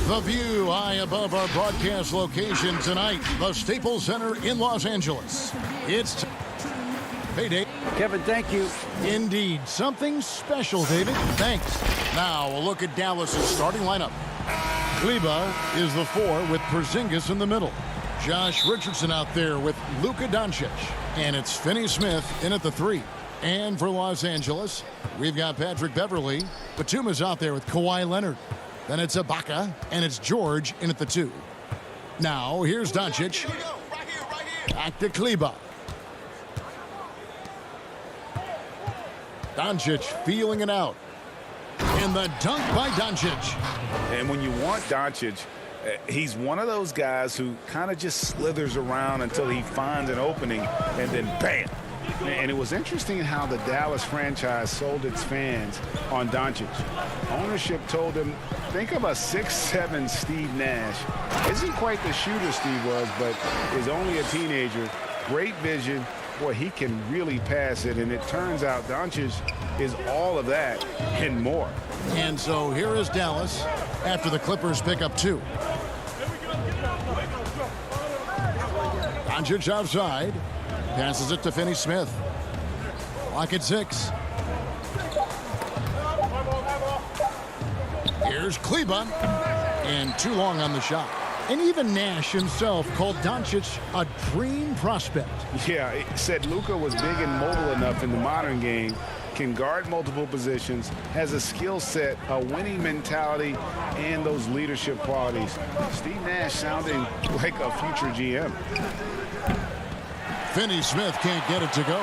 The view high above our broadcast location tonight, the Staples Center in Los Angeles. It's payday. Kevin, thank you. Indeed, something special, David. Thanks. Now a look at Dallas's starting lineup. Kleba is the 4 with Porzingis in the middle. Josh Richardson out there with Luka Doncic. And it's Finney Smith in at the 3. And for Los Angeles, we've got Patrick Beverley. Batum is out there with Kawhi Leonard. Then it's Ibaka, and it's George in at the 2. Now, here's Doncic. Back to Kleba. Doncic feeling it out. And the dunk by Doncic. And when you want Doncic, he's one of those guys who kind of just slithers around until he finds an opening, and then bam. And it was interesting how the Dallas franchise sold its fans on Doncic. Ownership told him, think of a 6'7" Steve Nash. Isn't quite the shooter Steve was, but is only a teenager. Great vision. Boy, he can really pass it. And it turns out Doncic is all of that and more. And so here is Dallas after the Clippers pick up 2. Doncic outside. Passes it to Finney Smith. Lock at 6. Here's Kleba. And too long on the shot. And even Nash himself called Doncic a dream prospect. Yeah, he said Luka was big and mobile enough in the modern game, can guard multiple positions, has a skill set, a winning mentality, and those leadership qualities. Steve Nash sounding like a future GM. Finney Smith can't get it to go.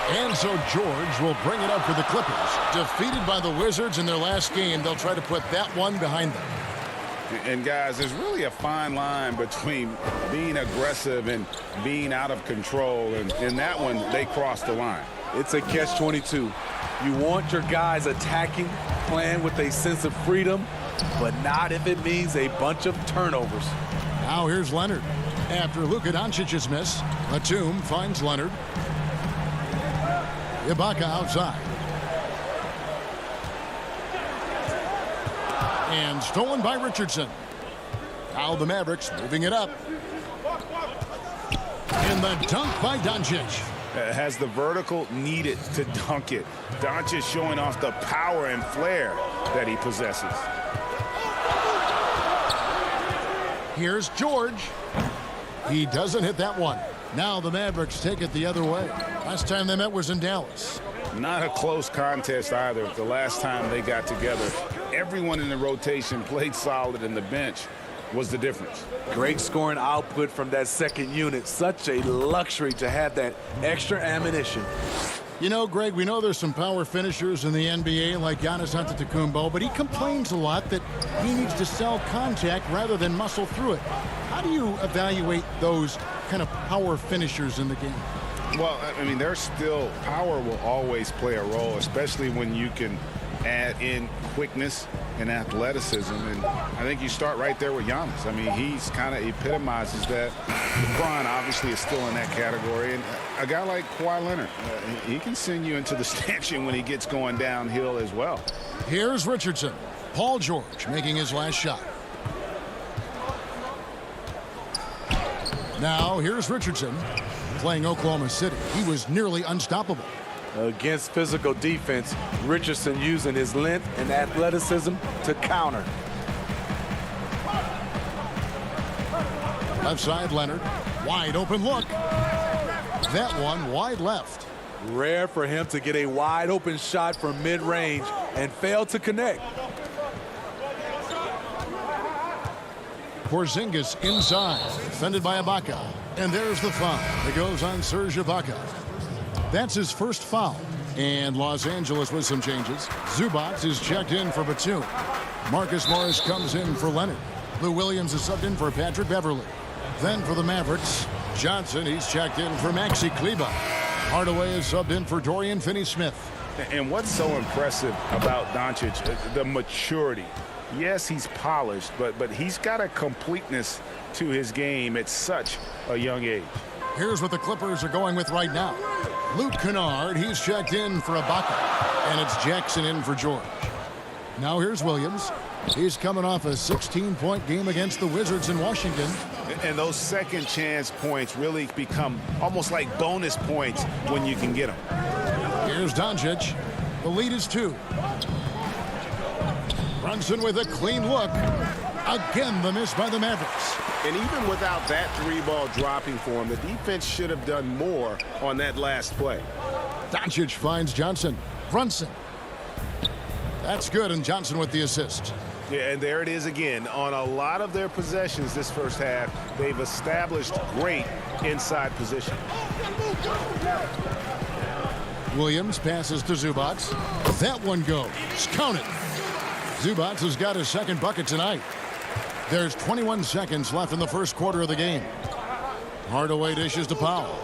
And so George will bring it up for the Clippers. Defeated by the Wizards in their last game, they'll try to put that one behind them. And guys, there's really a fine line between being aggressive and being out of control. And in that one, they crossed the line. It's a catch-22. You want your guys attacking, playing with a sense of freedom, but not if it means a bunch of turnovers. Now here's Leonard. After Luka Doncic's miss, Batum finds Leonard. Ibaka outside. And stolen by Richardson. Now the Mavericks moving it up. And the dunk by Doncic. Has the vertical needed to dunk it. Doncic showing off the power and flair that he possesses. Here's George. He doesn't hit that one. Now the Mavericks take it the other way. Last time they met was in Dallas. Not a close contest either. The last time they got together, everyone in the rotation played solid, and the bench was the difference. Great scoring output from that second unit. Such a luxury to have that extra ammunition. You know, Greg, we know there's some power finishers in the NBA like Giannis Antetokounmpo, but he complains a lot that he needs to sell contact rather than muscle through it. How do you evaluate those kind of power finishers in the game? Well, I mean, there's still power will always play a role, especially when you can add in quickness and athleticism. And I think you start right there with Giannis. I mean, he's kind of epitomizes that. LeBron obviously is still in that category. And a guy like Kawhi Leonard, he can send you into the stanchion when he gets going downhill as well. Here's Richardson. Paul George making his last shot. Now here's Richardson playing Oklahoma City. He was nearly unstoppable. Against physical defense, Richardson using his length and athleticism to counter. Left side, Leonard. Wide open look. That one wide left. Rare for him to get a wide open shot from mid-range and fail to connect. Porzingis inside, defended by Ibaka. And there's the foul. It goes on Serge Ibaka. That's his first foul. And Los Angeles with some changes. Zubac is checked in for Batum. Marcus Morris comes in for Leonard. Lou Williams is subbed in for Patrick Beverley. Then for the Mavericks, Johnson, he's checked in for Maxi Kleba. Hardaway is subbed in for Dorian Finney-Smith. And what's so impressive about Doncic, the maturity. Yes, he's polished, but he's got a completeness to his game at such a young age. Here's what the Clippers are going with right now. Luke Kennard, he's checked in for Ibaka. And it's Jackson in for George. Now here's Williams. He's coming off a 16-point game against the Wizards in Washington. And those second chance points really become almost like bonus points when you can get them. Here's Doncic. The lead is 2. Brunson with a clean look. Again, the miss by the Mavericks. And even without that 3-ball dropping for him, the defense should have done more on that last play. Doncic finds Johnson. Brunson. That's good, and Johnson with the assist. Yeah, and there it is again. On a lot of their possessions this first half, they've established great inside position. Williams passes to Zubac. That one goes. Count it. Zubac has got his second bucket tonight. There's 21 seconds left in the first quarter of the game. Hardaway dishes to Powell.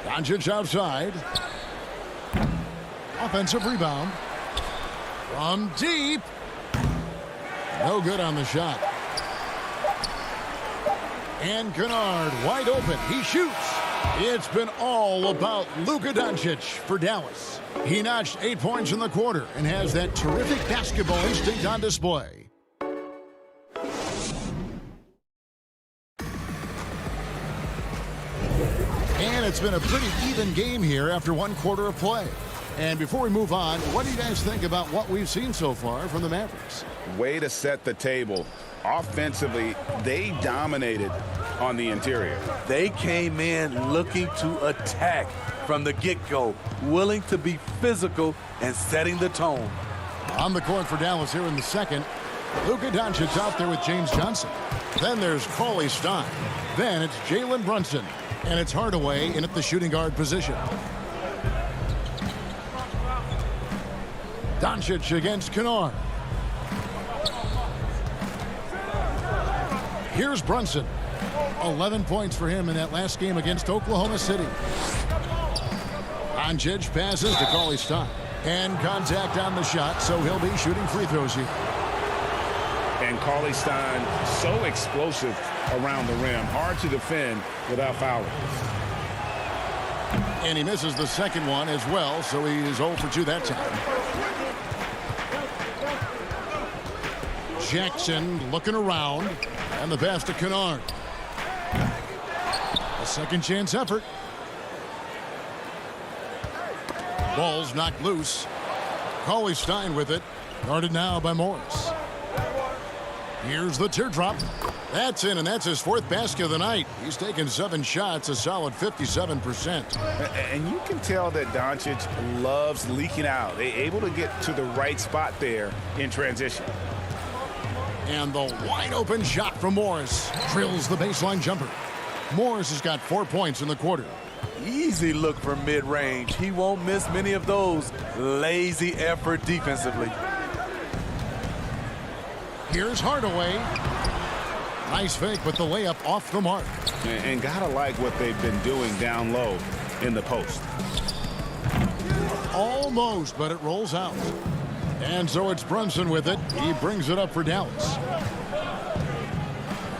Doncic outside. Offensive rebound. From deep. No good on the shot. And Kennard wide open. He shoots. It's been all about Luka Doncic for Dallas. He notched 8 points in the quarter and has that terrific basketball instinct on display. And it's been a pretty even game here after 1 quarter of play. And before we move on, what do you guys think about what we've seen so far from the Mavericks? Way to set the table. Offensively, they dominated on the interior. They came in looking to attack from the get-go, willing to be physical and setting the tone. On the court for Dallas here in the second, Luka Doncic out there with James Johnson. Then there's Cauley Stein. Then it's Jalen Brunson. And it's Hardaway in at the shooting guard position. Doncic against Kennard. Here's Brunson. 11 points for him in that last game against Oklahoma City. Doncic passes to Cauley Stein. And contact on the shot, so he'll be shooting free throws here. And Cauley Stein, so explosive around the rim. Hard to defend without fouling. And he misses the second one as well, so he is 0 for 2 that time. Jackson looking around, and the pass to Kennard. A second chance effort. Ball's knocked loose. Cauley Stein with it. Guarded now by Morris. Here's the teardrop. That's in, and that's his 4th basket of the night. He's taken 7 shots, a solid 57%. And you can tell that Doncic loves leaking out. They're able to get to the right spot there in transition. And the wide open shot from Morris drills the baseline jumper. Morris has got 4 points in the quarter. Easy look from mid-range. He won't miss many of those. Lazy effort defensively. Here's Hardaway. Nice fake, but the layup off the mark. And gotta like what they've been doing down low in the post. Almost, but it rolls out. And so it's Brunson with it. He brings it up for Dallas.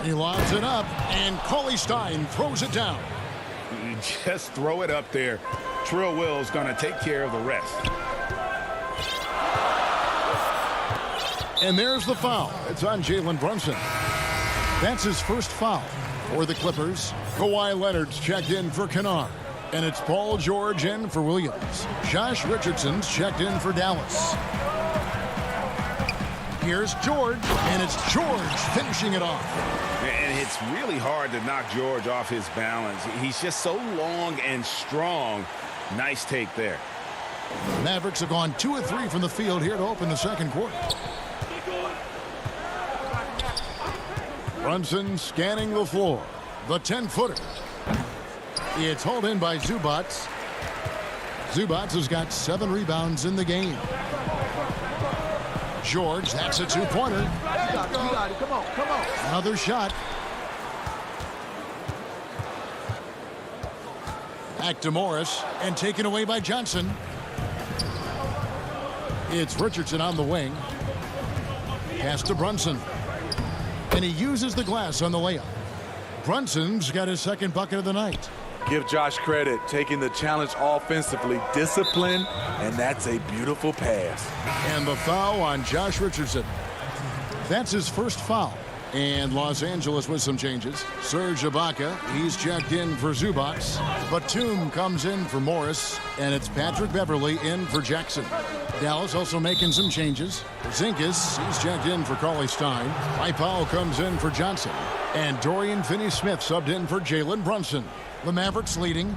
He lobs it up, and Cauley Stein throws it down. You just throw it up there. Trill Will's going to take care of the rest. And there's the foul. It's on Jalen Brunson. That's his first foul for the Clippers. Kawhi Leonard's checked in for Kennard. And it's Paul George in for Williams. Josh Richardson's checked in for Dallas. Here's George, and it's George finishing it off. And it's really hard to knock George off his balance. He's just so long and strong. Nice take there. Mavericks have gone 2 of 3 from the field here to open the second quarter. Brunson scanning the floor. The 10-footer. It's hauled in by Zubac. Zubac has got 7 rebounds in the game. George, that's a 2-pointer. You got it. Come on. Another shot. Back to Morris, and taken away by Johnson. It's Richardson on the wing. Pass to Brunson. And he uses the glass on the layup. Brunson's got his second bucket of the night. Give Josh credit, taking the challenge offensively, discipline, and that's a beautiful pass. And the foul on Josh Richardson. That's his first foul. And Los Angeles with some changes. Serge Ibaka, he's checked in for Zubac. Batum comes in for Morris. And it's Patrick Beverly in for Jackson. Dallas also making some changes. Porzingis, he's checked in for Cauley Stein. Mike Powell comes in for Johnson. And Dorian Finney-Smith subbed in for Jalen Brunson. The Mavericks leading.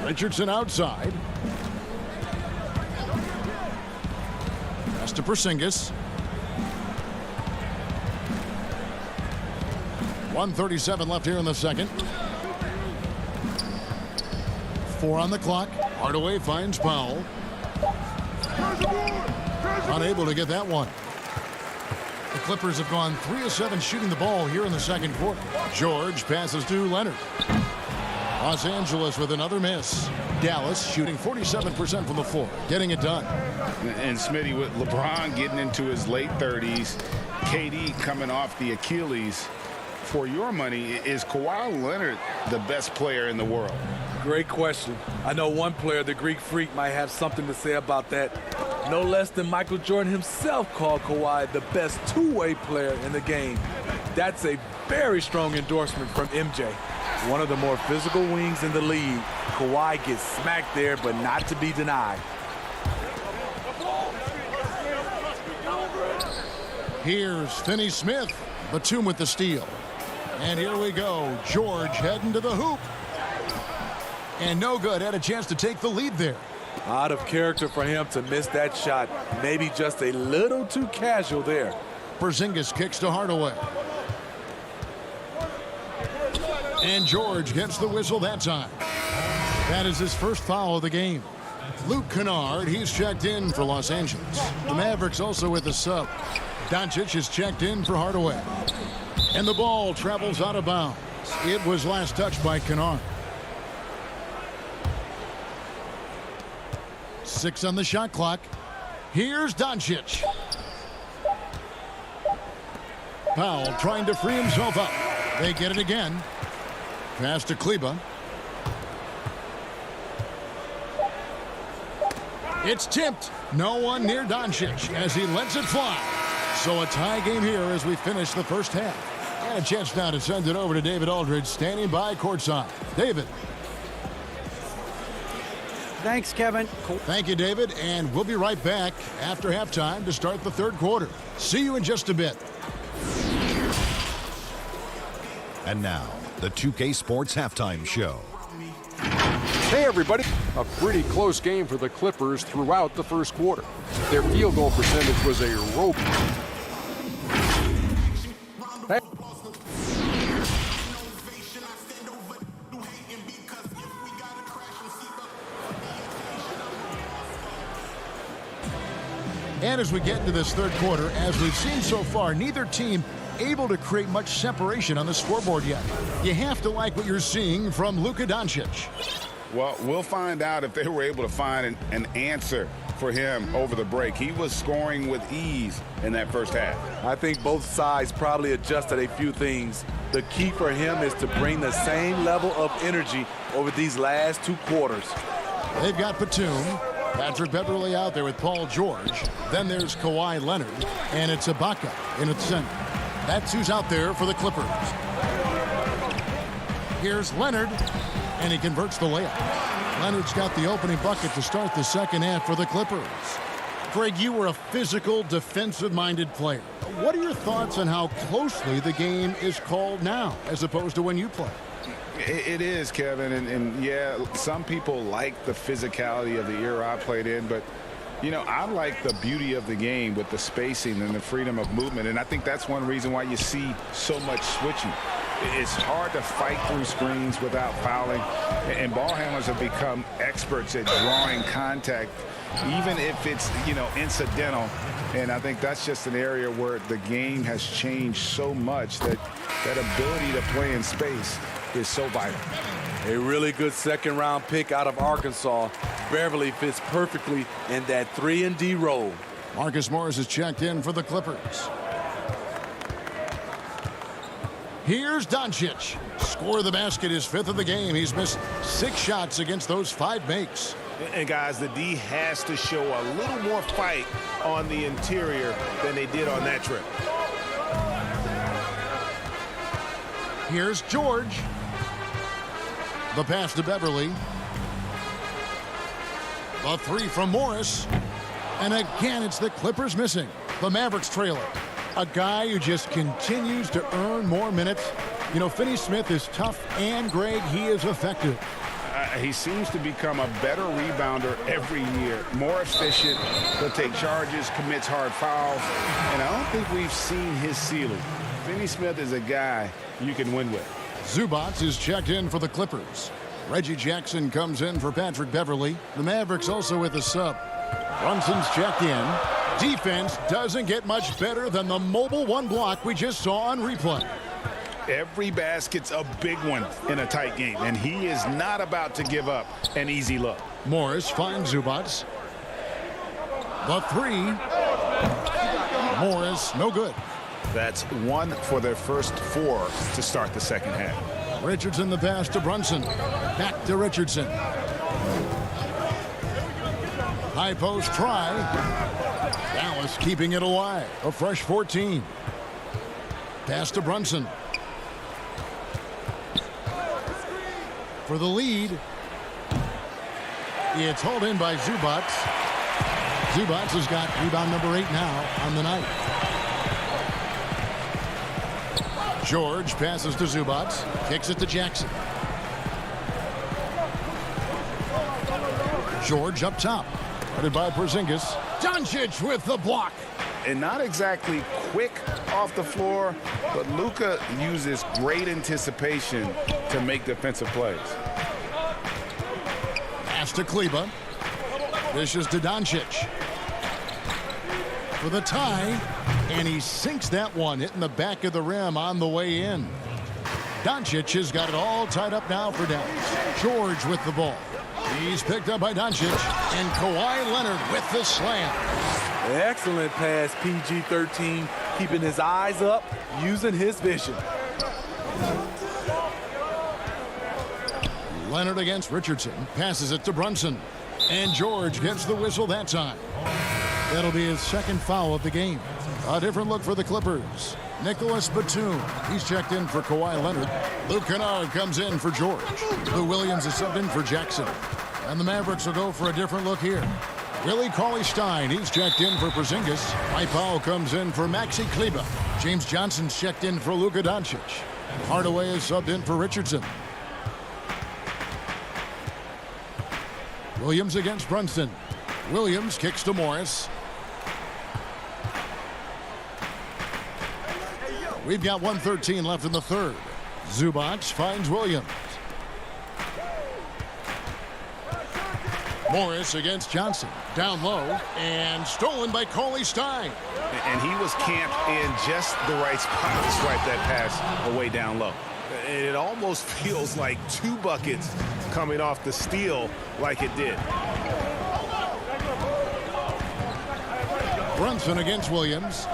Richardson outside. Pass to Porzingis. 1:37 left here in the second. 4 on the clock. Hardaway finds Powell. Unable to get that one. The Clippers have gone 3 of 7 shooting the ball here in the second quarter. George passes to Leonard. Los Angeles with another miss. Dallas shooting 47% from the floor, getting it done. And Smitty, with LeBron getting into his late 30s, KD coming off the Achilles, for your money, is Kawhi Leonard the best player in the world? Great question. I know one player, the Greek Freak, might have something to say about that. No less than Michael Jordan himself called Kawhi the best two-way player in the game. That's a very strong endorsement from MJ. One of the more physical wings in the league. Kawhi gets smacked there, but not to be denied. Here's Finney-Smith. Batum with the steal. And here we go. George heading to the hoop. And no good. Had a chance to take the lead there. Out of character for him to miss that shot. Maybe just a little too casual there. Porzingis kicks to Hardaway. And George gets the whistle that time. That is his first foul of the game. Luke Kennard, he's checked in for Los Angeles. The Mavericks also with a sub. Doncic is checked in for Hardaway. And the ball travels out of bounds. It was last touched by Kennard. 6 on the shot clock. Here's Doncic. Powell trying to free himself up. They get it again. Pass to Kleba. It's tipped. No one near Doncic as he lets it fly. So a tie game here as we finish the first half. And a chance now to send it over to David Aldridge, standing by courtside. David. Thanks, Kevin. Thank you, David. And we'll be right back after halftime to start the third quarter. See you in just a bit. And now, the 2K Sports Halftime Show. Hey, everybody. A pretty close game for the Clippers throughout the first quarter. Their field goal percentage was a rope. And as we get into this third quarter, as we've seen so far, neither team able to create much separation on the scoreboard yet. You have to like what you're seeing from Luka Doncic. Well, we'll find out if they were able to find an answer for him over the break. He was scoring with ease in that first half. I think both sides probably adjusted a few things. The key for him is to bring the same level of energy over these last 2 quarters. They've got Batum, Patrick Beverly out there with Paul George. Then there's Kawhi Leonard, and it's Ibaka in its center. That's who's out there for the Clippers. Here's Leonard, and he converts the layup. Leonard's got the opening bucket to start the second half for the Clippers. Greg, you were a physical, defensive-minded player. What are your thoughts on how closely the game is called now as opposed to when you played? It is, Kevin, and yeah, some people like the physicality of the era I played in, but you know, I like the beauty of the game with the spacing and the freedom of movement, and I think that's one reason why you see so much switching. It's hard to fight through screens without fouling, and ball handlers have become experts at drawing contact, even if it's, you know, incidental. And I think that's just an area where the game has changed so much that that ability to play in space is so vital. A really good second-round pick out of Arkansas. Beverly fits perfectly in that 3-and-D role. Marcus Morris is checked in for the Clippers. Here's Doncic. Score the basket, his 5th of the game. He's missed 6 shots against those 5 makes. And guys, the D has to show a little more fight on the interior than they did on that trip. Here's George. The pass to Beverly. The 3 from Morris. And again, it's the Clippers missing. The Mavericks trailer. A guy who just continues to earn more minutes. You know, Finney Smith is tough, and Greg, he is effective. He seems to become a better rebounder every year. More efficient. He'll take charges, commits hard fouls. And I don't think we've seen his ceiling. Finney Smith is a guy you can win with. Zubac is checked in for the Clippers. Reggie Jackson comes in for Patrick Beverly. The Mavericks also with a sub. Brunson's checked in. Defense doesn't get much better than the mobile 1 block we just saw on replay. Every basket's a big one in a tight game, and he is not about to give up an easy look. Morris finds Zubac. The 3. Morris, no good. That's 1 for their first 4 to start the second half. Richardson the pass to Brunson. Back to Richardson. High post try. Dallas keeping it alive. A fresh 14. Pass to Brunson. For the lead. It's hauled in by Zubac. Zubac has got rebound number 8 now on the night. George passes to Zubac. Kicks it to Jackson. George up top. Headed by Porzingis. Doncic with the block. And not exactly quick off the floor, but Luka uses great anticipation to make defensive plays. Pass to Kleba. Dishes to Doncic. For the tie. And he sinks that one, hitting the back of the rim on the way in. Doncic has got it all tied up now for Dallas. George with the ball. He's picked up by Doncic. And Kawhi Leonard with the slam. Excellent pass, PG-13, keeping his eyes up, using his vision. Leonard against Richardson. Passes it to Brunson. And George gets the whistle that time. That'll be his 2nd foul of the game. A different look for the Clippers. Nicholas Batum. He's checked in for Kawhi Leonard. Luke Kennard comes in for George. Lou Williams is subbed in for Jackson. And the Mavericks will go for a different look here. Willie Cauley-Stein, he's checked in for Porzingis. Mike Powell comes in for Maxi Kleba. James Johnson's checked in for Luka Doncic. Hardaway is subbed in for Richardson. Williams against Brunson. Williams kicks to Morris. We've got 1:13 left in the 3rd. Zubac finds Williams. Morris against Johnson. Down low and stolen by Cauley-Stein. And he was camped in just the right spot to swipe that pass away down low. And it almost feels like 2 buckets coming off the steal like it did. Brunson against Williams.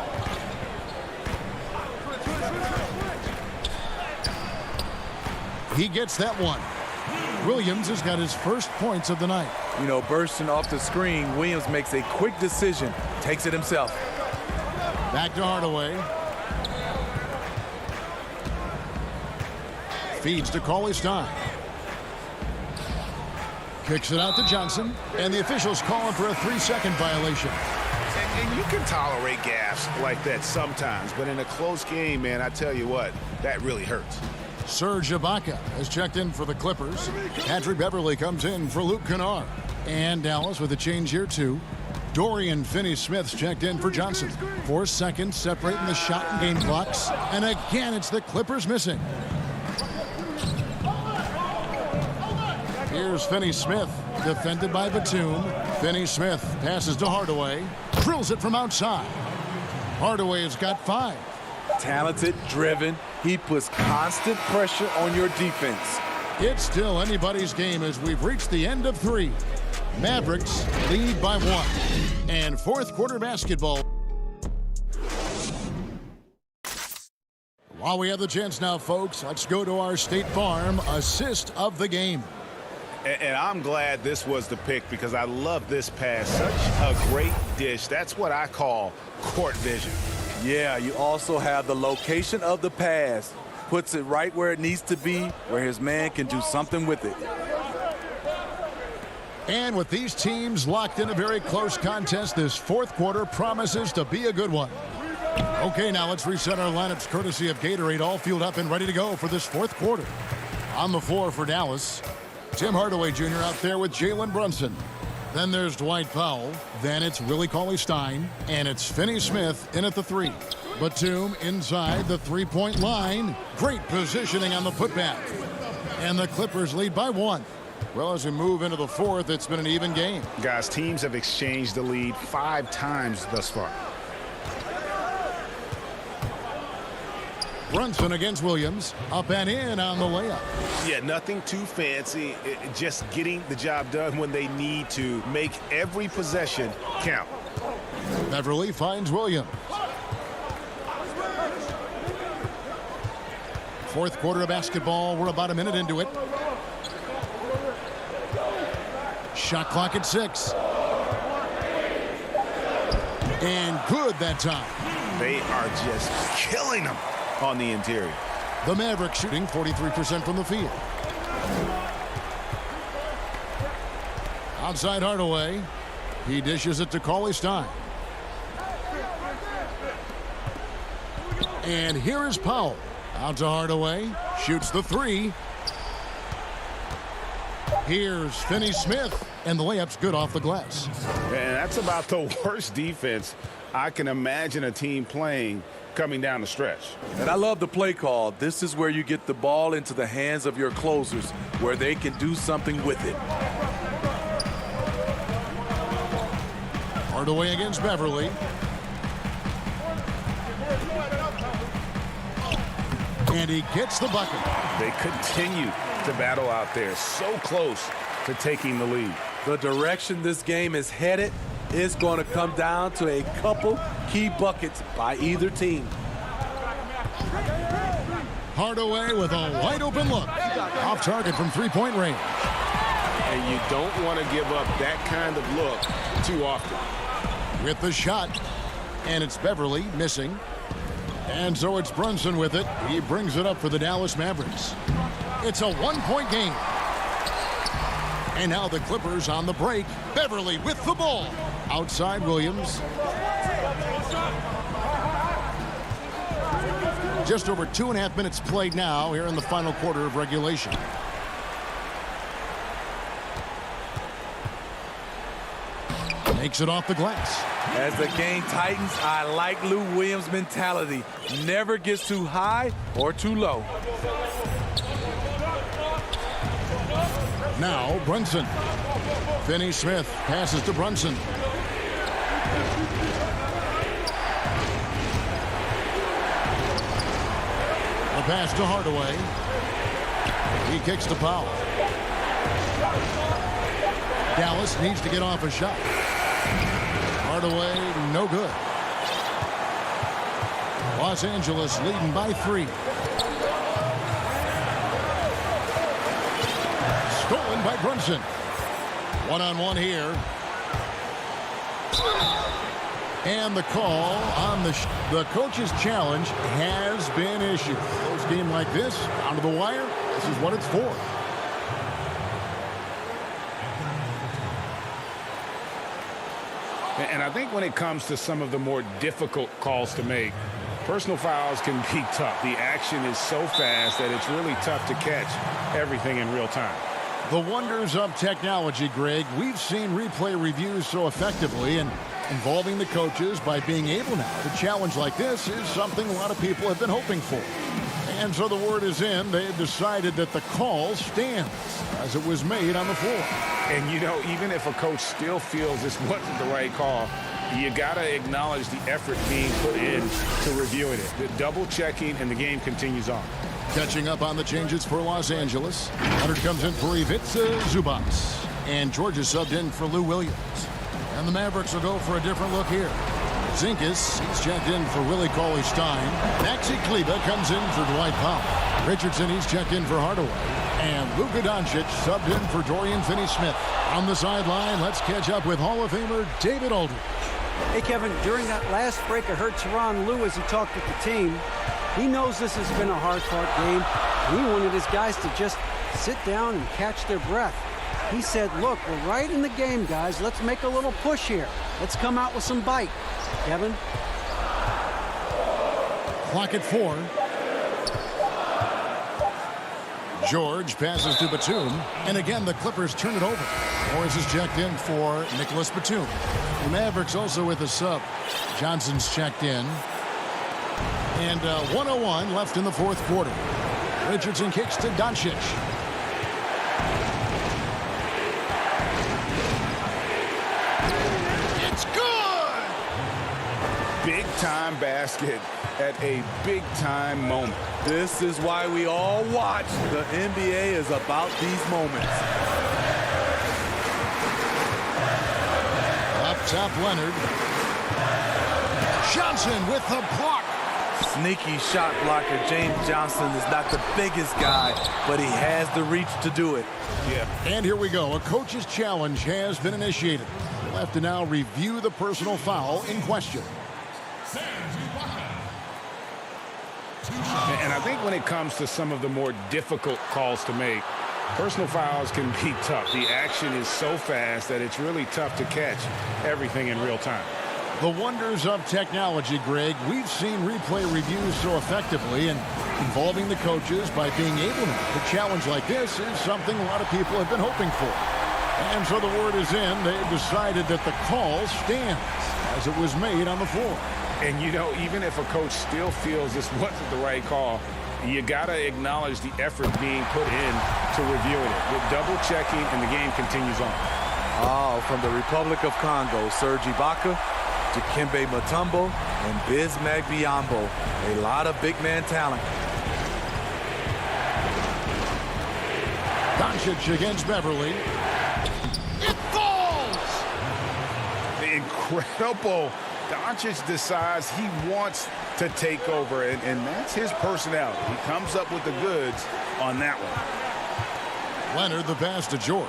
He gets that one. Williams has got his first points of the night. You know, bursting off the screen, Williams makes a quick decision, takes it himself. Back to Hardaway. Feeds to Cauley-Stein. Kicks it out to Johnson, and the officials calling for a 3-second violation. And you can tolerate gaffes like that sometimes, but in a close game, man, I tell you what, that really hurts. Serge Ibaka has checked in for the Clippers. Patrick Beverly comes in for Luke Kennard. And Dallas with a change here, too. Dorian Finney-Smith's checked in for Johnson. 4 seconds separating the shot and game clocks. And again, it's the Clippers missing. Here's Finney-Smith, defended by Batum. Finney-Smith passes to Hardaway. Drills it from outside. Hardaway has got 5. Talented, driven. He puts constant pressure on your defense. It's still anybody's game as we've reached the end of 3. Mavericks lead by 1. And 4th quarter basketball. While we have the chance now, folks, let's go to our State Farm assist of the game. And I'm glad this was the pick because I love this pass. Such a great dish. That's what I call court vision. Yeah, you also have the location of the pass. Puts it right where it needs to be, where his man can do something with it. And with these teams locked in a very close contest, this fourth quarter promises to be a good one. Okay, now let's reset our lineups courtesy of Gatorade, all fueled up and ready to go for this fourth quarter. On the floor for Dallas, Tim Hardaway Jr. out there with Jalen Brunson. Then there's Dwight Powell. Then it's Willie Cauley-Stein. And it's Finney Smith in at the 3. Batum inside the three-point line. Great positioning on the putback. And the Clippers lead by 1. Well, as we move into the fourth, it's been an even game. Guys, teams have exchanged the lead 5 times thus far. Brunson against Williams. Up and in on the layup. Yeah, nothing too fancy. Just getting the job done when they need to. Make every possession count. Beverly finds Williams. Fourth quarter of basketball. We're about a minute into it. Shot clock at 6. And good that time. They are just killing them on the interior. The Mavericks shooting 43% from the field. Outside Hardaway. He dishes it to Cauley-Stein. And here is Powell. Out to Hardaway. Shoots the 3. Here's Finney Smith. And the layup's good off the glass. And that's about the worst defense I can imagine a team playing coming down the stretch. And I love the play call. This is where you get the ball into the hands of your closers, where they can do something with it. Hardaway against Beverly. And he gets the bucket. They continue to battle out there, so close to taking the lead. The direction this game is headed is going to come down to a couple key buckets by either team. Hardaway with a wide open look. Off target from three-point range. And you don't want to give up that kind of look too often. With the shot. And it's Beverly missing. And so it's Brunson with it. He brings it up for the Dallas Mavericks. It's a one-point game. And now the Clippers on the break. Beverly with the ball. Outside Williams. Just over 2.5 minutes played now here in the final quarter of regulation. Makes it off the glass. As the game tightens, I like Lou Williams' mentality. Never gets too high or too low. Now Brunson. Finney Smith passes to Brunson. The pass to Hardaway. He kicks to Powell. Dallas needs to get off a shot. Hardaway, no good. Los Angeles leading by 3. Stolen by Brunson. One-on-one here. And the call on the coach's challenge has been issued. Close game like this, down to the wire, this is what it's for. And I think when it comes to some of the more difficult calls to make, personal fouls can be tough. The action is so fast that it's really tough to catch everything in real time. The wonders of technology, Greg. We've seen replay reviews so effectively, and involving the coaches by being able now to challenge like this is something a lot of people have been hoping for. And so the word is in. They have decided that the call stands as it was made on the floor. And, you know, even if a coach still feels this wasn't the right call, you got to acknowledge the effort being put in to reviewing it. The double checking, and the game continues on. Catching up on the changes for Los Angeles. Leonard comes in for Ivica Zubac. And Georgia subbed in for Lou Williams. And the Mavericks will go for a different look here. Zinkus, he's checked in for Willie Cauley-Stein. Maxi Kleber comes in for Dwight Powell. Richardson, he's checked in for Hardaway. And Luka Doncic subbed in for Dorian Finney-Smith. On the sideline, let's catch up with Hall of Famer David Aldridge. Hey, Kevin, during that last break, I heard Tyronn Lue as he talked with the team. He knows this has been a hard-fought game. He wanted his guys to just sit down and catch their breath. He said, look, we're right in the game, guys. Let's make a little push here. Let's come out with some bite. Kevin? Clock at 4. George passes to Batum. And again, the Clippers turn it over. Morris is checked in for Nicholas Batum. The Mavericks also with a sub. Johnson's checked in. And 1:01 left in the fourth quarter. Richardson kicks to Doncic. It's good! Big-time basket at a big-time moment. This is why we all watch. The NBA is about these moments. Up top, Leonard. Johnson with the block. Sneaky shot blocker. James Johnson is not the biggest guy, but he has the reach to do it. Yeah. And here we go. A coach's challenge has been initiated. We'll have to now review the personal foul in question. And I think when it comes to some of the more difficult calls to make, personal fouls can be tough. The action is so fast that it's really tough to catch everything in real time. The wonders of technology, Greg. We've seen replay reviews so effectively, and involving the coaches by being able to make a challenge like this is something a lot of people have been hoping for. And so the word is in. They've decided that the call stands as it was made on the floor. And, you know, even if a coach still feels this wasn't the right call, you got to acknowledge the effort being put in to reviewing it. With double checking, and the game continues on. Oh, from the Republic of Congo, Serge Ibaka, Dikembe Mutombo, and Bismack Biyombo. A lot of big man talent. Doncic against Beverly. It falls! Incredible. Doncic decides he wants to take over, and that's his personality. He comes up with the goods on that one. Leonard, the pass to George.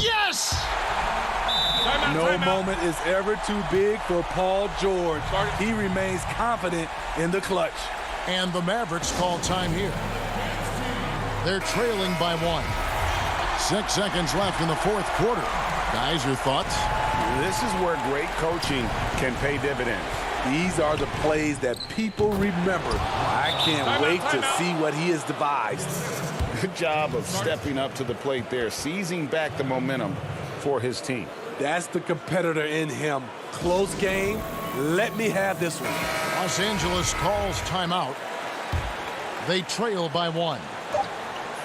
Yes! No moment is ever too big for Paul George. He remains confident in the clutch. And the Mavericks call time here. They're trailing by 1. 6 seconds left in the fourth quarter. Guys, your thoughts? This is where great coaching can pay dividends. These are the plays that people remember. I can't wait to see what he has devised. Good job of stepping up to the plate there, seizing back the momentum for his team. That's the competitor in him. Close game. Let me have this one. Los Angeles calls timeout. They trail by 1.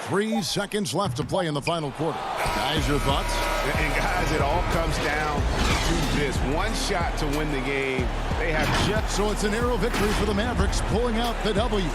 3 seconds left to play in the final quarter. Guys, your thoughts? And guys, it all comes down to this. One shot to win the game. They have just... So it's a narrow victory for the Mavericks, pulling out the W.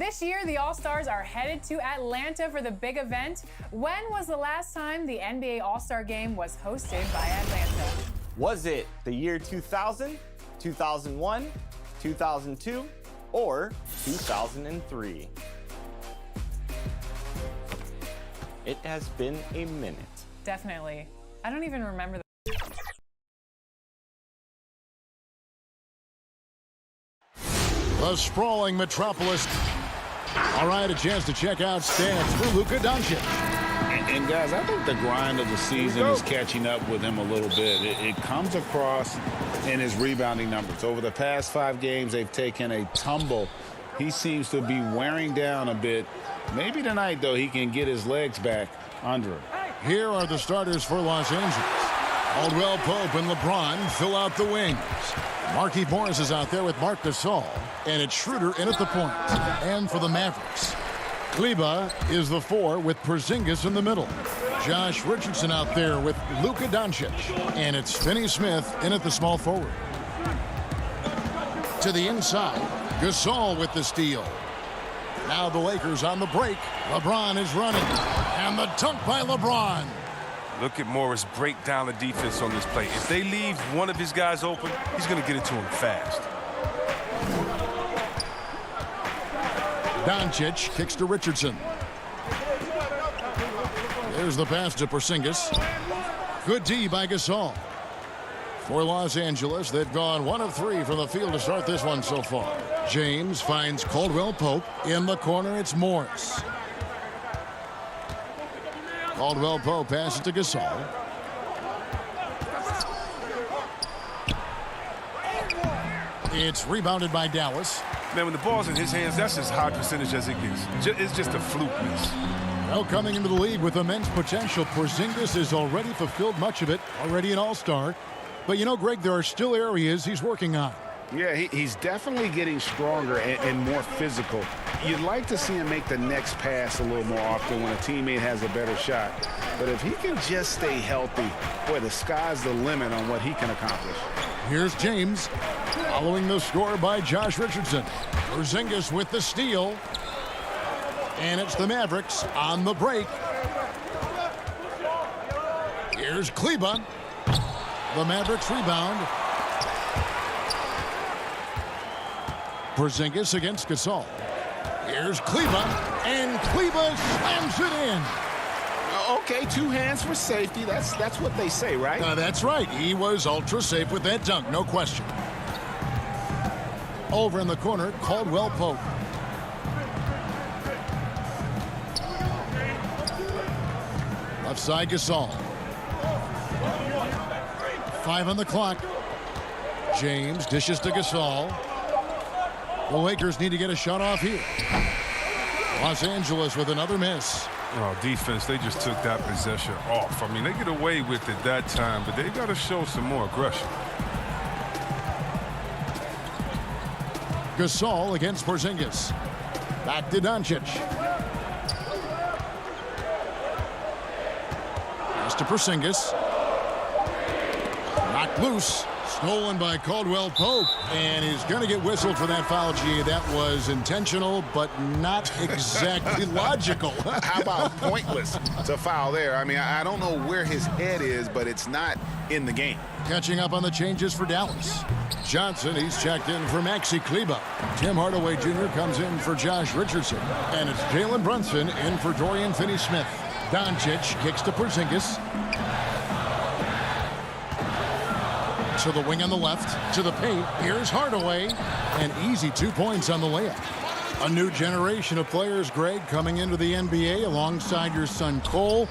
This year, the All-Stars are headed to Atlanta for the big event. When was the last time the NBA All-Star Game was hosted by Atlanta? Was it the year 2000, 2001, 2002, or 2003? It has been a minute. Definitely. I don't even remember the The sprawling metropolis. All right, a chance to check out stats for Luka Doncic. And guys, I think the grind of the season is catching up with him a little bit. It comes across in his rebounding numbers. Over the past 5 games, they've taken a tumble. He seems to be wearing down a bit. Maybe tonight, though, he can get his legs back under him. Here are the starters for Los Angeles. Caldwell Pope and LeBron fill out the wings. Markieff Morris is out there with Marc Gasol, and it's Schroeder in at the point. And for the Mavericks, Kleber is the 4 with Porzingis in the middle. Josh Richardson out there with Luka Doncic, and it's Finney Smith in at the small forward. To the inside, Gasol with the steal. Now the Lakers on the break. LeBron is running, and the dunk by LeBron. Look at Morris break down the defense on this play. If they leave one of his guys open, he's going to get it to him fast. Doncic kicks to Richardson. There's the pass to Porzingis. Good D by Gasol. For Los Angeles, they've gone 1 of 3 from the field to start this one so far. James finds Caldwell Pope. In the corner, it's Morris. Caldwell Pope passes to Gasol. It's rebounded by Dallas. Man, when the ball's in his hands, that's as high percentage as it gets. It's just a fluke miss. Well, coming into the league with immense potential, Porzingis has already fulfilled much of it, already an all-star. But you know, Greg, there are still areas he's working on. Yeah, he's definitely getting stronger and more physical. You'd like to see him make the next pass a little more often when a teammate has a better shot. But if he can just stay healthy, boy, the sky's the limit on what he can accomplish. Here's James, following the score by Josh Richardson. Porzingis with the steal. And it's the Mavericks on the break. Here's Kleber. The Mavericks rebound. Porzingis against Gasol. Here's Kleber, and Kleber slams it in. Okay, 2 hands for safety. That's what they say, right? That's right. He was ultra safe with that dunk, no question. Over in the corner, Caldwell Pope. Left side, Gasol. 5 on the clock. James dishes to Gasol. The Lakers need to get a shot off here. Los Angeles with another miss. Oh, defense, they just took that possession off. I mean, they get away with it that time, but they got to show some more aggression. Gasol against Porzingis. Back to Doncic. Pass to Porzingis. Knocked loose. Stolen by Caldwell Pope, and he's going to get whistled for that foul. Gee, that was intentional, but not exactly logical. How about pointless to foul there? I mean, I don't know where his head is, but it's not in the game. Catching up on the changes for Dallas. Johnson, he's checked in for Maxi Kleber. Tim Hardaway Jr. comes in for Josh Richardson. And it's Jalen Brunson in for Dorian Finney-Smith. Doncic kicks to Porzingis. To the wing on the left, to the paint. Here's Hardaway. And easy 2 points on the layup. A new generation of players, Greg, coming into the NBA alongside your son Cole.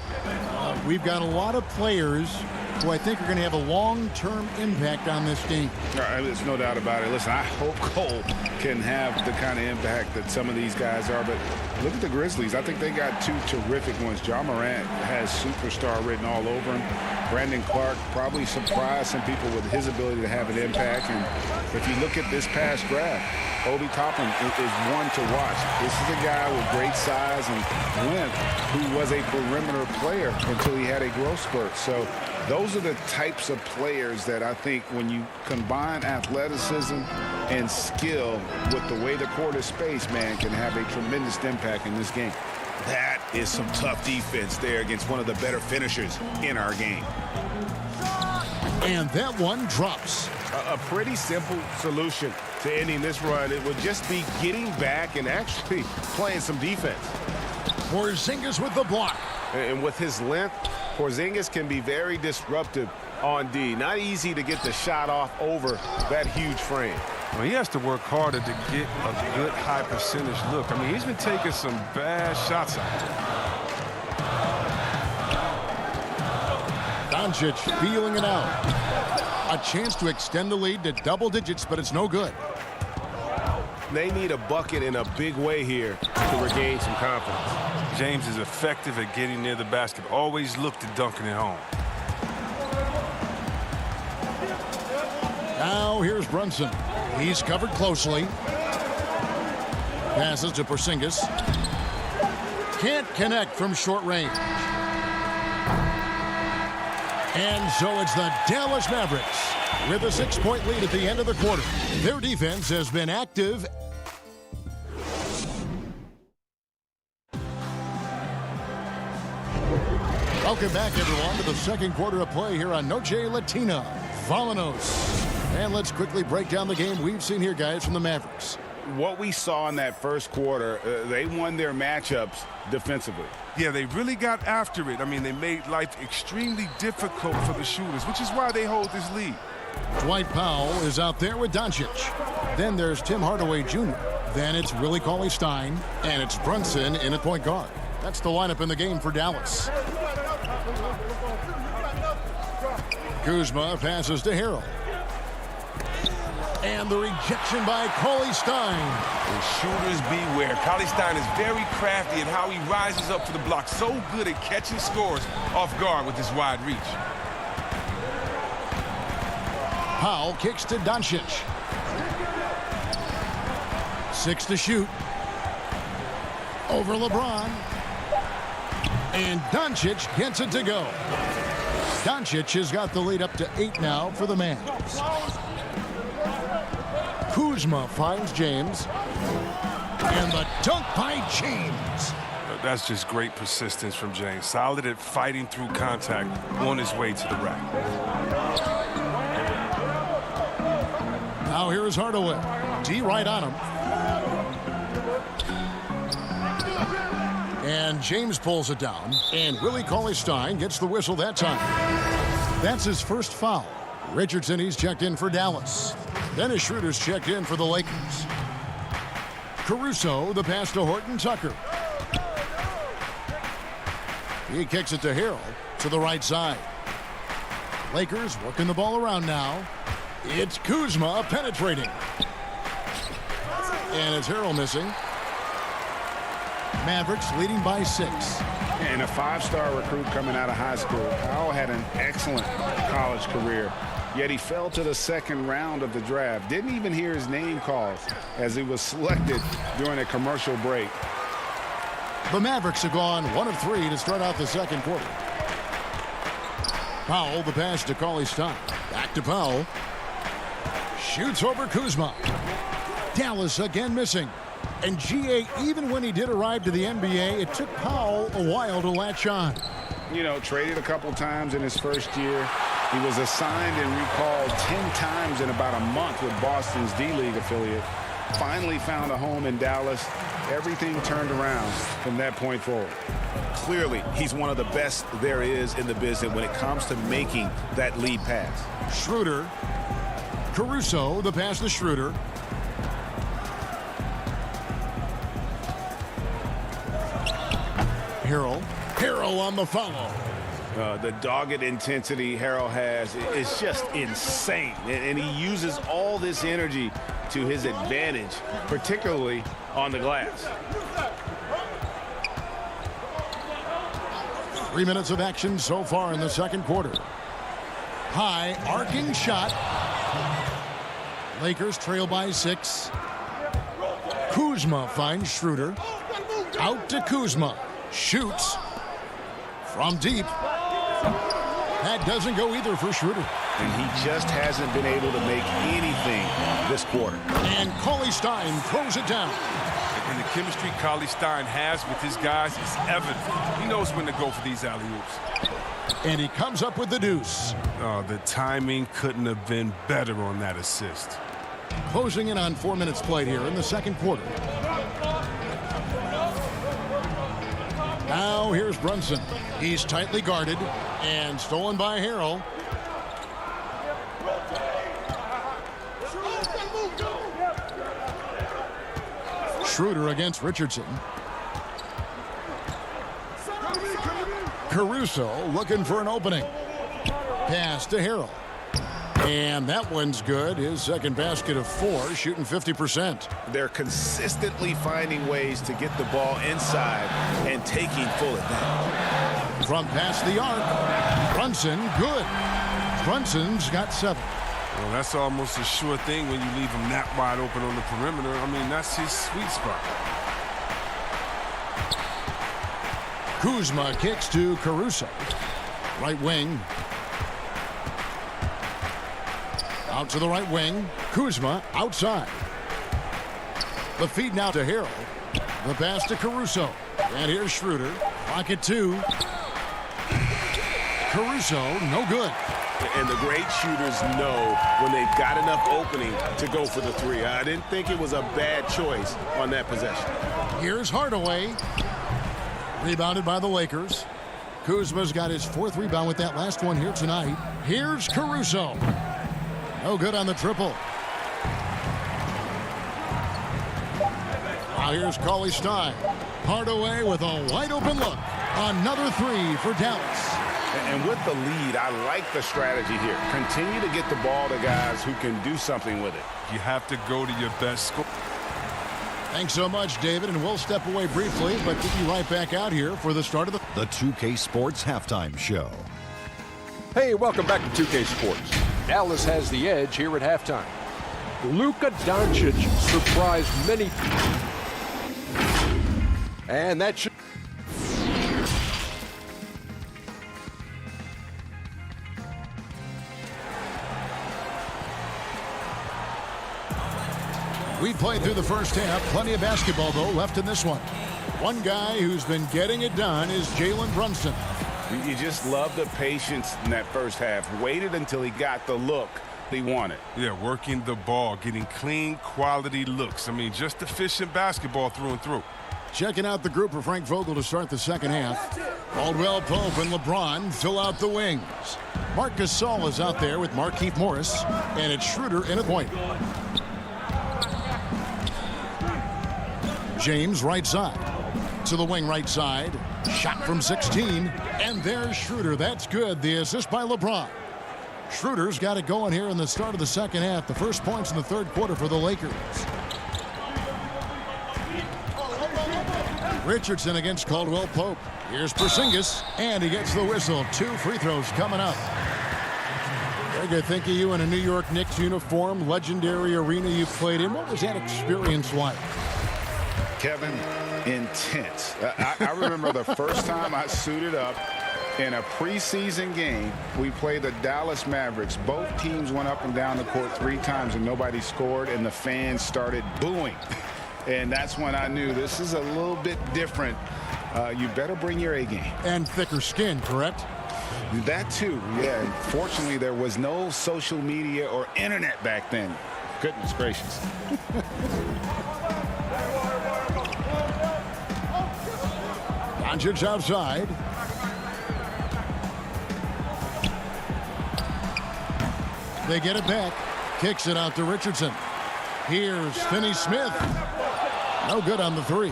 We've got a lot of players who I think are going to have a long-term impact on this team. There's no doubt about it. Listen, I hope Cole can have the kind of impact that some of these guys are. But look at the Grizzlies. I think they got 2 terrific ones. Ja Morant has superstar written all over him. Brandon Clark probably surprised some people with his ability to have an impact. And if you look at this past draft, Obi Toppin is one to watch. This is a guy with great size and length who was a perimeter player until he had a growth spurt. So those are the types of players that I think when you combine athleticism and skill with the way the court is spaced, man, can have a tremendous impact in this game. That is some tough defense there against one of the better finishers in our game. And that one drops. A pretty simple solution to ending this run. It would just be getting back and actually playing some defense. Porzingis with the block. And with his length, Porzingis can be very disruptive on D. Not easy to get the shot off over that huge frame. Well, he has to work harder to get a good high percentage look. I mean, he's been taking some bad shots out there. Doncic feeling it out. A chance to extend the lead to double digits, but it's no good. They need a bucket in a big way here to regain some confidence. James is effective at getting near the basket. Always looked at dunking it home. Now here's Brunson. He's covered closely. Passes to Porzingis. Can't connect from short range. And so it's the Dallas Mavericks with a 6-point lead at the end of the quarter. Their defense has been active. Welcome back, everyone, to the second quarter of play here on Noche Latina. Vámonos. And let's quickly break down the game we've seen here, guys, from the Mavericks. What we saw in that first quarter, they won their matchups defensively. Yeah, they really got after it. I mean, they made life extremely difficult for the shooters, which is why they hold this lead. Dwight Powell is out there with Doncic. Then there's Tim Hardaway Jr. Then it's Willie Cauley-Stein, and it's Brunson in at point guard. That's the lineup in the game for Dallas. Kuzma passes to Harrell. And the rejection by Cauley-Stein. And shooters beware. Cauley-Stein is very crafty in how he rises up to the block. So good at catching scores off guard with his wide reach. Powell kicks to Doncic. 6 to shoot. Over LeBron. And Doncic gets it to go. Doncic has got the lead up to 8 now for the Mavs. Kuzma finds James. And the dunk by James. That's just great persistence from James. Solid at fighting through contact on his way to the rack. Now here is Hardaway. D right on him. And James pulls it down. And Willie Cauley-Stein gets the whistle that time. That's his first foul. Richardson, he's checked in for Dallas. Dennis Schroeder's checked in for the Lakers. Caruso, the pass to Horton Tucker. He kicks it to Harrell to the right side. Lakers working the ball around now. It's Kuzma penetrating. And it's Harrell missing. Mavericks leading by 6. And a 5-star recruit coming out of high school. Powell had an excellent college career, yet he fell to the second round of the draft. Didn't even hear his name called as he was selected during a commercial break. The Mavericks have gone 1 of 3 to start out the second quarter. Powell, the pass to Cauley-Stein. Back to Powell. Shoots over Kuzma. Dallas again missing. And G.A., even when he did arrive to the NBA, it took Powell a while to latch on. You know, traded a couple times in his first year. He was assigned and recalled 10 times in about a month with Boston's D-League affiliate. Finally found a home in Dallas. Everything turned around from that point forward. Clearly, he's one of the best there is in the business when it comes to making that lead pass. Schroeder. Caruso, the pass to Schroeder. Harrell on the follow. The dogged intensity Harrell has is just insane. And he uses all this energy to his advantage, particularly on the glass. 3 minutes of action so far in the second quarter. High arcing shot. Lakers trail by 6. Kuzma finds Schroeder. Out to Kuzma. Shoots from deep. That doesn't go either for Schroeder. and he just hasn't been able to make anything this quarter. And Cauley Stein throws it down. And the chemistry Cauley Stein has with his guys is evident. He knows when to go for these alley-oops. And he comes up with the deuce. Oh, the timing couldn't have been better on that assist. Closing in on 4 minutes played here in the second quarter. Now here's Brunson. He's tightly guarded and stolen by Harrell. Schroeder against Richardson. Caruso looking for an opening. Pass to Harrell. And that one's good. His second basket of 4, shooting 50%. They're consistently finding ways to get the ball inside and taking full advantage. From past the arc, Brunson, good. Brunson's got 7. Well, that's almost a sure thing when you leave him that wide open on the perimeter. I mean, that's his sweet spot. Kuzma kicks to Caruso. Right wing. Out to the right wing. Kuzma outside. The feed now to Harrell. The pass to Caruso. And here's Schroeder. Pocket 2. Caruso, no good. And the great shooters know when they've got enough opening to go for the 3. I didn't think it was a bad choice on that possession. Here's Hardaway. Rebounded by the Lakers. Kuzma's got his 4th rebound with that last one here tonight. Here's Caruso. No good on the triple. Now here's Cauley Stein. Hardaway with a wide open look. Another 3 for Dallas. And with the lead, I like the strategy here. Continue to get the ball to guys who can do something with it. You have to go to your best score. Thanks so much, David, and we'll step away briefly, but get you right back out here for the start of the 2K Sports Halftime Show. Hey, welcome back to 2K Sports. Dallas has the edge here at halftime. Luka Doncic surprised many. And that should... We played through the first half. Plenty of basketball, though, left in this one. One guy who's been getting it done is Jalen Brunson. You just love the patience in that first half. Waited until he got the look he wanted. Yeah, working the ball, getting clean, quality looks. I mean, just efficient basketball through and through. Checking out the group for Frank Vogel to start the second half. Caldwell Pope and LeBron fill out the wings. Marc Gasol is out there with Markieff Morris, and it's Schroeder in a point. James right side. To the wing right side. Shot from 16. And there's Schroeder. That's good. The assist by LeBron. Schroeder's got it going here in the start of the second half. The first points in the third quarter for the Lakers. Richardson against Caldwell Pope. Here's Porzingis. And he gets the whistle. 2 free throws coming up. Greg, I think of you in a New York Knicks uniform. Legendary arena you played in. What was that experience like? Kevin, intense. I remember the first time I suited up in a preseason game. We played the Dallas Mavericks. Both teams went up and down the court 3 times and nobody scored, and the fans started booing. And that's when I knew this is a little bit different. You better bring your A game. And thicker skin, correct? That too, yeah. And fortunately, there was no social media or internet back then. Goodness gracious. Doncic outside. They get it back. Kicks it out to Richardson. Here's Finney-Smith. No good on the 3.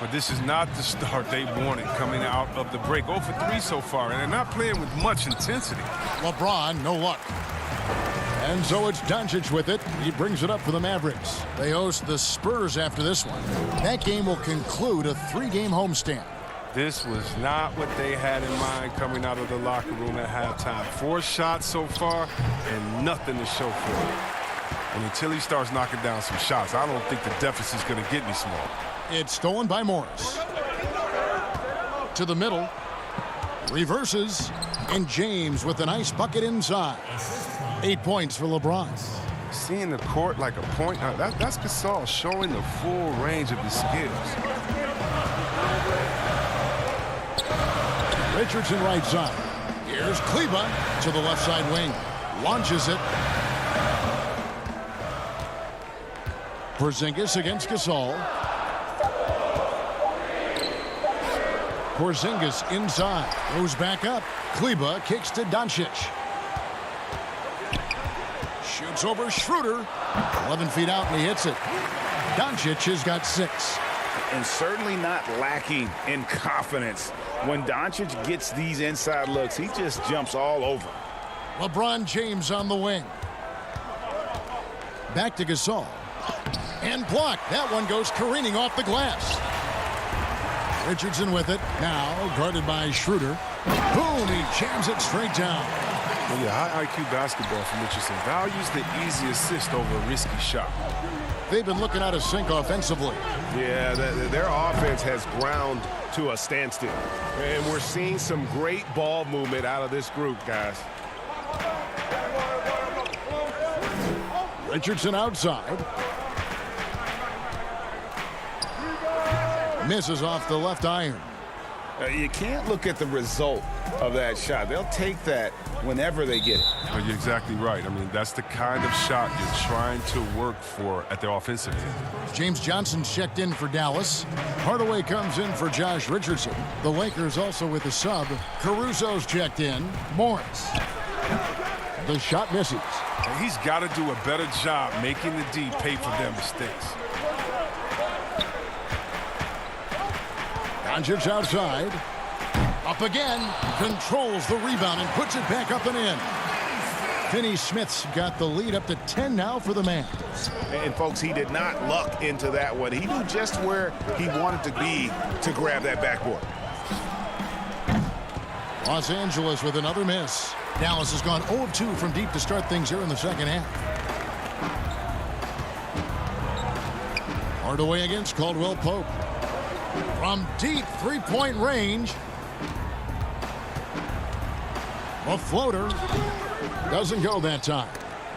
But this is not the start they wanted coming out of the break. 0 for 3 so far, and they're not playing with much intensity. LeBron, no luck. And so it's Doncic with it. He brings it up for the Mavericks. They host the Spurs after this one. That game will conclude a 3-game homestand. This was not what they had in mind coming out of the locker room at halftime. 4 shots so far and nothing to show for it. And until he starts knocking down some shots, I don't think the deficit's going to get any smaller. It's stolen by Morris. To the middle. Reverses. And James with a nice bucket inside. 8 points for LeBron. Seeing the court like a point, that's Gasol showing the full range of his skills. Richardson right side. Here's Kleba to the left side wing. Launches it. Porzingis against Gasol. Porzingis inside. Goes back up. Kleba kicks to Doncic. Shoots over Schroeder. 11 feet out and he hits it. Doncic has got 6. And certainly not lacking in confidence. When Doncic gets these inside looks, he just jumps all over. LeBron James on the wing. Back to Gasol. And blocked. That one goes careening off the glass. Richardson with it. Now guarded by Schroeder. Boom, he jams it straight down. Well, yeah, high IQ basketball from Richardson values the easy assist over a risky shot. They've been looking out of sync offensively. Yeah, their offense has ground to a standstill. And we're seeing some great ball movement out of this group, guys. Richardson outside. Misses off the left iron. You can't look at the result of that shot. They'll take that whenever they get it. Well, you're exactly right. I mean, that's the kind of shot you're trying to work for at their offensive end. James Johnson's checked in for Dallas. Hardaway comes in for Josh Richardson. The Lakers also with a sub. Caruso's checked in. Morris. The shot misses. And he's got to do a better job making the D pay for their mistakes. Doncic outside. Up again. Controls the rebound and puts it back up and in. Finney-Smith's got the lead up to 10 now for the Mavs. And, folks, he did not luck into that one. He knew just where he wanted to be to grab that backboard. Los Angeles with another miss. Dallas has gone 0 of 2 from deep to start things here in the second half. Hardaway against Caldwell Pope. From deep three-point range. A floater. Doesn't go that time.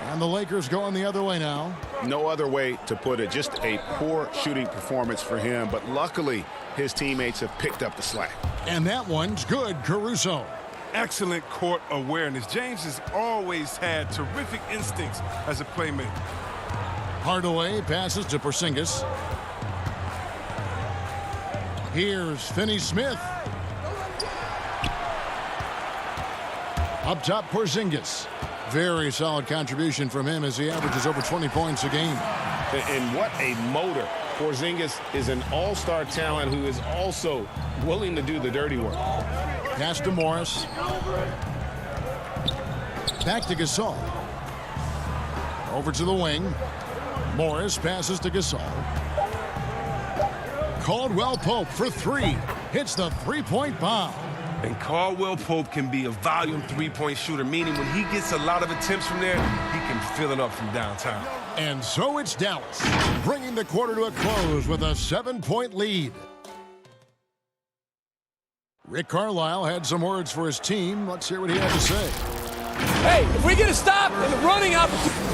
And the Lakers going the other way now. No other way to put it. Just a poor shooting performance for him. But luckily, his teammates have picked up the slack. And that one's good. Caruso. Excellent court awareness. James has always had terrific instincts as a playmaker. Hardaway passes to Porzingis. Here's Finney-Smith. Up top, Porzingis. Very solid contribution from him as he averages over 20 points a game. And what a motor. Porzingis is an all-star talent who is also willing to do the dirty work. Pass to Morris. Back to Gasol. Over to the wing. Morris passes to Gasol. Caldwell Pope for 3. Hits the three-point bomb. And Caldwell Pope can be a volume three-point shooter, meaning when he gets a lot of attempts from there, he can fill it up from downtown. And so it's Dallas, bringing the quarter to a close with a 7-point lead. Rick Carlisle had some words for his team. Let's hear what he had to say. Hey, if we get a stop in the running opportunity.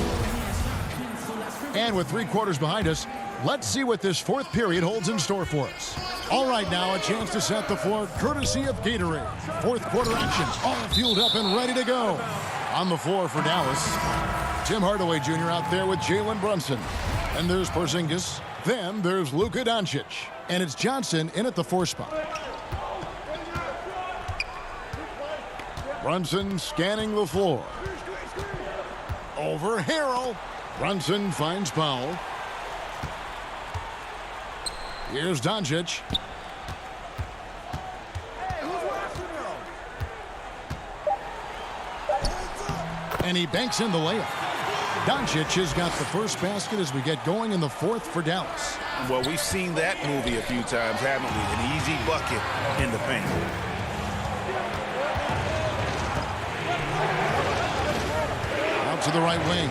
And with 3 quarters behind us, let's see what this fourth period holds in store for us. All right, now a chance to set the floor courtesy of Gatorade. Fourth quarter action, all fueled up and ready to go. On the floor for Dallas, Tim Hardaway Jr. out there with Jalen Brunson. And there's Porzingis. Then there's Luka Doncic. And it's Johnson in at the 4 spot. Brunson scanning the floor. Over Harrell. Brunson finds Powell. Here's Doncic. And he banks in the layup. Doncic has got the first basket as we get going in the fourth for Dallas. Well, we've seen that movie a few times, haven't we? An easy bucket in the paint. Out to the right wing.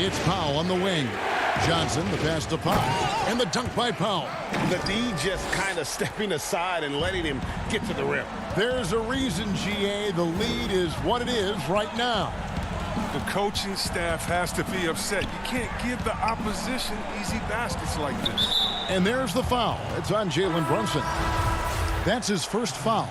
It's Powell on the wing. Johnson, the pass to Pop, and the dunk by Powell. The D just kind of stepping aside and letting him get to the rim. There's a reason, GA, the lead is what it is right now. The coaching staff has to be upset. You can't give the opposition easy baskets like this. And there's the foul. It's on Jalen Brunson. That's his first foul.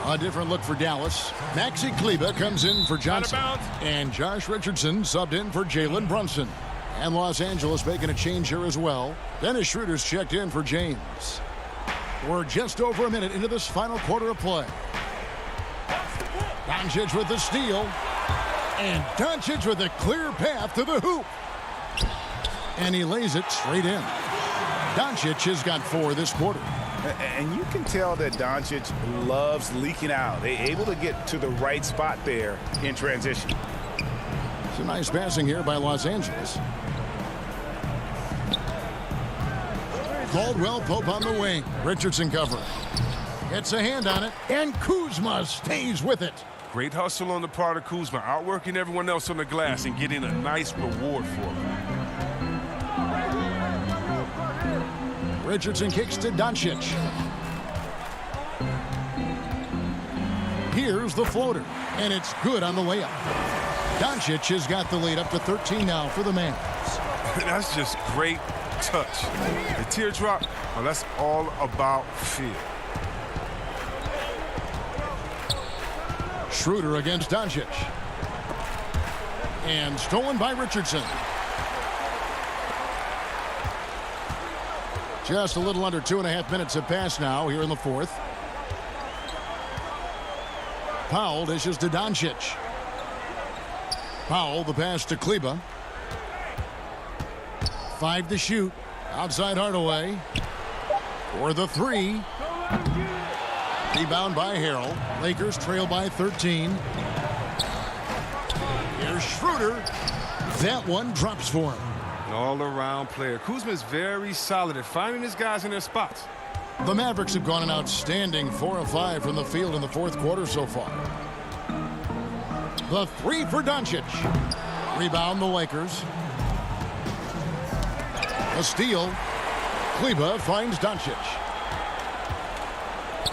A different look for Dallas. Maxi Kleber comes in for Johnson. And Josh Richardson subbed in for Jalen Brunson. And Los Angeles making a change here as well. Dennis Schroeder's checked in for James. We're just over a minute into this final quarter of play. Doncic with the steal. And Doncic with a clear path to the hoop. And he lays it straight in. Doncic has got 4 this quarter. And you can tell that Doncic loves leaking out. They're able to get to the right spot there in transition. It's a nice passing here by Los Angeles. Caldwell Pope on the wing. Richardson cover. Gets a hand on it. And Kuzma stays with it. Great hustle on the part of Kuzma, outworking everyone else on the glass and getting a nice reward for him. Richardson kicks to Doncic. Here's the floater, and it's good on the layup. Doncic has got the lead up to 13 now for the Mavs. That's just great touch. The teardrop, well, that's all about feel. Schroeder against Doncic. And stolen by Richardson. Just a little under 2.5 minutes have passed now here in the fourth. Powell dishes to Doncic. Powell, the pass to Kleber. 5 to shoot. Outside Hardaway. For the 3. Rebound by Harrell. Lakers trail by 13. Here's Schroeder. That one drops for him. An all-around player. Kuzma is very solid at finding his guys in their spots. The Mavericks have gone an outstanding 4 of 5 from the field in the fourth quarter so far. The 3 for Doncic. Rebound the Lakers. A steal. Kleber finds Doncic.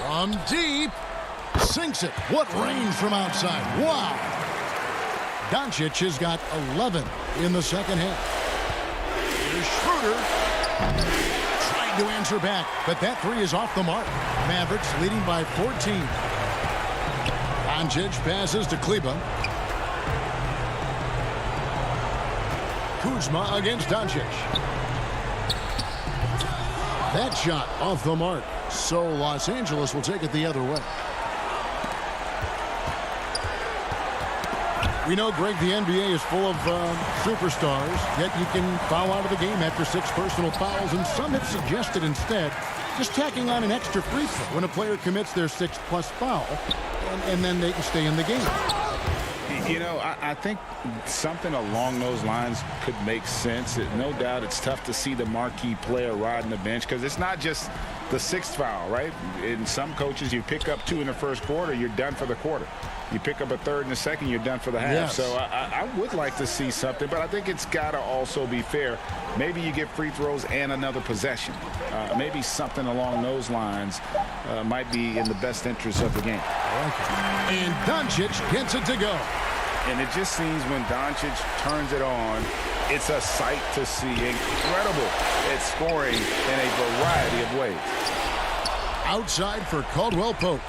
From deep. Sinks it. What range from outside. Wow. Doncic has got 11 in the second half. Here's Schroeder. Trying to answer back, but that 3 is off the mark. Mavericks leading by 14. Doncic passes to Kleber. Kuzma against Doncic. That shot off the mark. So Los Angeles will take it the other way. We know, Greg, the NBA is full of superstars, yet you can foul out of the game after 6 personal fouls, and some have suggested instead just tacking on an extra free throw when a player commits their 6th+ foul, and then they can stay in the game. You know, I think something along those lines could make sense. No doubt it's tough to see the marquee player riding the bench because it's not just the 6th foul, right? In some coaches, you pick up 2 in the first quarter, you're done for the quarter. You pick up a 3rd in the second, you're done for the half. Yes. So I would like to see something, but I think it's got to also be fair. Maybe you get free throws and another possession. Maybe something along those lines might be in the best interest of the game. And Doncic gets it to go. And it just seems when Doncic turns it on, it's a sight to see. Incredible at scoring in a variety of ways. Outside for Caldwell Pope.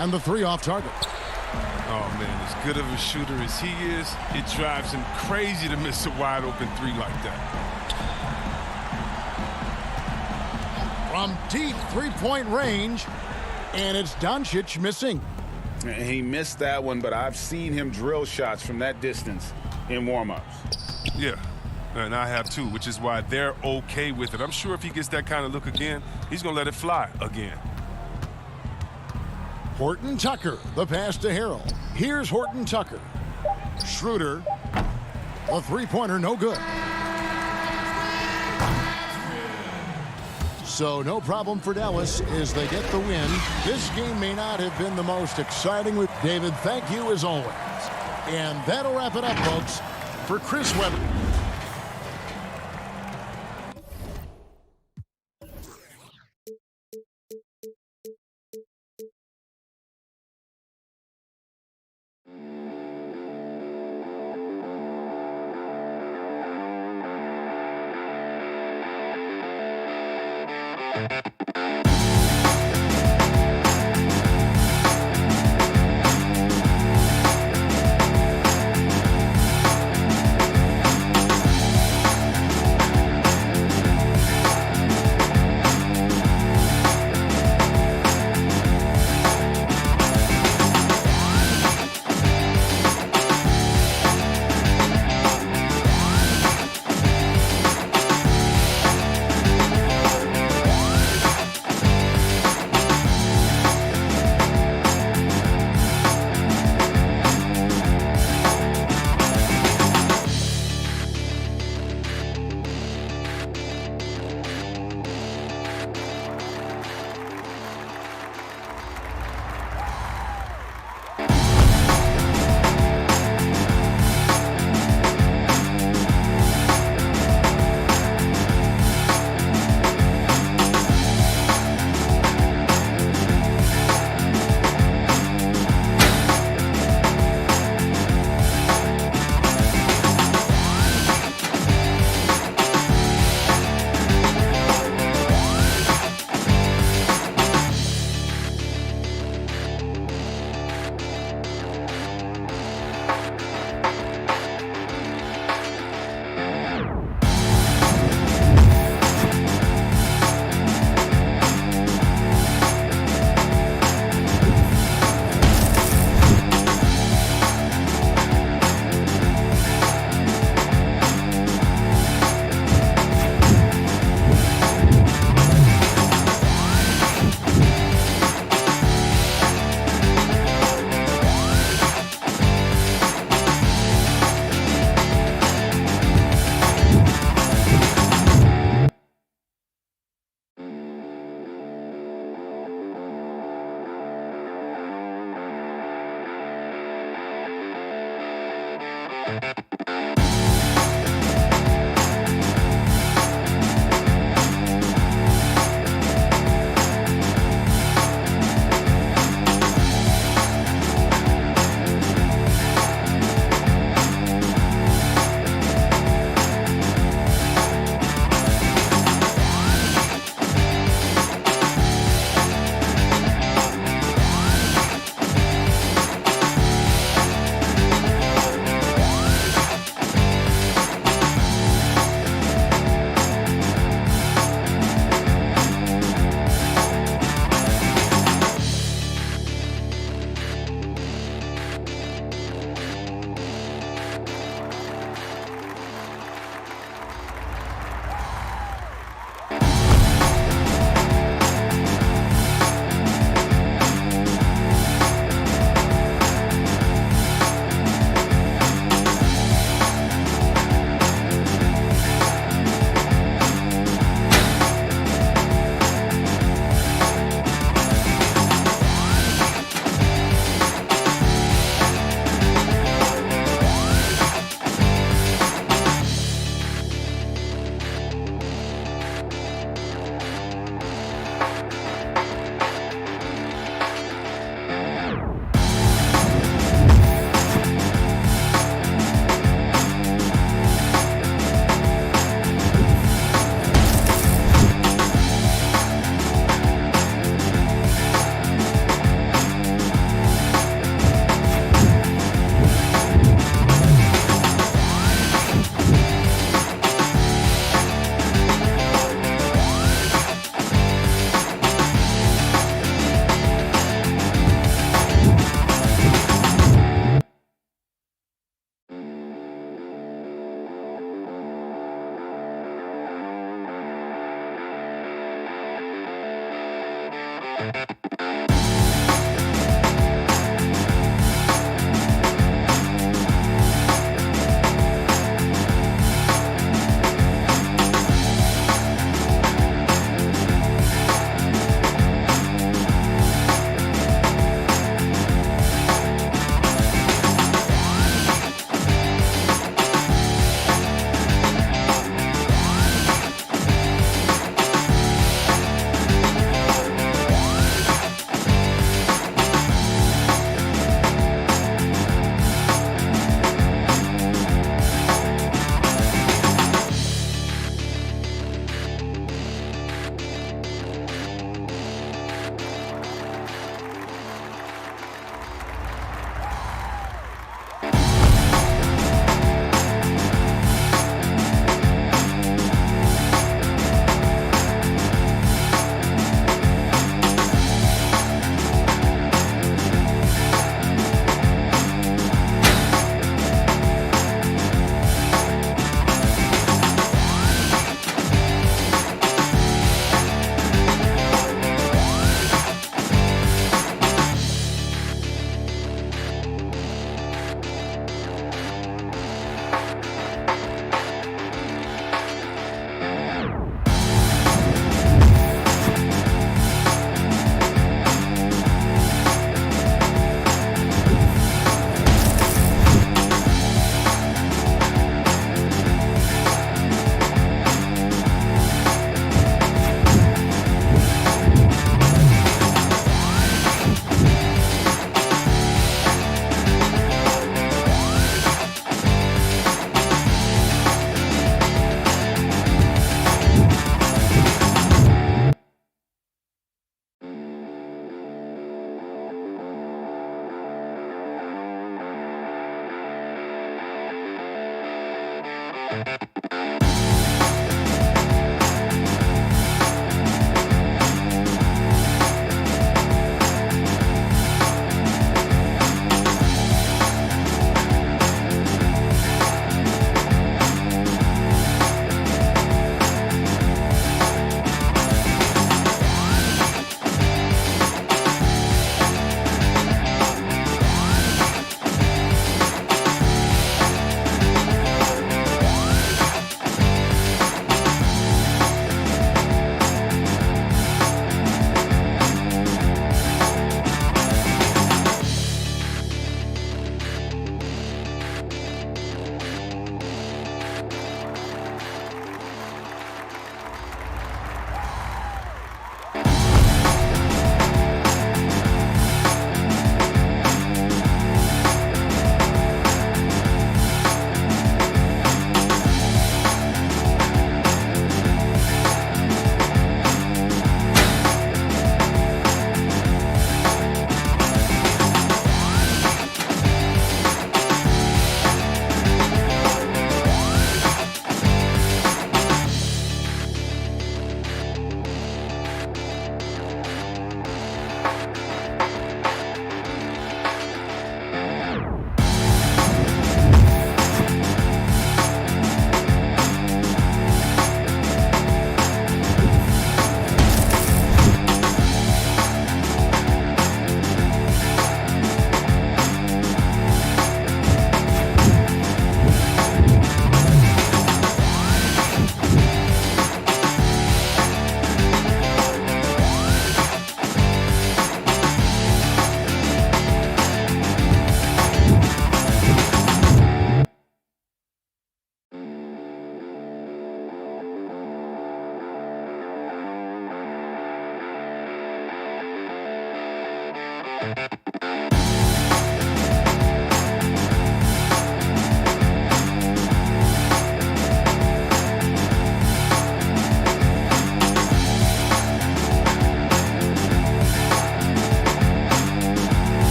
And the 3 off target. Oh, man, as good of a shooter as he is, it drives him crazy to miss a wide-open 3 like that. From deep 3-point range, and it's Doncic missing. He missed that one, but I've seen him drill shots from that distance in warm-ups. Yeah, and I have too, which is why they're okay with it. I'm sure if he gets that kind of look again, he's going to let it fly again. Horton Tucker, the pass to Harrell. Here's Horton Tucker. Schroeder, a 3-pointer, no good. So no problem for Dallas as they get the win. This game may not have been the most exciting with David. Thank you as always. And that'll wrap it up, folks. For Chris Webber,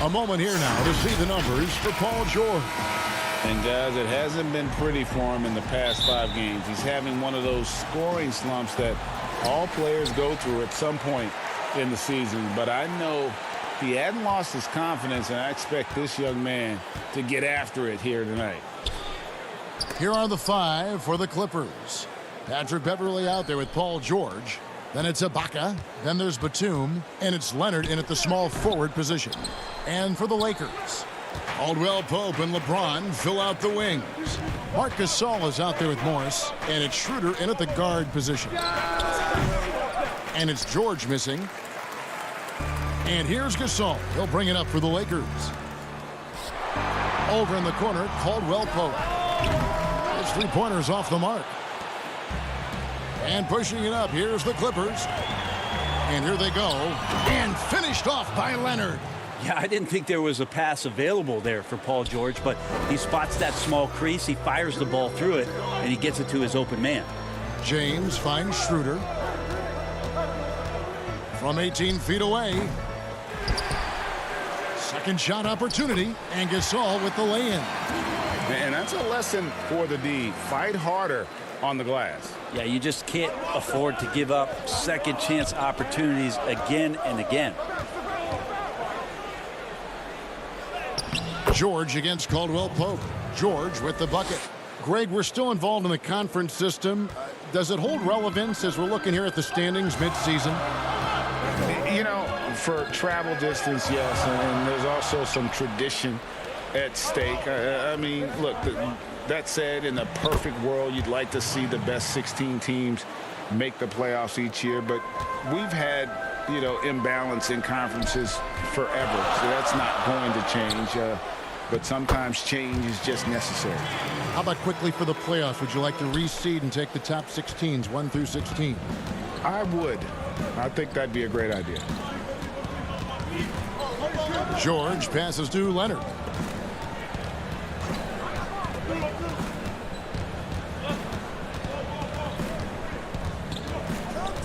A moment here now to see the numbers for Paul George. And guys, it hasn't been pretty for him in the past 5 games. He's having one of those scoring slumps that all players go through at some point in the season. But I know he hadn't lost his confidence, and I expect this young man to get after it here tonight. Here are the 5 for the Clippers. Patrick Beverley out there with Paul George. Then it's Ibaka. Then there's Batum. And it's Leonard in at the small forward position. And for the Lakers, Caldwell Pope and LeBron fill out the wings. Marc Gasol is out there with Morris. And it's Schroeder in at the guard position. And it's George missing. And here's Gasol. He'll bring it up for the Lakers. Over in the corner, Caldwell Pope. His three-pointer's off the mark. And pushing it up, here's the Clippers. And here they go. And finished off by Leonard. Yeah, I didn't think there was a pass available there for Paul George, but he spots that small crease, he fires the ball through it, and he gets it to his open man. James finds Schroeder. From 18 feet away. Second shot opportunity, and Gasol with the lay-in. And that's a lesson for the D. Fight harder on the glass. Yeah, you just can't afford to give up second chance opportunities again and again. George against Caldwell Pope. George with the bucket. Greg, we're still involved in the conference system. Does it hold relevance as we're looking here at the standings midseason? You know, for travel distance, yes, and there's also some tradition at stake. I mean, look, that said, in a perfect world, you'd like to see the best 16 teams make the playoffs each year, but we've had, you know, imbalance in conferences forever, so that's not going to change. But sometimes change is just necessary. How about quickly for the playoffs? Would you like to reseed and take the top 16s, 1 through 16? I would. I think that'd be a great idea. George passes to Leonard.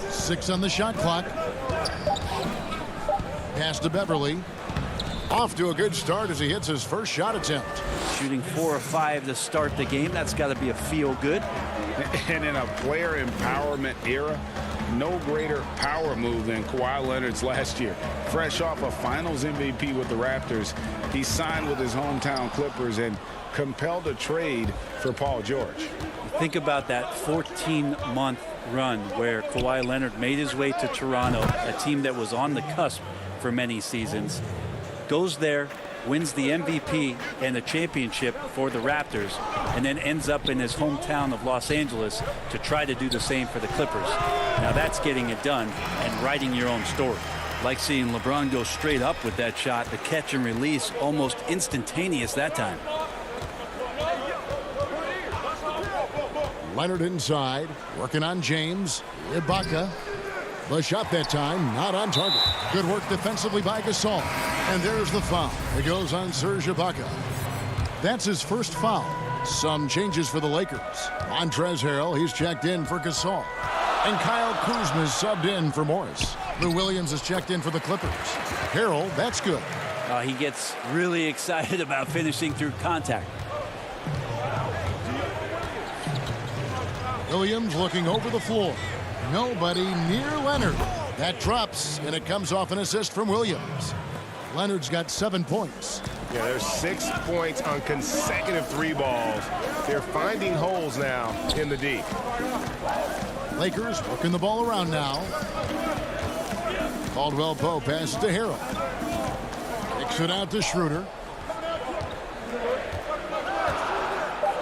Six on the shot clock. Pass to Beverley. Off to a good start as he hits his first shot attempt. Shooting 4 or 5 to start the game. That's got to be a feel good. And in a player empowerment era, no greater power move than Kawhi Leonard's last year. Fresh off a finals MVP with the Raptors, he signed with his hometown Clippers and compelled a trade for Paul George. Think about that 14-month run where Kawhi Leonard made his way to Toronto, a team that was on the cusp for many seasons. Goes there, wins the MVP and the championship for the Raptors, and then ends up in his hometown of Los Angeles to try to do the same for the Clippers. Now that's getting it done and writing your own story. Like seeing LeBron go straight up with that shot, the catch and release almost instantaneous that time. Leonard inside, working on James. Ibaka. The shot that time, not on target. Good work defensively by Gasol. And there's the foul. It goes on Serge Ibaka. That's his first foul. Some changes for the Lakers. Montrezl Harrell, he's checked in for Gasol. And Kyle Kuzma is subbed in for Morris. Lou Williams is checked in for the Clippers. Harrell, that's good. He gets really excited about finishing through contact. Williams looking over the floor. Nobody near Leonard. That drops, and it comes off an assist from Williams. Leonard's got 7 points. Yeah, there's 6 points on consecutive 3 balls. They're finding holes now in the D. Lakers working the ball around now. Caldwell Pope passes to Harrell. Kicks it out to Schroeder.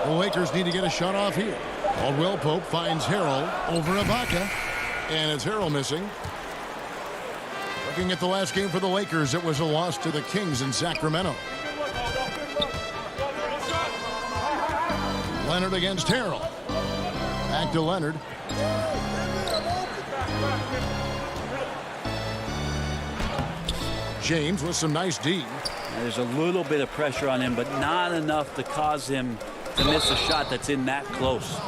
The Lakers need to get a shot off here. Caldwell Pope finds Harrell over Ibaka. And it's Harrell missing. Looking at the last game for the Lakers, it was a loss to the Kings in Sacramento. Leonard against Harrell. Back to Leonard. James with some nice D. There's a little bit of pressure on him, but not enough to cause him to miss a shot that's in that close.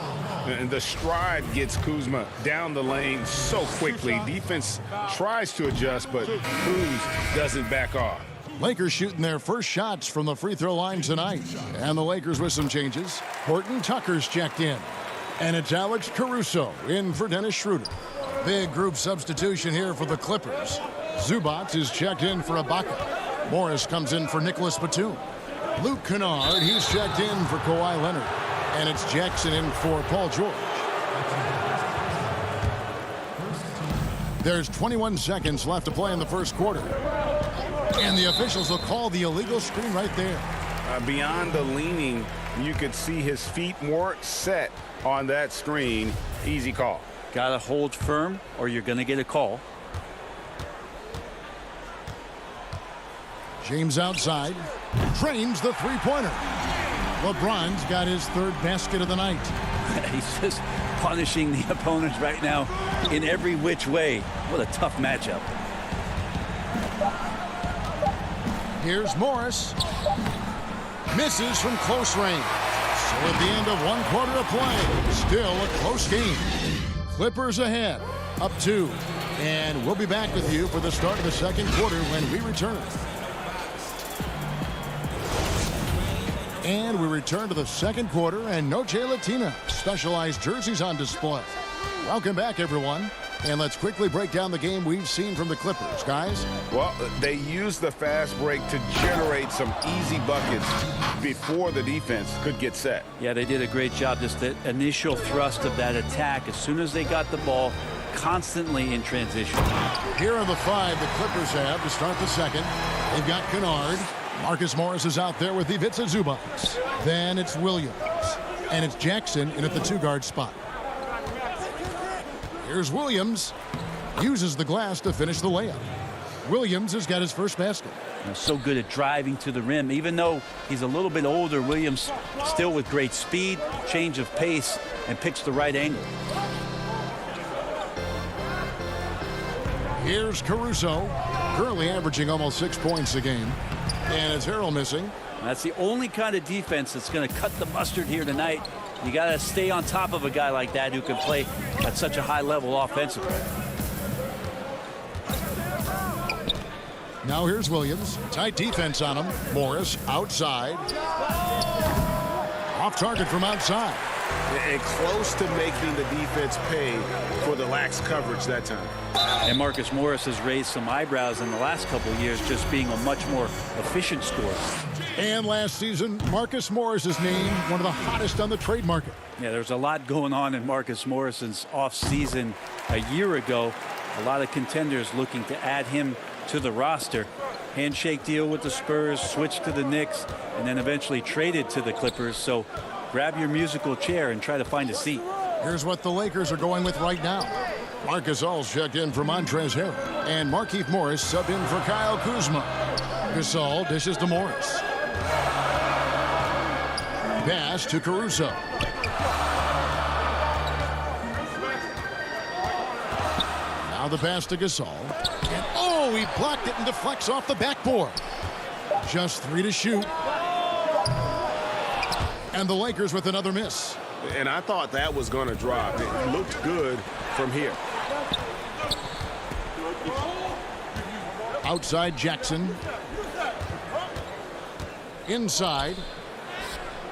And the stride gets Kuzma down the lane so quickly. Defense tries to adjust, but Kuz doesn't back off. Lakers shooting their first shots from the free throw line tonight. And the Lakers with some changes. Horton Tucker's checked in. And it's Alex Caruso in for Dennis Schroeder. Big group substitution here for the Clippers. Zubac is checked in for Ibaka. Morris comes in for Nicholas Batum. Luke Kennard, he's checked in for Kawhi Leonard. And it's Jackson in for Paul George. There's 21 seconds left to play in the first quarter. And the officials will call the illegal screen right there. Beyond the leaning, you could see his feet more set on that screen. Easy call. Got to hold firm or you're going to get a call. James outside. Drains the three-pointer. LeBron's got his third basket of the night. He's just punishing the opponents right now in every which way. What a tough matchup. Here's Morris. Misses from close range. So at the end of one quarter of play, still a close game. Clippers ahead, up 2. And we'll be back with you for the start of the second quarter when we return. And we return to the second quarter, and Noche Latina specialized jerseys on display. Welcome back, everyone. And let's quickly break down the game we've seen from the Clippers, guys. Well, they used the fast break to generate some easy buckets before the defense could get set. Yeah, they did a great job. Just the initial thrust of that attack, as soon as they got the ball, constantly in transition. Here are the 5 the Clippers have to start the second. They've got Kennard. Marcus Morris is out there with Ivica Zubac. Then it's Williams. And it's Jackson in at the 2-guard spot. Here's Williams. Uses the glass to finish the layup. Williams has got his first basket. He's so good at driving to the rim. Even though he's a little bit older, Williams still with great speed, change of pace, and picks the right angle. Here's Caruso. Currently averaging almost 6 points a game. And it's Harrell missing. That's the only kind of defense that's going to cut the mustard here tonight. You got to stay on top of a guy like that who can play at such a high level offensively. Now here's Williams. Tight defense on him. Morris outside. Off target from outside. And close to making the defense pay for the lax coverage that time. And Marcus Morris has raised some eyebrows in the last couple of years, just being a much more efficient scorer. And last season, Marcus Morris is named one of the hottest on the trade market. Yeah, there's a lot going on in Marcus Morris's offseason a year ago. A lot of contenders looking to add him to the roster. Handshake deal with the Spurs, switch to the Knicks, and then eventually traded to the Clippers. So grab your musical chair and try to find a seat. Here's what the Lakers are going with right now. Marc Gasol's checked in for Montrezl Harrell. And Markieff Morris sub in for Kyle Kuzma. Gasol dishes to Morris. Pass to Caruso. Now the pass to Gasol. And oh, he blocked it and deflects off the backboard. Just 3 to shoot. And the Lakers with another miss. And I thought that was going to drop. It looked good from here. Outside Jackson. Inside.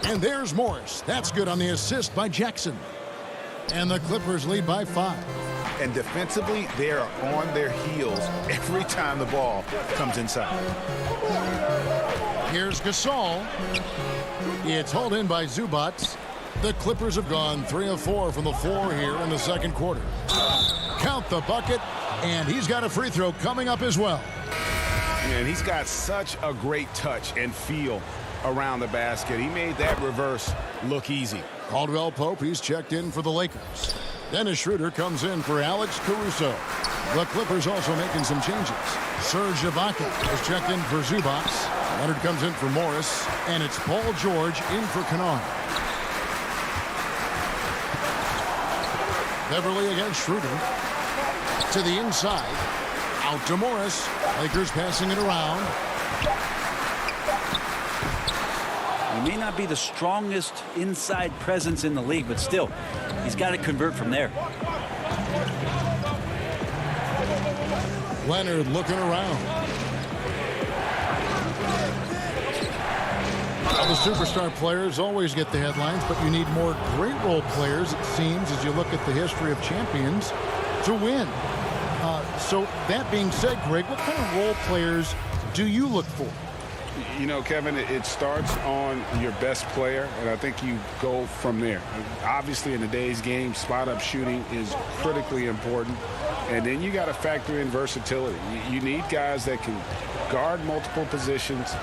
And there's Morris. That's good on the assist by Jackson. And the Clippers lead by 5. And defensively, they are on their heels every time the ball comes inside. Here's Gasol. It's hauled in by Zubac. The Clippers have gone 3 of 4 from the floor here in the second quarter. Count the bucket, and he's got a free throw coming up as well. And he's got such a great touch and feel around the basket. He made that reverse look easy. Caldwell Pope, he's checked in for the Lakers. Dennis Schroeder comes in for Alex Caruso. The Clippers also making some changes. Serge Ibaka is checked in for Zubac. Leonard comes in for Morris, and it's Paul George in for Kennard. Beverly against Schroeder. To the inside. Out to Morris. Lakers passing it around. He may not be the strongest inside presence in the league, but still, he's got to convert from there. Leonard looking around. Well, the superstar players always get the headlines, but you need more great role players, it seems, as you look at the history of champions, to win. So that being said, Greg, what kind of role players do you look for? You know, Kevin, it starts on your best player, and I think you go from there. Obviously, in today's game, spot-up shooting is critically important, and then you got to factor in versatility. You need guys that can guard multiple positions,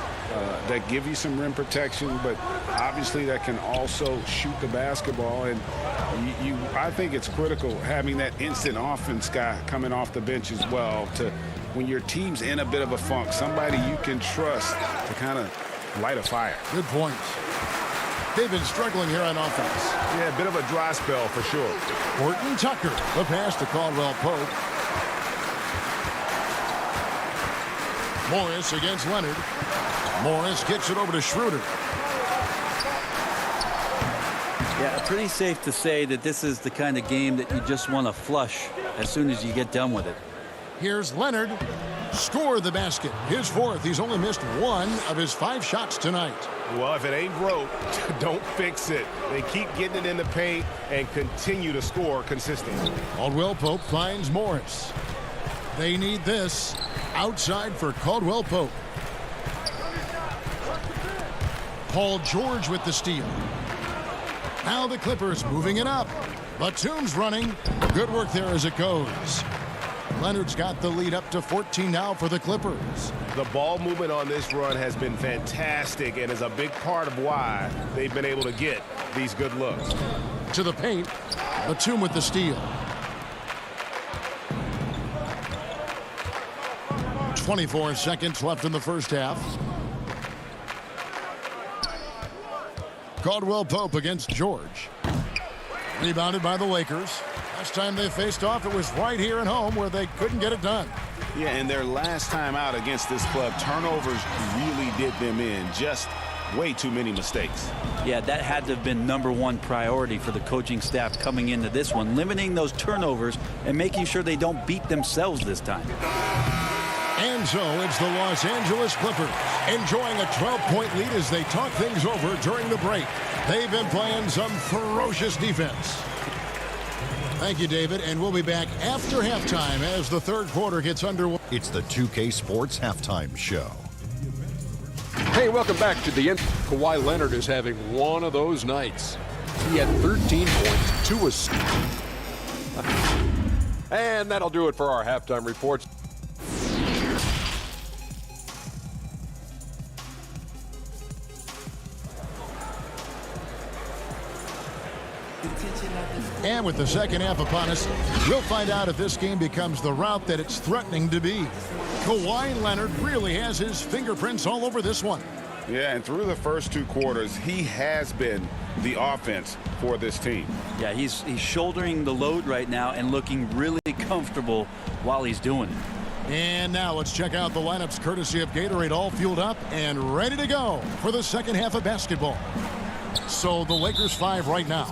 that give you some rim protection, but obviously that can also shoot the basketball. And I think it's critical having that instant offense guy coming off the bench as well to when your team's in a bit of a funk, somebody you can trust to kind of light a fire. Good points. They've been struggling here on offense. Yeah, a bit of a dry spell for sure. Horton Tucker, the pass to Caldwell Pope. Morris against Leonard. Morris gets it over to Schroeder. Yeah, pretty safe to say that this is the kind of game that you just want to flush as soon as you get done with it. Here's Leonard. Score the basket. His fourth. He's only missed one of his 5 shots tonight. Well, if it ain't broke, don't fix it. They keep getting it in the paint and continue to score consistently. Caldwell Pope finds Morris. They need this. Outside for Caldwell Pope. Paul George with the steal. Now the Clippers moving it up. Batum's running. Good work there as it goes. Leonard's got the lead up to 14 now for the Clippers. The ball movement on this run has been fantastic and is a big part of why they've been able to get these good looks. To the paint. Batum with the steal. 24 seconds left in the first half. Caldwell Pope against George. Rebounded by the Lakers. Last time they faced off, it was right here at home where they couldn't get it done. Yeah, and their last time out against this club, turnovers really did them in. Just way too many mistakes. Yeah, that had to have been #1 priority for the coaching staff coming into this one, limiting those turnovers and making sure they don't beat themselves this time. And so it's the Los Angeles Clippers enjoying a 12-point lead as they talk things over during the break. They've been playing some ferocious defense. Thank you, David, and we'll be back after halftime as the third quarter gets underway. It's the 2K Sports Halftime Show. Hey, welcome back to the end. Kawhi Leonard is having one of those nights. He had 13 points, 2 assists. And that'll do it for our halftime reports. And with the second half upon us, we'll find out if this game becomes the route that it's threatening to be. Kawhi Leonard really has his fingerprints all over this one. Yeah, and through the first 2 quarters, he has been the offense for this team. Yeah, he's shouldering the load right now and looking really comfortable while he's doing it. And now let's check out the lineups courtesy of Gatorade, all fueled up and ready to go for the second half of basketball. So the Lakers 5 right now.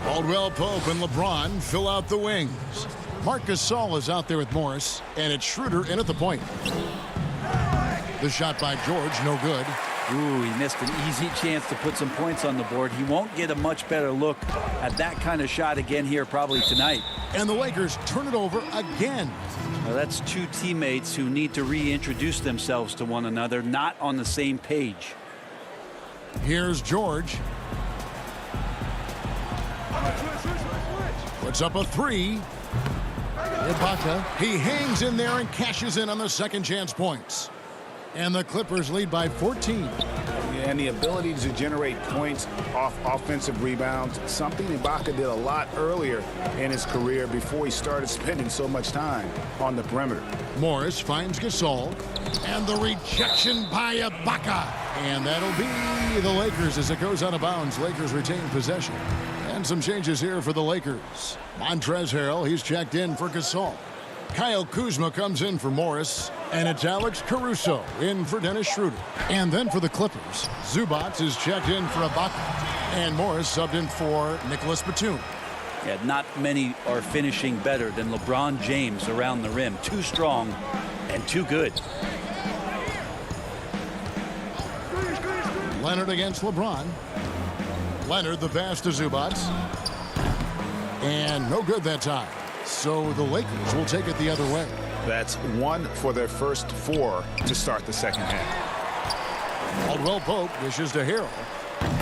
Caldwell Pope and LeBron fill out the wings. Marc Gasol is out there with Morris, and it's Schroeder in at the point. The shot by George, no good. Ooh, he missed an easy chance to put some points on the board. He won't get a much better look at that kind of shot again here probably tonight. And the Lakers turn it over again. Now that's 2 teammates who need to reintroduce themselves to one another, not on the same page. Here's George. Puts up a 3. Ibaka, he hangs in there and cashes in on the second chance points. And the Clippers lead by 14. And the ability to generate points off offensive rebounds, something Ibaka did a lot earlier in his career before he started spending so much time on the perimeter. Morris finds Gasol, and the rejection by Ibaka. And that'll be the Lakers as it goes out of bounds. Lakers retain possession. And some changes here for the Lakers. Montrezl Harrell, he's checked in for Gasol. Kyle Kuzma comes in for Morris, and it's Alex Caruso in for Dennis Schroeder. And then for the Clippers, Zubac is checked in for Ibaka, and Morris subbed in for Nicholas Batum. Yeah, not many are finishing better than LeBron James around the rim. Too strong and too good. Leonard against LeBron. Leonard the pass to Zubac. And no good that time. So the Lakers will take it the other way. That's 1 for their first 4 to start the second half. Caldwell Pope dishes to Harrell.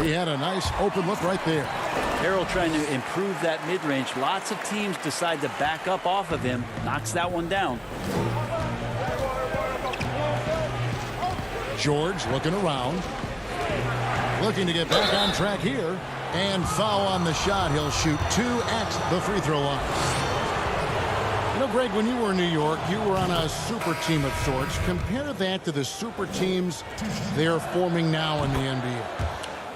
He had a nice open look right there. Harrell trying to improve that mid-range. Lots of teams decide to back up off of him. Knocks that one down. George looking around. Looking to get back on track here. And foul on the shot. He'll shoot 2 at the free throw line. You know, Greg, when you were in New York, you were on a super team of sorts. Compare that to the super teams they're forming now in the NBA.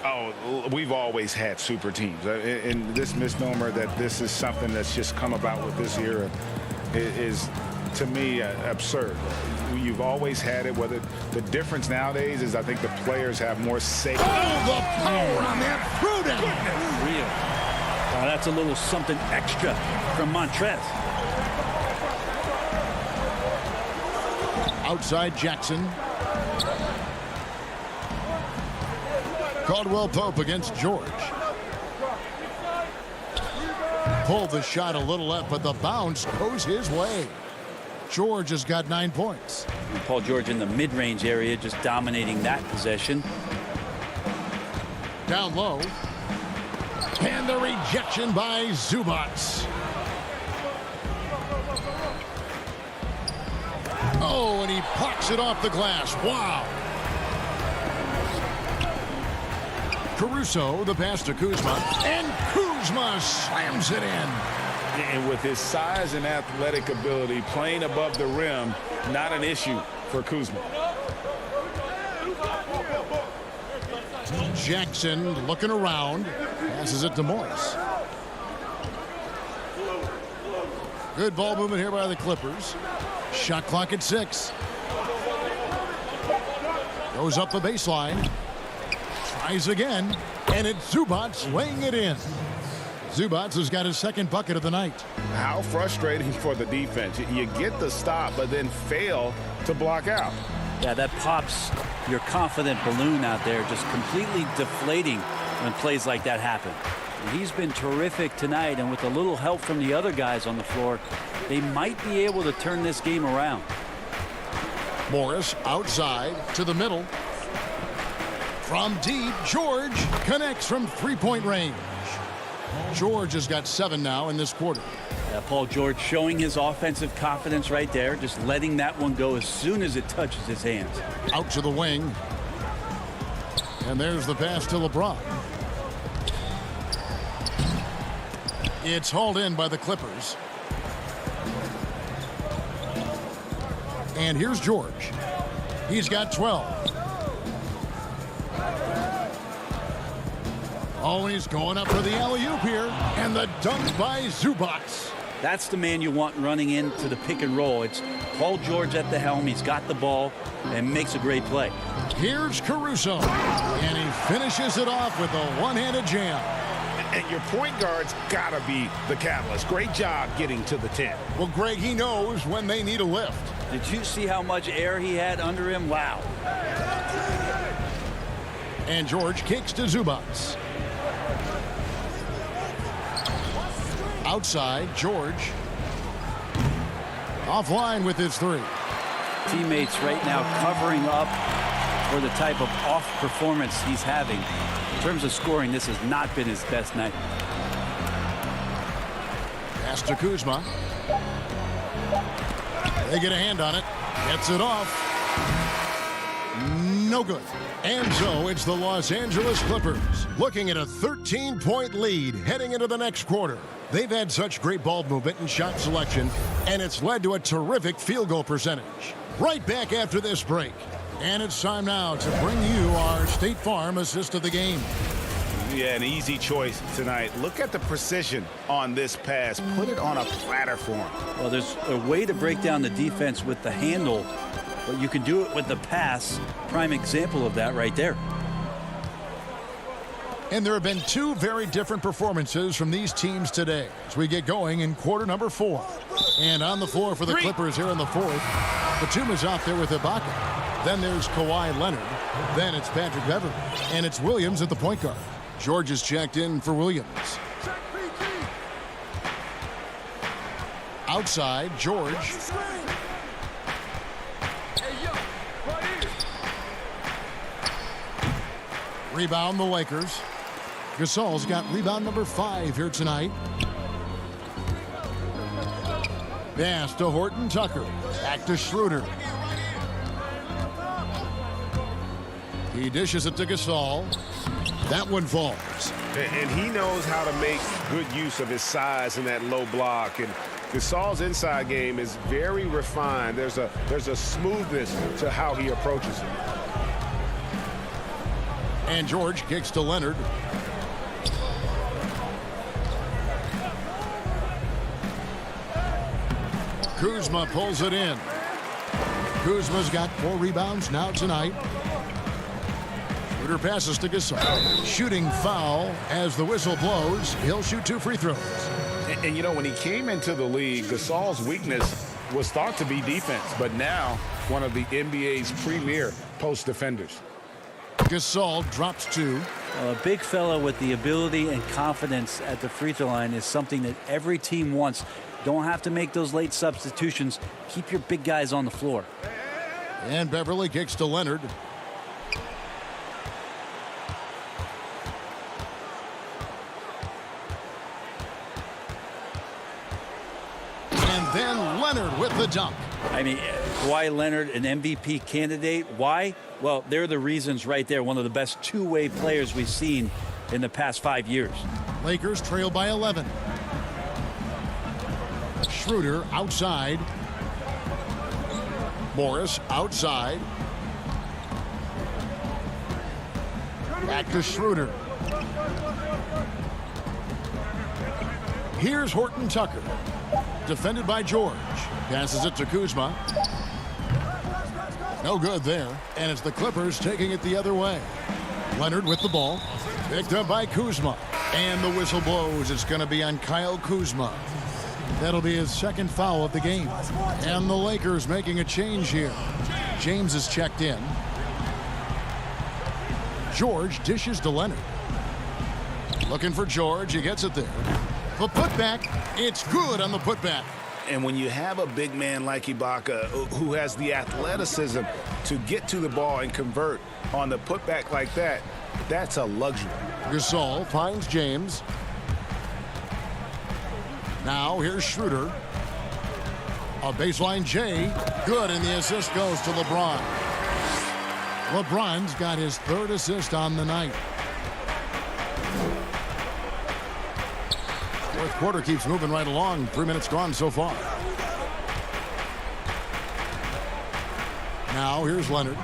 Oh, we've always had super teams. And this misnomer that this is something that's just come about with this era is, to me, absurd. You've always had it. Whether the difference nowadays is I think the players have more say. Oh, the power on that throwdown. Real. Oh, that's a little something extra from Montrez. Outside Jackson. Caldwell Pope against George. Pulled the shot a little left, but the bounce goes his way. George has got 9 points. And Paul George in the mid-range area, just dominating that possession. Down low. And the rejection by Zubac. Oh, and he pucks it off the glass. Wow. Caruso, the pass to Kuzma. And Kuzma slams it in. And with his size and athletic ability, playing above the rim, not an issue for Kuzma. Jackson looking around. Passes it to Morris. Good ball movement here by the Clippers. Shot clock at 6. Goes up the baseline. Tries again. And it's Zubac laying it in. Zubac has got his second bucket of the night. How frustrating for the defense. You get the stop, but then fail to block out. Yeah, that pops your confident balloon out there, just completely deflating when plays like that happen. And he's been terrific tonight, and with a little help from the other guys on the floor, they might be able to turn this game around. Morris outside to the middle. From deep, George connects from three-point range. George has got 7 now in this quarter. Paul George showing his offensive confidence right there, just letting that one go as soon as it touches his hands. Out to the wing. And there's the pass to LeBron. It's hauled in by the Clippers. And here's George. He's got 12. Oh, and he's going up for the alley-oop here. And the dunk by Zubac. That's the man you want running into the pick and roll. It's Paul George at the helm. He's got the ball and makes a great play. Here's Caruso. And he finishes it off with a one-handed jam. And your point guard's got to be the catalyst. Great job getting to the 10. Well, Greg, he knows when they need a lift. Did you see how much air he had under him? Wow. And George kicks to Zubac. Outside, George. Offline with his 3. Teammates right now covering up for the type of off performance he's having. In terms of scoring, this has not been his best night. Pass to Kuzma. They get a hand on it. Gets it off. No good. And so it's the Los Angeles Clippers looking at a 13-point lead heading into the next quarter. They've had such great ball movement and shot selection, and it's led to a terrific field goal percentage. Right back after this break. And it's time now to bring you our State Farm assist of the game. Yeah, an easy choice tonight. Look at the precision on this pass. Put it on a platter for him. Well, there's a way to break down the defense with the handle, but you can do it with the pass. Prime example of that right there. And there have been 2 very different performances from these teams today as we get going in quarter number 4. And on the floor for the Clippers here in the 4th, Batum is out there with Ibaka. Then there's Kawhi Leonard. Then it's Patrick Beverley. And it's Williams at the point guard. George is checked in for Williams. Outside, George. Rebound the Lakers. Gasol's got rebound number 5 here tonight. Pass to Horton Tucker. Back to Schroeder. He dishes it to Gasol. That one falls. And he knows how to make good use of his size in that low block. And Gasol's inside game is very refined. There's a smoothness to how he approaches it. And George kicks to Leonard. Kuzma pulls it in. Kuzma's got 4 rebounds now tonight. Schroeder passes to Gasol. Shooting foul as the whistle blows. He'll shoot 2 free throws. And you know, when he came into the league, Gasol's weakness was thought to be defense, but now one of the NBA's premier post defenders. Gasol drops 2. A big fella with the ability and confidence at the free throw line is something that every team wants. Don't have to make those late substitutions. Keep your big guys on the floor. And Beverley kicks to Leonard. And then Leonard with the dunk. I mean, Kawhi Leonard, an MVP candidate. Why? Well, they're the reasons right there. One of the best two-way players we've seen in the past 5 years. Lakers trail by 11. Schroeder outside. Morris outside. Back to Schroeder. Here's Horton Tucker. Defended by George. Passes it to Kuzma. No good there. And it's the Clippers taking it the other way. Leonard with the ball. Picked up by Kuzma. And the whistle blows. It's going to be on Kyle Kuzma. That'll be his 2nd foul of the game. And the Lakers making a change here. James is checked in. George dishes to Leonard. Looking for George. He gets it there. The putback. It's good on the putback. And when you have a big man like Ibaka who has the athleticism to get to the ball and convert on the putback like that, that's a luxury. Gasol finds James. Now here's Schroeder. A baseline J. Good, and the assist goes to LeBron. LeBron's got his 3rd assist on the night. 4th quarter keeps moving right along. 3 minutes gone so far. Now here's Leonard.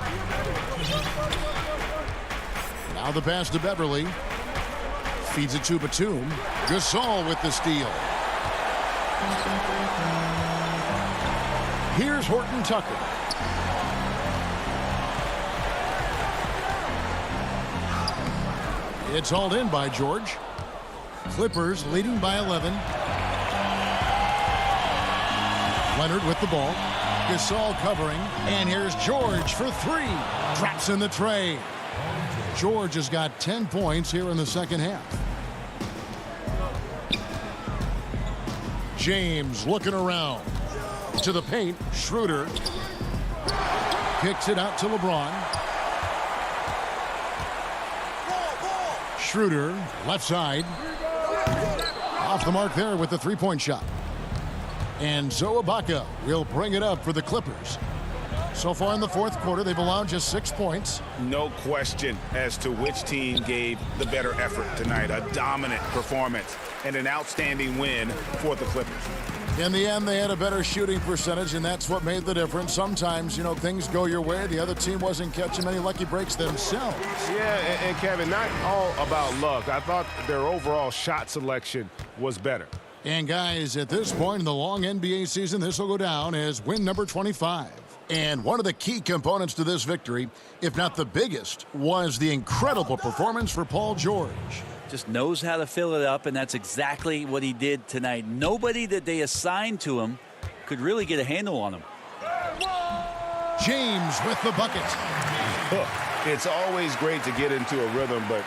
Now the pass to Beverley. Feeds it to Batum. Gasol with the steal. Here's Horton Tucker. It's hauled in by George. Clippers leading by 11. Leonard with the ball. Gasol covering. And here's George for 3. Drops in the tray. George has got 10 points here in the 2nd half. James looking around. To the paint. Schroeder. Kicks it out to LeBron. Schroeder, left side. Off the mark there with the 3-point shot. And so Ibaka will bring it up for the Clippers. So far in the 4th quarter, they've allowed just 6 points. No question as to which team gave the better effort tonight. A dominant performance and an outstanding win for the Clippers. In the end, they had a better shooting percentage, and that's what made the difference. Sometimes, you know, things go your way. The other team wasn't catching many lucky breaks themselves. Yeah, and Kevin, not all about luck. I thought their overall shot selection was better. And guys, at this point in the long NBA season, this will go down as win number 25. And one of the key components to this victory, if not the biggest, was the incredible performance for Paul George. Just knows how to fill it up, and that's exactly what he did tonight. Nobody that they assigned to him could really get a handle on him. James with the bucket. Look, it's always great to get into a rhythm, but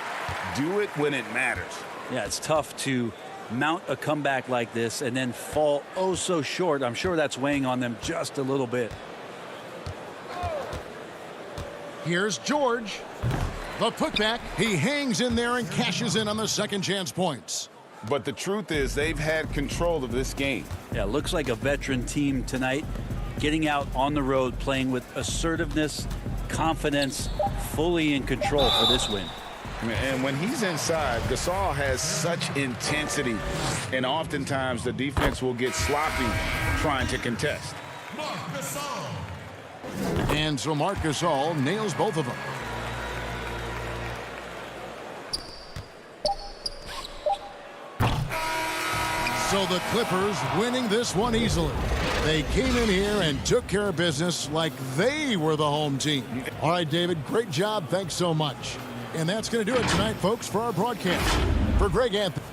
do it when it matters. Yeah, it's tough to mount a comeback like this and then fall oh so short. I'm sure that's weighing on them just a little bit. Here's George. The putback. He hangs in there and cashes in on the second chance points. But the truth is they've had control of this game. Yeah, looks like a veteran team tonight, getting out on the road, playing with assertiveness, confidence, fully in control for this win. And when he's inside, Gasol has such intensity, and oftentimes the defense will get sloppy trying to contest. And so Marc Gasol nails both of them. So the Clippers winning this one easily. They came in here and took care of business like they were the home team. All right, David, great job. Thanks so much. And that's going to do it tonight, folks, for our broadcast. For Greg Anthony.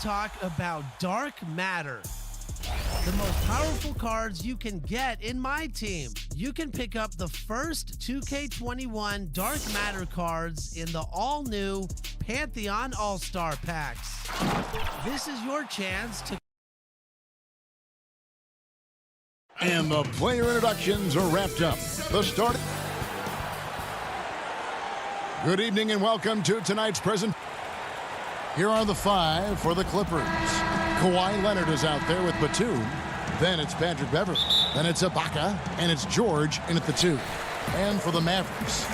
talk about dark matter. The most powerful cards you can get in my team. You can pick up the first 2K21 Dark Matter cards in the all-new Pantheon All-Star Packs. This is your chance to... And the player introductions are wrapped up. The start... Good evening and welcome to tonight's present. Here are the 5 for the Clippers. Kawhi Leonard is out there with Batum. Then it's Patrick Beverley. Then it's Ibaka. And it's George in at the 2. And for the Mavericks,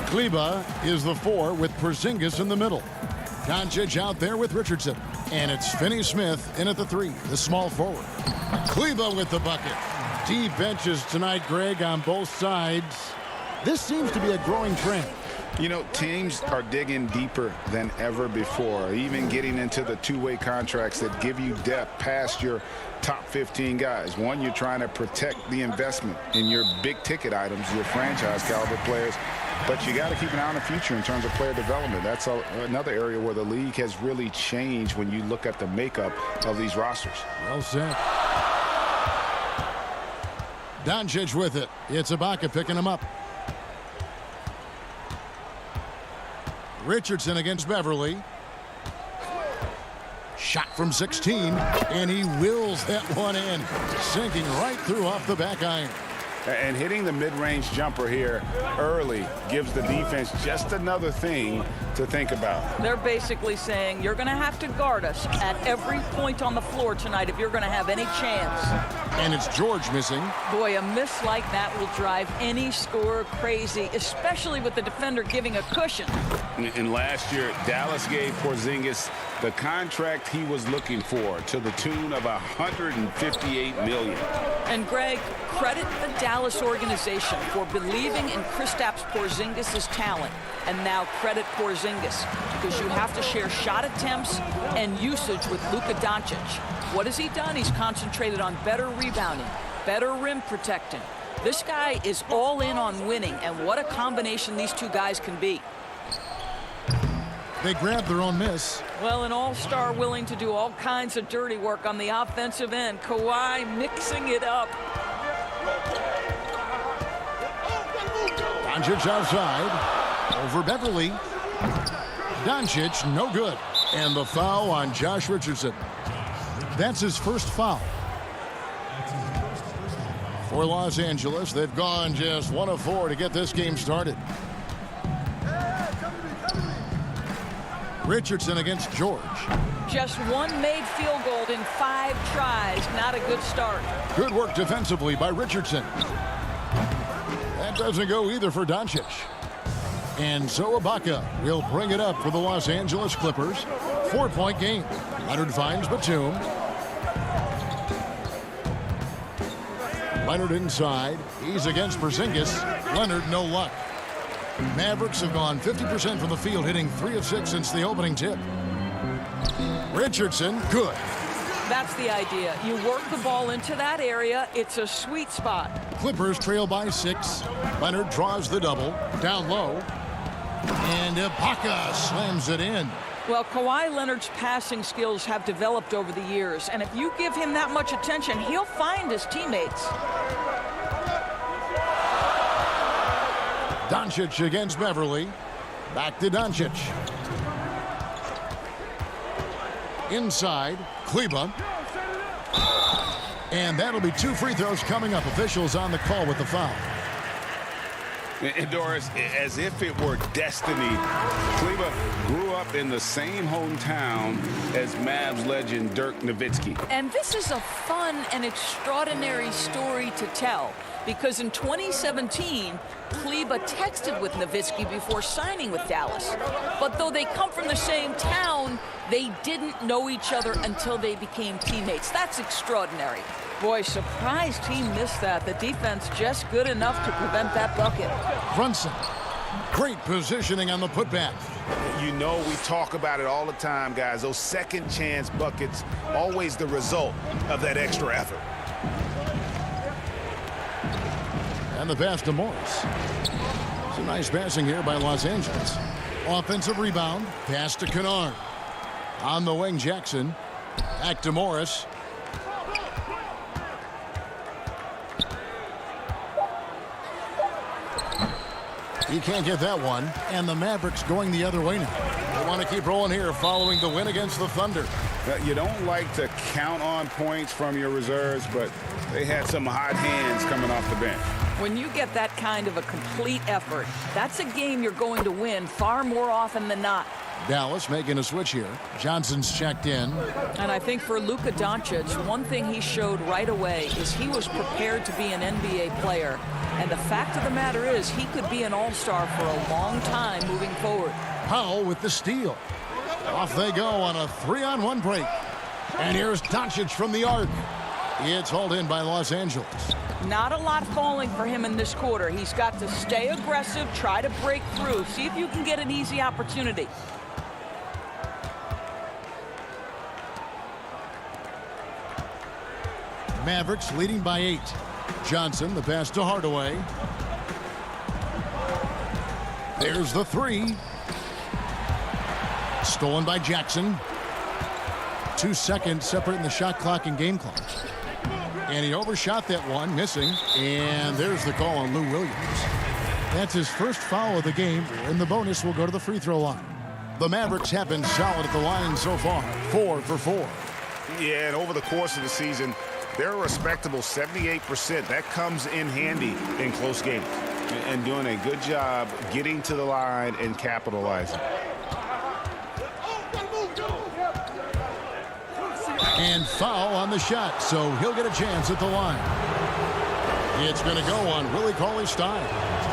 Kleber is the 4 with Porzingis in the middle. Doncic out there with Richardson. And it's Finney-Smith in at the 3, the small forward. Kleber with the bucket. Deep benches tonight, Greg, on both sides. This seems to be a growing trend. You know, teams are digging deeper than ever before, even getting into the two-way contracts that give you depth past your top 15 guys. One, you're trying to protect the investment in your big-ticket items, your franchise-caliber players, but you got to keep an eye on the future in terms of player development. That's another area where the league has really changed when you look at the makeup of these rosters. Well said. Doncic with it. It's Ibaka picking him up. Richardson against Beverly. Shot from 16, and he wills that one in, sinking right through off the back iron. And hitting the mid-range jumper here early gives the defense just another thing to think about. They're basically saying you're going to have to guard us at every point on the floor tonight if you're going to have any chance. And it's George missing. Boy, a miss like that will drive any scorer crazy, especially with the defender giving a cushion. And last year, Dallas gave Porzingis the contract he was looking for to the tune of $158 million. And Greg, credit the Dallas organization for believing in Kristaps Porzingis' talent. And now credit Porzingis, because you have to share shot attempts and usage with Luka Doncic. What has he done? He's concentrated on better rebounding, better rim protecting. This guy is all in on winning, and what a combination these two guys can be. They grabbed their own miss. Well, an all-star willing to do all kinds of dirty work on the offensive end. Kawhi mixing it up. Doncic outside. Over Beverly. Doncic, no good. And the foul on Josh Richardson. That's his first foul. For Los Angeles, they've gone just 1 of 4 to get this game started. Richardson against George. Just one made field goal in 5 tries. Not a good start. Good work defensively by Richardson. That doesn't go either for Doncic. And so Ibaka will bring it up for the Los Angeles Clippers. 4-point game. Leonard finds Batum. Leonard inside. He's against Porzingis. Leonard, no luck. Mavericks have gone 50% from the field, hitting 3 of 6 since the opening tip. Richardson, good. That's the idea. You work the ball into that area. It's a sweet spot. Clippers trail by 6. Leonard draws the double. Down low. And Ibaka slams it in. Well, Kawhi Leonard's passing skills have developed over the years. And if you give him that much attention, he'll find his teammates. Doncic against Beverly. Back to Doncic. Inside, Kleber. And that'll be 2 free throws coming up. Officials on the call with the foul. And Doris, as if it were destiny, Kleber grew up in the same hometown as Mavs legend Dirk Nowitzki. And this is a fun and extraordinary story to tell, because in 2017, Kleber texted with Nowitzki before signing with Dallas. But though they come from the same town, they didn't know each other until they became teammates. That's extraordinary. Boy, surprised he missed that. The defense just good enough to prevent that bucket. Brunson, great positioning on the putback. You know, we talk about it all the time, guys. Those second chance buckets, always the result of that extra effort. And the pass to Morris. Some nice passing here by Los Angeles. Offensive rebound. Pass to Kennard. On the wing, Jackson. Back to Morris. He can't get that one, and the Mavericks going the other way now. They want to keep rolling here following the win against the Thunder. You don't like to count on points from your reserves, but they had some hot hands coming off the bench. When you get that kind of a complete effort, that's a game you're going to win far more often than not. Dallas making a switch here. Johnson's checked in. And I think for Luka Doncic, one thing he showed right away is he was prepared to be an NBA player. And the fact of the matter is he could be an all-star for a long time moving forward. Powell with the steal. Off they go on a 3-on-1 break. And here's Doncic from the arc. It's hauled in by Los Angeles. Not a lot falling for him in this quarter. He's got to stay aggressive, try to break through, see if you can get an easy opportunity. Mavericks leading by 8. Johnson, the pass to Hardaway. There's the 3. Stolen by Jackson. 2 seconds separating the shot clock and game clock. And he overshot that one, missing. And there's the call on Lou Williams. That's his first foul of the game, and the bonus will go to the free throw line. The Mavericks have been solid at the line so far, 4 for 4. Yeah, and over the course of the season, they're a respectable 78%. That comes in handy in close games and doing a good job getting to the line and capitalizing. And foul on the shot, so he'll get a chance at the line. It's going to go on Willie Cauley-Stein.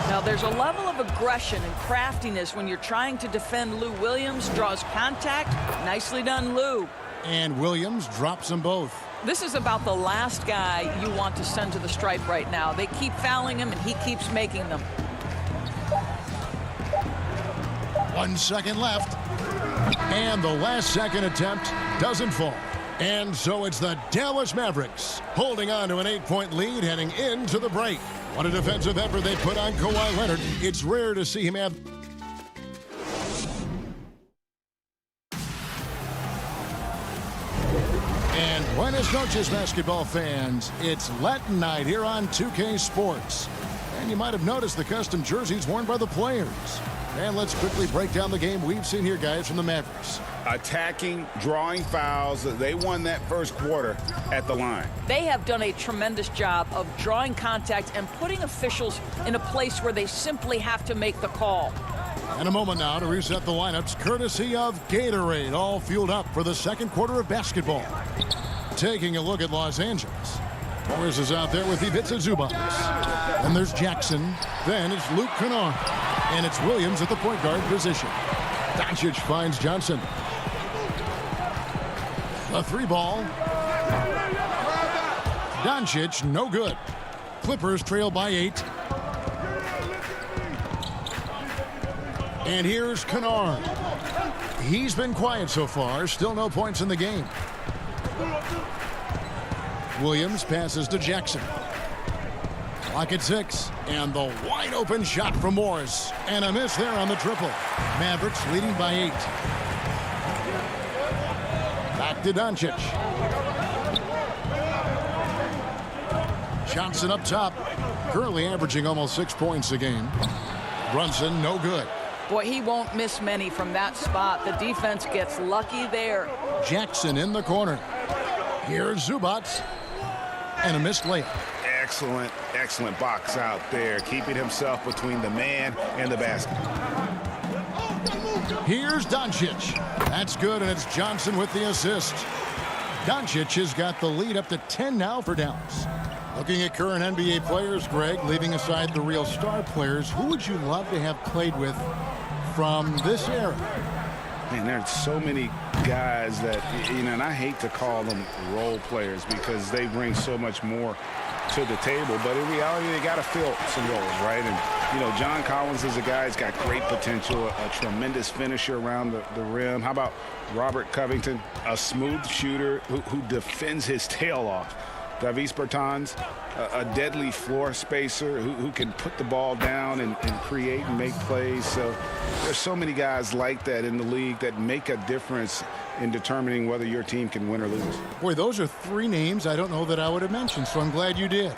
Now, there's a level of aggression and craftiness when you're trying to defend Lou Williams. Draws contact. Nicely done, Lou. And Williams drops them both. This is about the last guy you want to send to the stripe right now. They keep fouling him, and he keeps making them. 1 second left. And the last second attempt doesn't fall. And so it's the Dallas Mavericks holding on to an 8-point lead heading into the break. What a defensive effort they put on Kawhi Leonard. It's rare to see him have... And buenas noches, basketball fans. It's Latin night here on 2K Sports. And you might have noticed the custom jerseys worn by the players. And let's quickly break down the game we've seen here, guys, from the Mavericks. Attacking, drawing fouls. They won that first quarter at the line. They have done a tremendous job of drawing contact and putting officials in a place where they simply have to make the call. And a moment now to reset the lineups, courtesy of Gatorade, all fueled up for the second quarter of basketball. Taking a look at Los Angeles. Morris is out there with Ivica Zubac. And there's Jackson. Then it's Luke Kennard. And it's Williams at the point guard position. Doncic finds Johnson. The 3-ball. Doncic, no good. Clippers trail by 8. And here's Kennard. He's been quiet so far. Still no points in the game. Williams passes to Jackson. Clock at 6. And the wide open shot from Morris. And a miss there on the triple. Mavericks leading by 8. Back to Doncic. Johnson up top. Currently averaging almost 6 points a game. Brunson, no good. Boy, he won't miss many from that spot. The defense gets lucky there. Jackson in the corner. Here's Zubac. And a missed layup. Excellent, excellent box out there, keeping himself between the man and the basket. Here's Doncic. That's good, and it's Johnson with the assist. Doncic has got the lead up to 10 now for Dallas. Looking at current NBA players, Greg, leaving aside the real star players, who would you love to have played with from this era? Man, there's so many guys that, you know, and I hate to call them role players because they bring so much more to the table, but in reality, they got to fill some roles, right? And, you know, John Collins is a guy who's got great potential, a tremendous finisher around the rim. How about Robert Covington, a smooth shooter who defends his tail off? Davis Bertans, a deadly floor spacer who can put the ball down and create and make plays. So there's so many guys like that in the league that make a difference in determining whether your team can win or lose. Boy, those are three names I don't know that I would have mentioned, so I'm glad you did.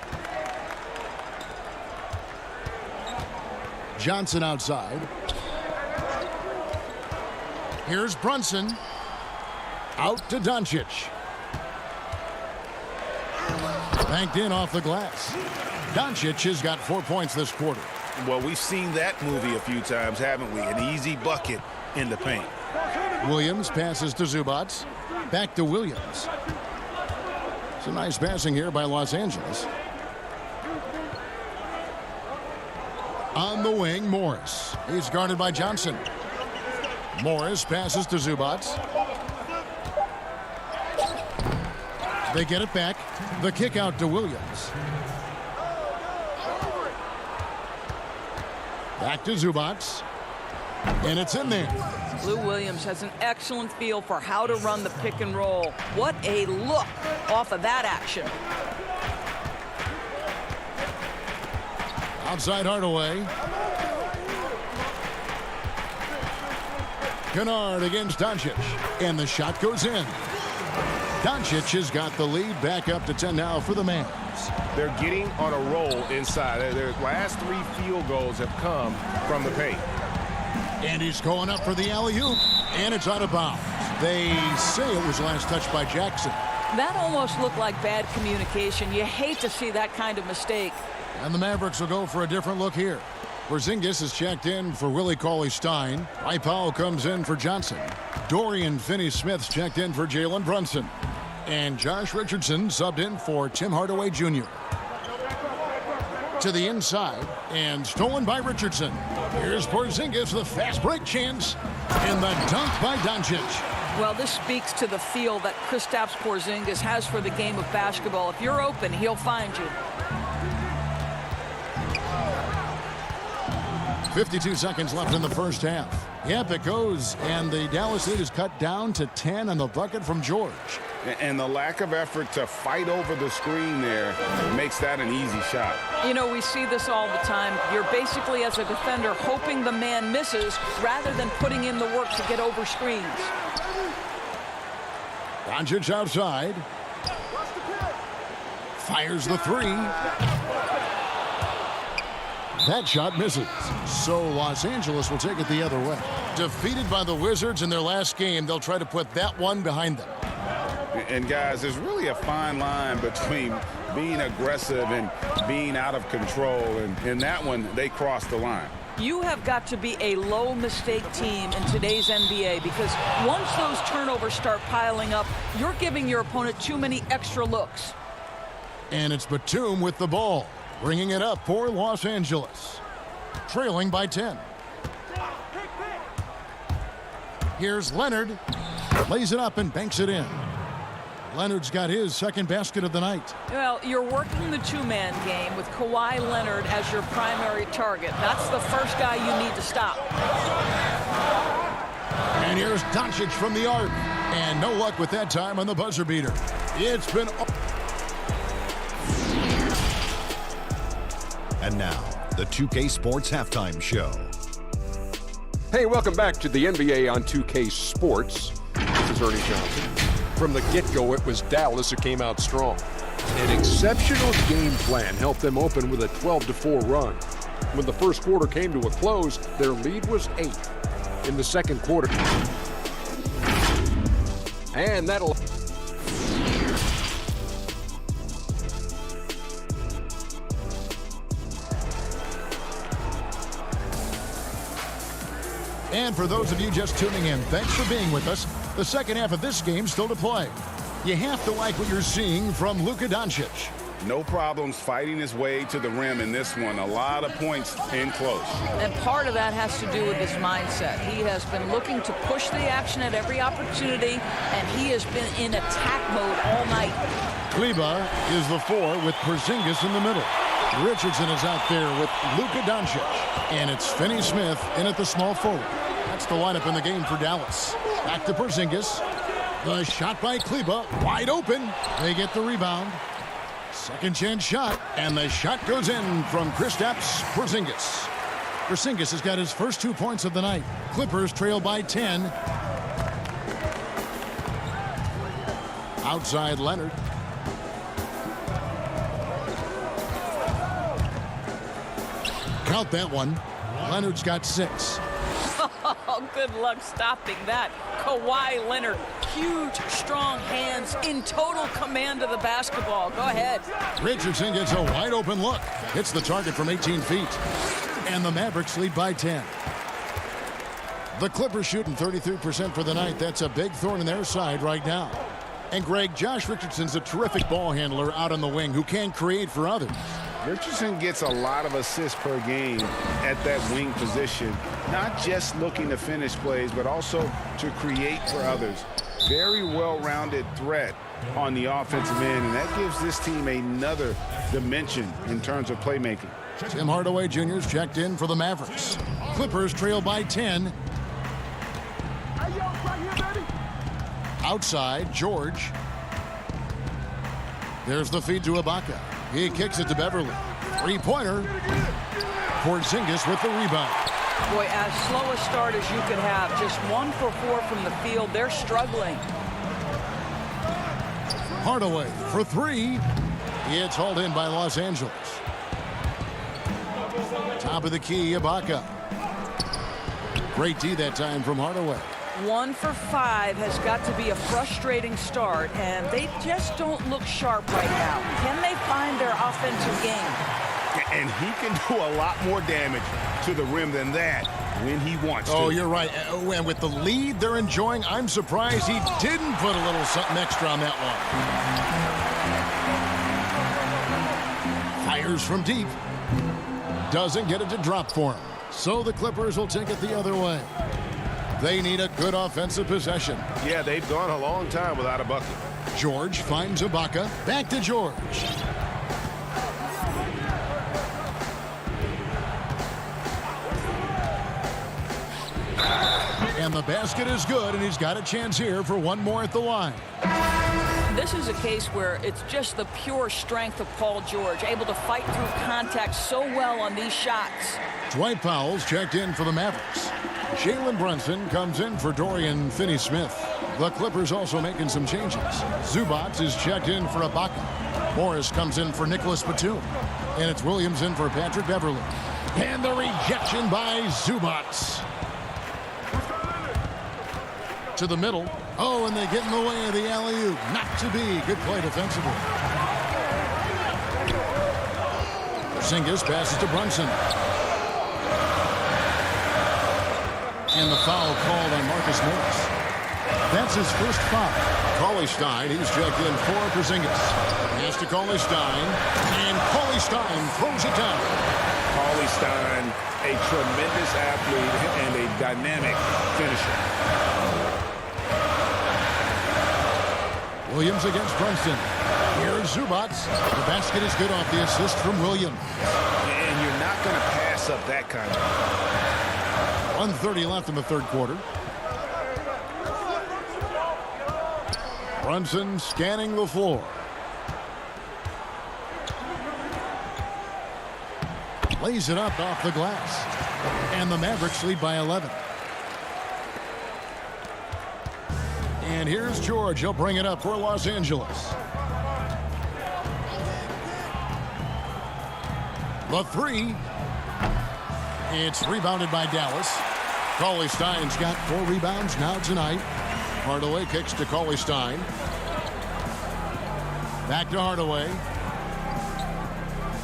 Johnson outside. Here's Brunson. Out to Doncic. Banked in off the glass. Doncic has got 4 points this quarter. Well, we've seen that movie a few times, haven't we? An easy bucket in the paint. Williams passes to Zubac. Back to Williams. Some nice passing here by Los Angeles. On the wing, Morris. He's guarded by Johnson. Morris passes to Zubac. They get it back. The kick out to Williams. Back to Zubac. And it's in there. Lou Williams has an excellent feel for how to run the pick and roll. What a look off of that action. Outside Hardaway. Kennard against Doncic. And the shot goes in. Doncic has got the lead back up to 10 now for the Mavs. They're getting on a roll inside. Their last 3 field goals have come from the paint. And he's going up for the alley-oop. And it's out of bounds. They say it was last touched by Jackson. That almost looked like bad communication. You hate to see that kind of mistake. And the Mavericks will go for a different look here. Porzingis is checked in for Willie Cauley-Stein. Powell comes in for Johnson. Dorian Finney-Smith's checked in for Jalen Brunson. And Josh Richardson subbed in for Tim Hardaway Jr. To the inside, and stolen by Richardson. Here's Porzingis, the fast break chance, and the dunk by Doncic. Well, this speaks to the feel that Kristaps Porzingis has for the game of basketball. If you're open, he'll find you. 52 seconds left in the first half. Yep, it goes, and the Dallas lead is cut down to 10 on the bucket from George. And the lack of effort to fight over the screen there makes that an easy shot. You know, we see this all the time. You're basically, as a defender, hoping the man misses rather than putting in the work to get over screens. Doncic outside. Fires the three. That shot misses. So Los Angeles will take it the other way. Defeated by the Wizards in their last game, they'll try to put that one behind them. And guys, there's really a fine line between being aggressive and being out of control. And in that one, they crossed the line. You have got to be a low mistake team in today's NBA, because once those turnovers start piling up, you're giving your opponent too many extra looks. And it's Batum with the ball, bringing it up for Los Angeles, trailing by 10. Here's Leonard, lays it up and banks it in. Leonard's got his second basket of the night. Well, you're working the two-man game with Kawhi Leonard as your primary target. That's the first guy you need to stop. And here's Doncic from the arc. And no luck with that time on the buzzer beater. It's been... And now, the 2K Sports Halftime Show. Hey, welcome back to the NBA on 2K Sports. This is Ernie Johnson. From the get-go, it was Dallas who came out strong. An exceptional game plan helped them open with a 12-4 run. When the first quarter came to a close, their lead was 8. In the second quarter, and that'll... And for those of you just tuning in, thanks for being with us. The second half of this game still to play. You have to like what you're seeing from Luka Doncic. No problems fighting his way to the rim in this one. A lot of points in close. And part of that has to do with his mindset. He has been looking to push the action at every opportunity, and he has been in attack mode all night. Kleba is the 4 with Porzingis in the middle. Richardson is out there with Luka Doncic. And it's Finney-Smith in at the small forward. That's the lineup in the game for Dallas. Back to Porzingis. The shot by Kleba, wide open. They get the rebound. Second chance shot, and the shot goes in from Kristaps Porzingis. Porzingis has got his first 2 points of the night. Clippers trail by 10. Outside Leonard. Count that one. Leonard's got 6. Oh, good luck stopping that. Kawhi Leonard, huge, strong hands, in total command of the basketball. Go ahead. Richardson gets a wide open look. Hits the target from 18 feet. And the Mavericks lead by 10. The Clippers shooting 33% for the night. That's a big thorn in their side right now. And Greg, Josh Richardson's a terrific ball handler out on the wing who can create for others. Richardson gets a lot of assists per game at that wing position, not just looking to finish plays, but also to create for others. Very well-rounded threat on the offensive end, and that gives this team another dimension in terms of playmaking. Tim Hardaway Jr.'s checked in for the Mavericks. Clippers trail by 10. Outside, George. There's the feed to Ibaka. He kicks it to Beverly. Three-pointer. Porzingis with the rebound. Boy, as slow a start as you could have. Just 1 for 4 from the field. They're struggling. Hardaway for 3. It's hauled in by Los Angeles. Top of the key, Ibaka. Great D that time from Hardaway. 1 for 5 has got to be a frustrating start, and they just don't look sharp right now. Can they find their offensive game? And he can do a lot more damage to the rim than that when he wants to. Oh, you're right. And with the lead they're enjoying, I'm surprised he didn't put a little something extra on that one. Fires from deep. Doesn't get it to drop for him. So the Clippers will take it the other way. They need a good offensive possession. Yeah, they've gone a long time without a bucket. George finds Ibaka. Back to George. And the basket is good, and he's got a chance here for one more at the line. This is a case where it's just the pure strength of Paul George, able to fight through contact so well on these shots. Dwight Powell's checked in for the Mavericks. Jalen Brunson comes in for Dorian Finney-Smith. The Clippers also making some changes. Zubac is checked in for Ibaka. Morris comes in for Nicholas Batum. And it's Williams in for Patrick Beverly. And the rejection by Zubac. To the middle. Oh, and they get in the way of the alley-oop. Not to be. Good play defensively. Porzingis passes to Brunson. And the foul called on Marcus Morris. That's his first foul. Cauley-Stein, he's checked in for Porzingis. Pass to Cauley-Stein, and Cauley-Stein throws it down. Cauley-Stein, a tremendous athlete and a dynamic finisher. Williams against Brunson. Here's Zubac. The basket is good off the assist from Williams. And you're not going to pass up that kind of... 1:30 left in the third quarter. Brunson scanning the floor. Lays it up off the glass. And the Mavericks lead by 11. And here's George. He'll bring it up for Los Angeles. The 3. It's rebounded by Dallas. Cauley-Stein's got 4 rebounds now tonight. Hardaway kicks to Cauley-Stein. Back to Hardaway.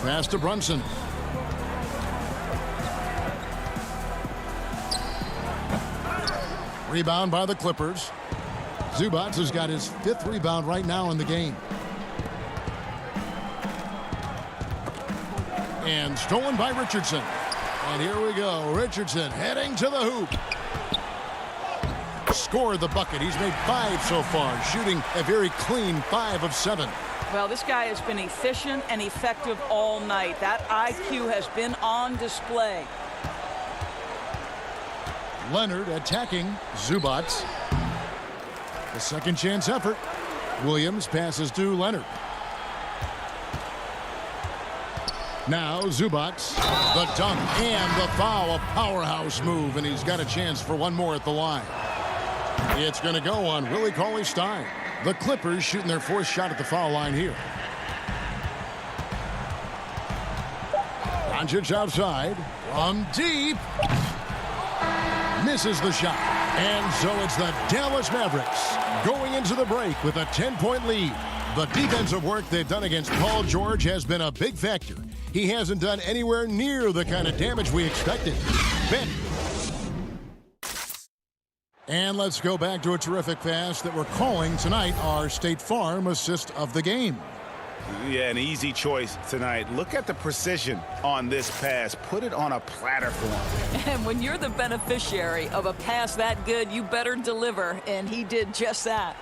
Pass to Brunson. Rebound by the Clippers. Zubac has got his 5th rebound right now in the game. And stolen by Richardson. And here we go. Richardson heading to the hoop. Scored the bucket. He's made 5 so far, shooting a very clean 5 of 7. Well, this guy has been efficient and effective all night. That IQ has been on display. Leonard attacking Zubac. The second chance effort. Williams passes to Leonard. Now Zubac, the dunk and the foul, a powerhouse move, and he's got a chance for one more at the line. It's going to go on Willie Cauley-Stein. The Clippers shooting their fourth shot at the foul line here. Doncic outside from deep. Misses the shot. And so it's the Dallas Mavericks going into the break with a 10-point lead. The defensive work they've done against Paul George has been a big factor. He hasn't done anywhere near the kind of damage we expected. Ben. And let's go back to a terrific pass that we're calling tonight our State Farm assist of the game. Yeah, an easy choice tonight. Look at the precision on this pass. Put it on a platter for him. And when you're the beneficiary of a pass that good, you better deliver, and he did just that.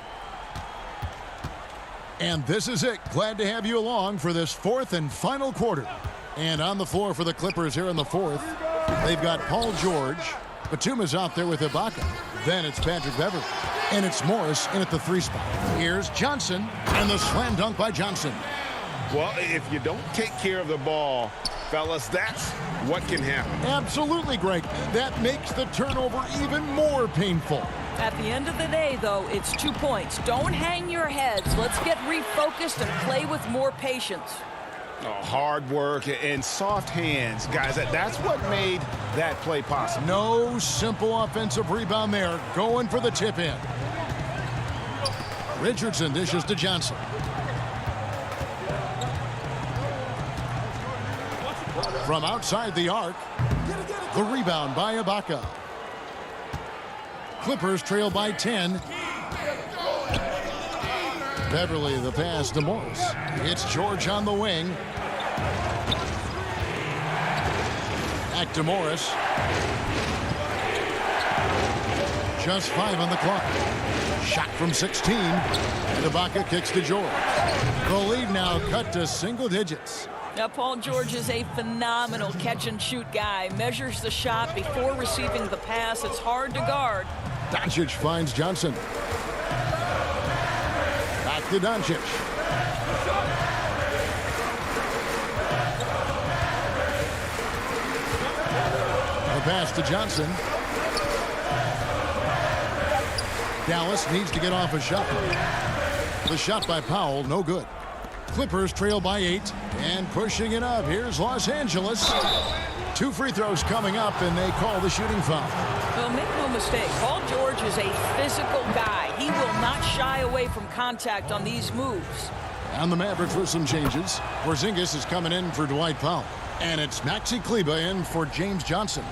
And this is it. Glad to have you along for this fourth and final quarter. And on the floor for the Clippers here in the fourth, they've got Paul George. Batuma's out there with Ibaka. Then it's Patrick Beverley. And it's Morris in at the 3 spot. Here's Johnson, and the slam dunk by Johnson. Well, if you don't take care of the ball, fellas, that's what can happen. Absolutely, Greg. That makes the turnover even more painful. At the end of the day, though, it's 2 points. Don't hang your heads. Let's get refocused and play with more patience. Oh, hard work and soft hands. Guys, that's what made that play possible. No simple offensive rebound there. Going for the tip in. Richardson dishes to Johnson. From outside the arc, the rebound by Ibaka. Clippers trail by 10. Beverley the pass to Morris. It's George on the wing. Back to Morris. Just 5 on the clock. Shot from 16. And Ibaka kicks to George. The lead now cut to single digits. Now, Paul George is a phenomenal catch-and-shoot guy. Measures the shot before receiving the pass. It's hard to guard. Doncic finds Johnson. Back to Doncic. The pass to Johnson. Dallas needs to get off a shot. The shot by Powell, no good. Clippers trail by 8 and pushing it up. Here's Los Angeles. 2 free throws coming up, and they call the shooting foul. Well, make no mistake, Paul George is a physical guy. He will not shy away from contact on these moves. And the Mavericks with some changes. Porzingis is coming in for Dwight Powell. And it's Maxi Kleber in for James Johnson.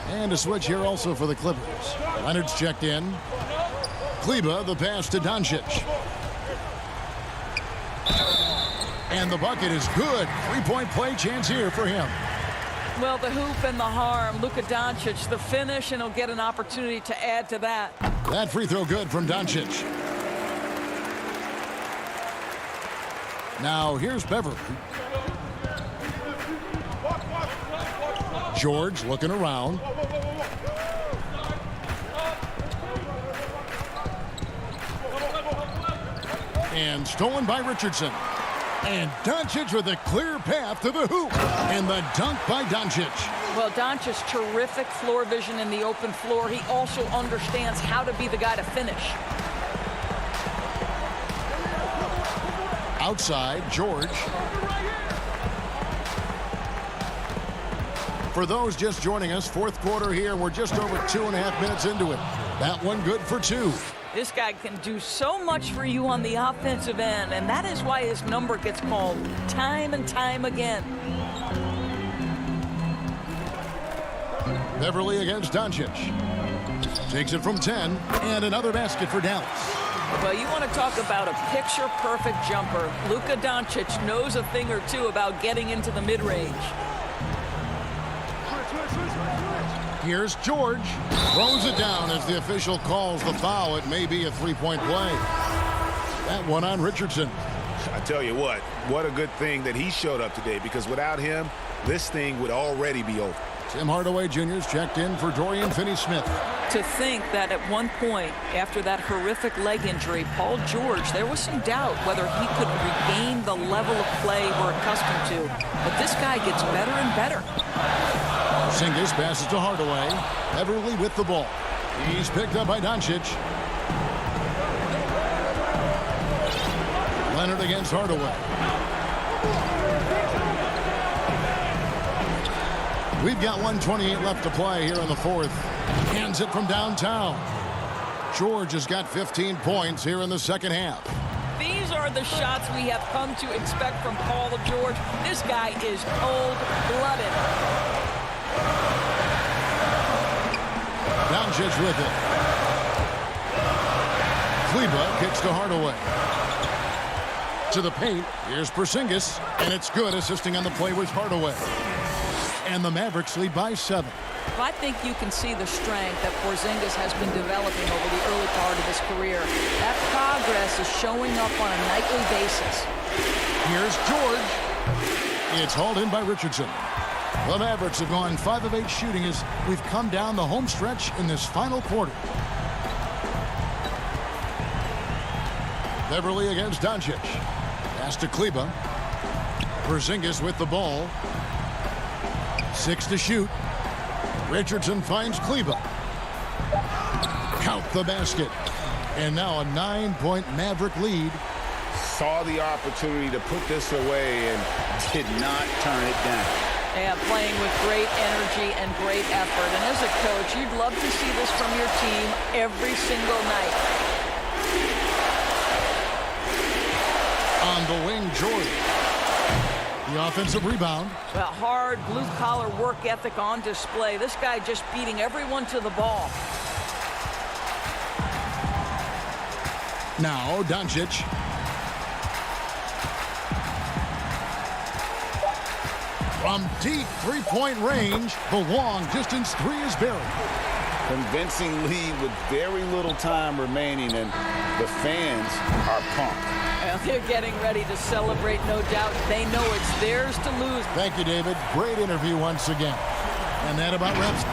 And a switch here also for the Clippers. Leonard's checked in. Kleber, the pass to Doncic. And the bucket is good. 3-point play chance here for him. Well, the hoop and the harm. Luka Doncic, the finish, and he'll get an opportunity to add to that. That free throw good from Doncic. Now here's Beverley. George looking around. And stolen by Richardson. And Doncic with a clear path to the hoop. And the dunk by Doncic. Well, Doncic, terrific floor vision in the open floor. He also understands how to be the guy to finish. Outside, George. For those just joining us, fourth quarter here. We're just over 2.5 minutes into it. That one good for 2. This guy can do so much for you on the offensive end, and that is why his number gets called time and time again. Beverley against Doncic. Takes it from 10, and another basket for Dallas. Well, you want to talk about a picture-perfect jumper. Luka Doncic knows a thing or two about getting into the mid-range. Here's George. Throws it down as the official calls the foul. It may be a 3-point play. That one on Richardson. I tell you what a good thing that he showed up today, because without him, this thing would already be over. Tim Hardaway Jr.'s checked in for Dorian Finney-Smith. To think that at one point, after that horrific leg injury, Paul George, there was some doubt whether he could regain the level of play we're accustomed to. But this guy gets better and better. Porzingis passes to Hardaway. Beverley with the ball. He's picked up by Doncic. Leonard against Hardaway. We've got 1:28 left to play here in the fourth. Hands it from downtown. George has got 15 points here in the second half. These are the shots we have come to expect from Paul George. This guy is cold-blooded. Doncic with it. Kleber kicks to Hardaway. To the paint. Here's Porzingis. And it's good. Assisting on the play was Hardaway. And the Mavericks lead by 7. I think you can see the strength that Porzingis has been developing over the early part of his career. That progress is showing up on a nightly basis. Here's George. It's hauled in by Richardson. The Mavericks have gone 5 of 8 shooting as we've come down the home stretch in this final quarter. Beverly against Doncic. Pass to Kleber. Porzingis with the ball. 6 to shoot. Richardson finds Kleber. Count the basket. And now a 9-point Maverick lead. Saw the opportunity to put this away and did not turn it down. Yeah, playing with great energy and great effort. And as a coach, you'd love to see this from your team every single night. On the wing, George. The offensive rebound. Well, hard blue-collar work ethic on display. This guy just beating everyone to the ball. Now, Doncic. From deep three-point range, the long-distance three is buried. Convincing lead with very little time remaining, and the fans are pumped. Well, they're getting ready to celebrate, no doubt. They know it's theirs to lose. Thank you, David. Great interview once again. And that about wraps.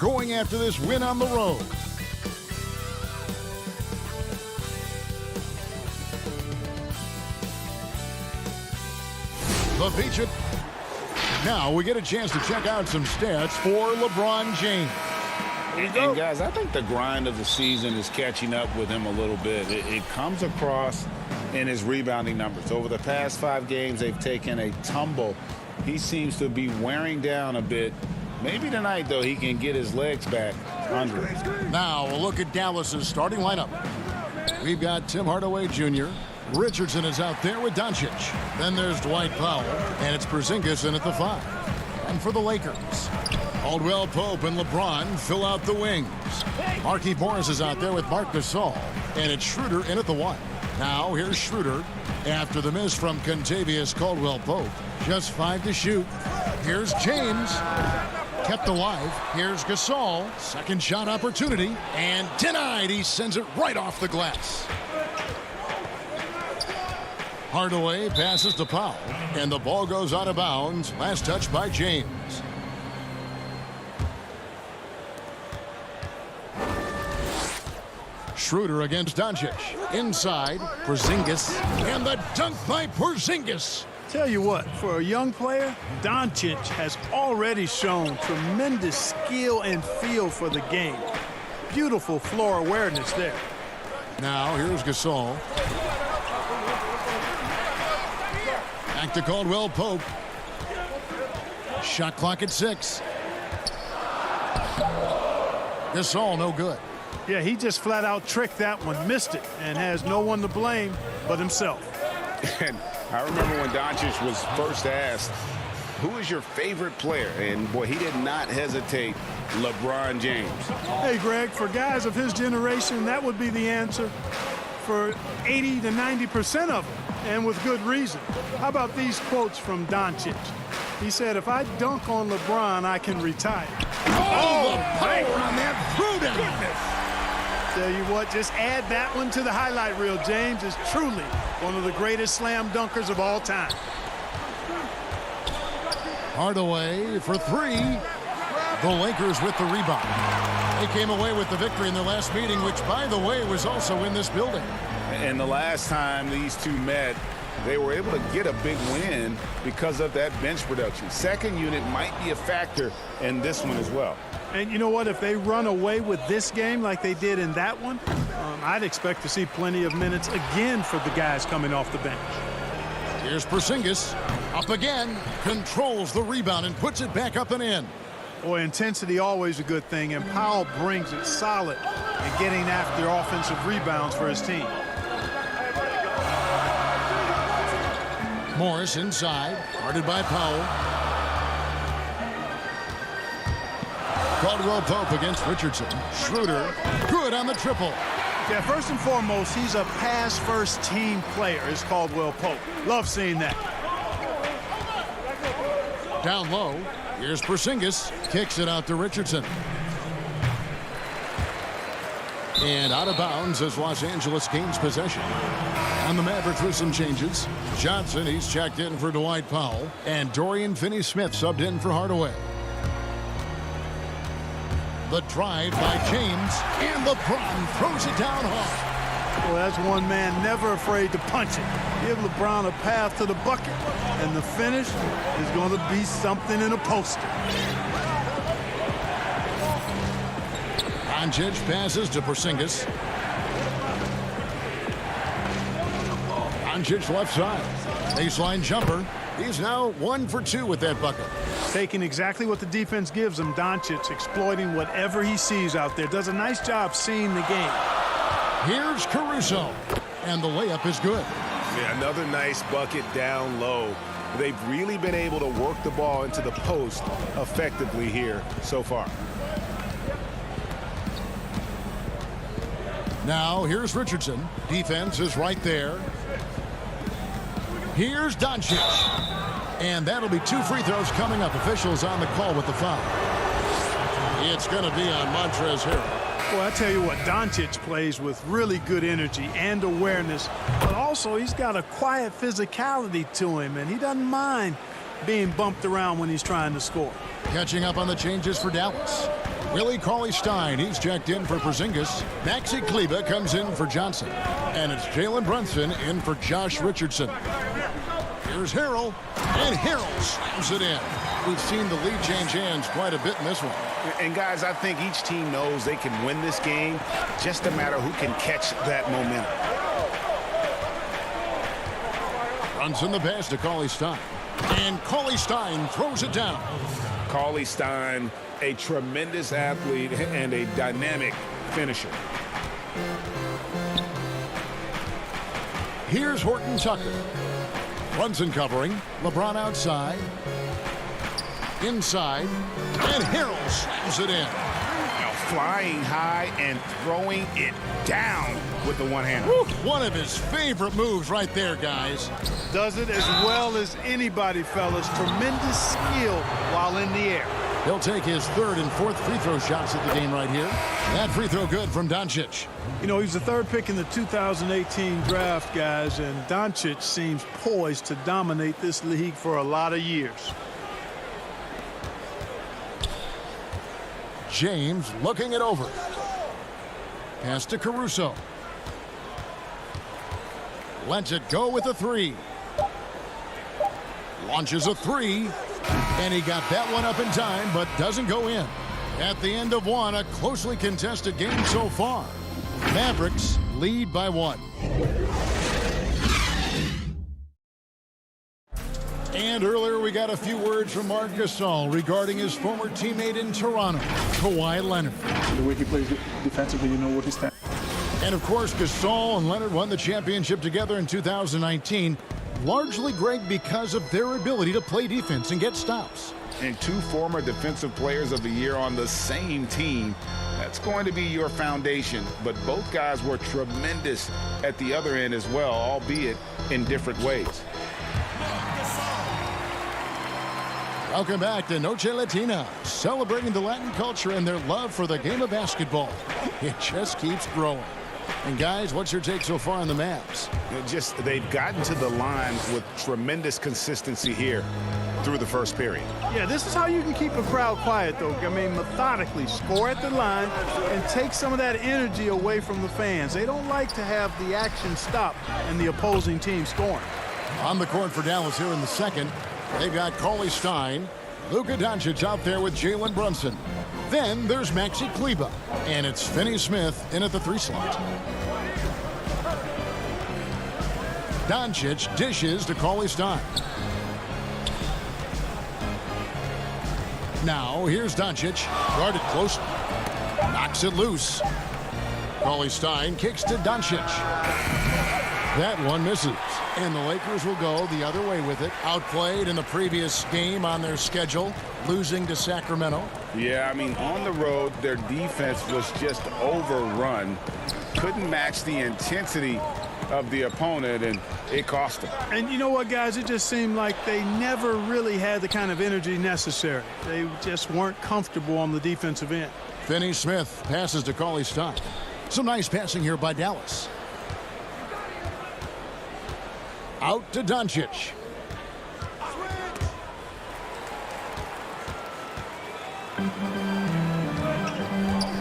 Going after this win on the road. The Patriot. Now we get a chance to check out some stats for LeBron James. And guys, I think the grind of the season is catching up with him a little bit. It comes across in his rebounding numbers. Over the past 5 games, they've taken a tumble. He seems to be wearing down a bit. Maybe tonight, though, he can get his legs back under it. Now a look at Dallas's starting lineup. We've got Tim Hardaway Jr. Richardson is out there with Doncic. Then there's Dwight Powell, and it's Porzingis in at the 5. And for the Lakers, Caldwell Pope and LeBron fill out the wings. Markieff Morris is out there with Marc Gasol, and it's Schroeder in at the 1. Now here's Schroeder after the miss from Kentavious Caldwell Pope. Just 5 to shoot. Here's James. Kept alive. Here's Gasol. Second shot opportunity. And denied. He sends it right off the glass. Hardaway passes to Powell. And the ball goes out of bounds. Last touch by James. Schroeder against Doncic. Inside. Porzingis. And the dunk by Porzingis. Tell you what, for a young player, Doncic has already shown tremendous skill and feel for the game. Beautiful floor awareness there. Now here's Gasol. Back to Caldwell Pope. Shot clock at 6. Gasol no good. Yeah, he just flat out tricked that one, missed it, and has no one to blame but himself. And I remember when Doncic was first asked, who is your favorite player? And boy, he did not hesitate. LeBron James. Hey, Greg, for guys of his generation, that would be the answer for 80 to 90% of them, and with good reason. How about these quotes from Doncic? He said, if I dunk on LeBron, I can retire. Oh, the power on that throwdown. Tell you what, just add that one to the highlight reel. James is truly one of the greatest slam dunkers of all time. Hardaway for 3. The Lakers with the rebound. They came away with the victory in their last meeting, which, by the way, was also in this building. And the last time these two met, they were able to get a big win because of that bench production. Second unit might be a factor in this one as well. And you know what? If they run away with this game like they did in that one, I'd expect to see plenty of minutes again for the guys coming off the bench. Here's Porzingis. Up again. Controls the rebound and puts it back up and in. Boy, intensity always a good thing, and Powell brings it solid in getting after offensive rebounds for his team. Morris inside, guarded by Powell. Caldwell Pope against Richardson. Schroeder, good on the triple. Yeah, first and foremost, he's a pass-first team player, is Caldwell Pope. Love seeing that. Down low, here's Porzingis. Kicks it out to Richardson. And out of bounds as Los Angeles gains possession. On the Mavericks with some changes. Johnson, he's checked in for Dwight Powell. And Dorian Finney-Smith subbed in for Hardaway. The drive by James, and LeBron throws it down hard. Well, that's one man never afraid to punch it. Give LeBron a path to the bucket, and the finish is going to be something in a poster. Doncic passes to Porzingis. Doncic left side. Baseline jumper. He's now 1 for 2 with that bucket. Taking exactly what the defense gives him, Doncic exploiting whatever he sees out there. Does a nice job seeing the game. Here's Caruso, and the layup is good. Yeah, another nice bucket down low. They've really been able to work the ball into the post effectively here so far. Now here's Richardson. Defense is right there. Here's Doncic. And that'll be 2 free throws coming up. Officials on the call with the foul. It's going to be on Montrezl Harrell. Well, I tell you what, Doncic plays with really good energy and awareness, but also he's got a quiet physicality to him, and he doesn't mind being bumped around when he's trying to score. Catching up on the changes for Dallas. Willie Cauley-Stein, he's checked in for Porzingis. Maxi Kleber comes in for Johnson. And it's Jalen Brunson in for Josh Richardson. Here's Harrell, and Harrell slams it in. We've seen the lead change hands quite a bit in this one. And guys, I think each team knows they can win this game, just a matter who can catch that momentum. Brunson the pass to Cauley-Stein. And Cauley-Stein throws it down. Cauley-Stein, a tremendous athlete and a dynamic finisher. Here's Horton Tucker. Brunson covering. LeBron outside. Inside. And Harrell slams it in. Now flying high and throwing it down with the one-hander. One of his favorite moves right there, guys. Does it as well as anybody, fellas. Tremendous skill while in the air. He'll take his 3rd and 4th free throw shots at the game right here. That free throw good from Doncic. You know, he's the 3rd pick in the 2018 draft, guys, and Doncic seems poised to dominate this league for a lot of years. James looking it over. Pass to Caruso. Lets it go with a 3. Launches a three. And he got that one up in time, but doesn't go in. At the end of one, a closely contested game so far. Mavericks lead by 1. And earlier we got a few words from Marc Gasol regarding his former teammate in Toronto, Kawhi Leonard. The way he plays defensively, you know what he's standing. And of course, Gasol and Leonard won the championship together in 2019, largely, Greg, because of their ability to play defense and get stops. And 2 former Defensive Players of the Year on the same team. That's going to be your foundation. But both guys were tremendous at the other end as well, albeit in different ways. Welcome back to Noche Latina, celebrating the Latin culture and their love for the game of basketball. It just keeps growing. And guys, what's your take so far on the Mavs? They've gotten to the line with tremendous consistency here through the first period. Yeah, this is how you can keep a crowd quiet, though. I mean, methodically score at the line and take some of that energy away from the fans. They don't like to have the action stop and the opposing team scoring. On the court for Dallas here in the second, they've got Cauley Stein, Luka Doncic out there with Jalen Brunson. Then there's Maxi Kleber, and it's Finney-Smith in at the 3 slot. Doncic dishes to Cauley Stein. Now here's Doncic, guarded close, knocks it loose. Cauley Stein kicks to Doncic. That one misses, and the Lakers will go the other way with it. Outplayed in the previous game on their schedule, losing to Sacramento. Yeah, I mean, on the road, their defense was just overrun. Couldn't match the intensity of the opponent, and it cost them. And you know what, guys? It just seemed like they never really had the kind of energy necessary. They just weren't comfortable on the defensive end. Finney-Smith passes to Cauley Stein. Some nice passing here by Dallas. Out to Doncic.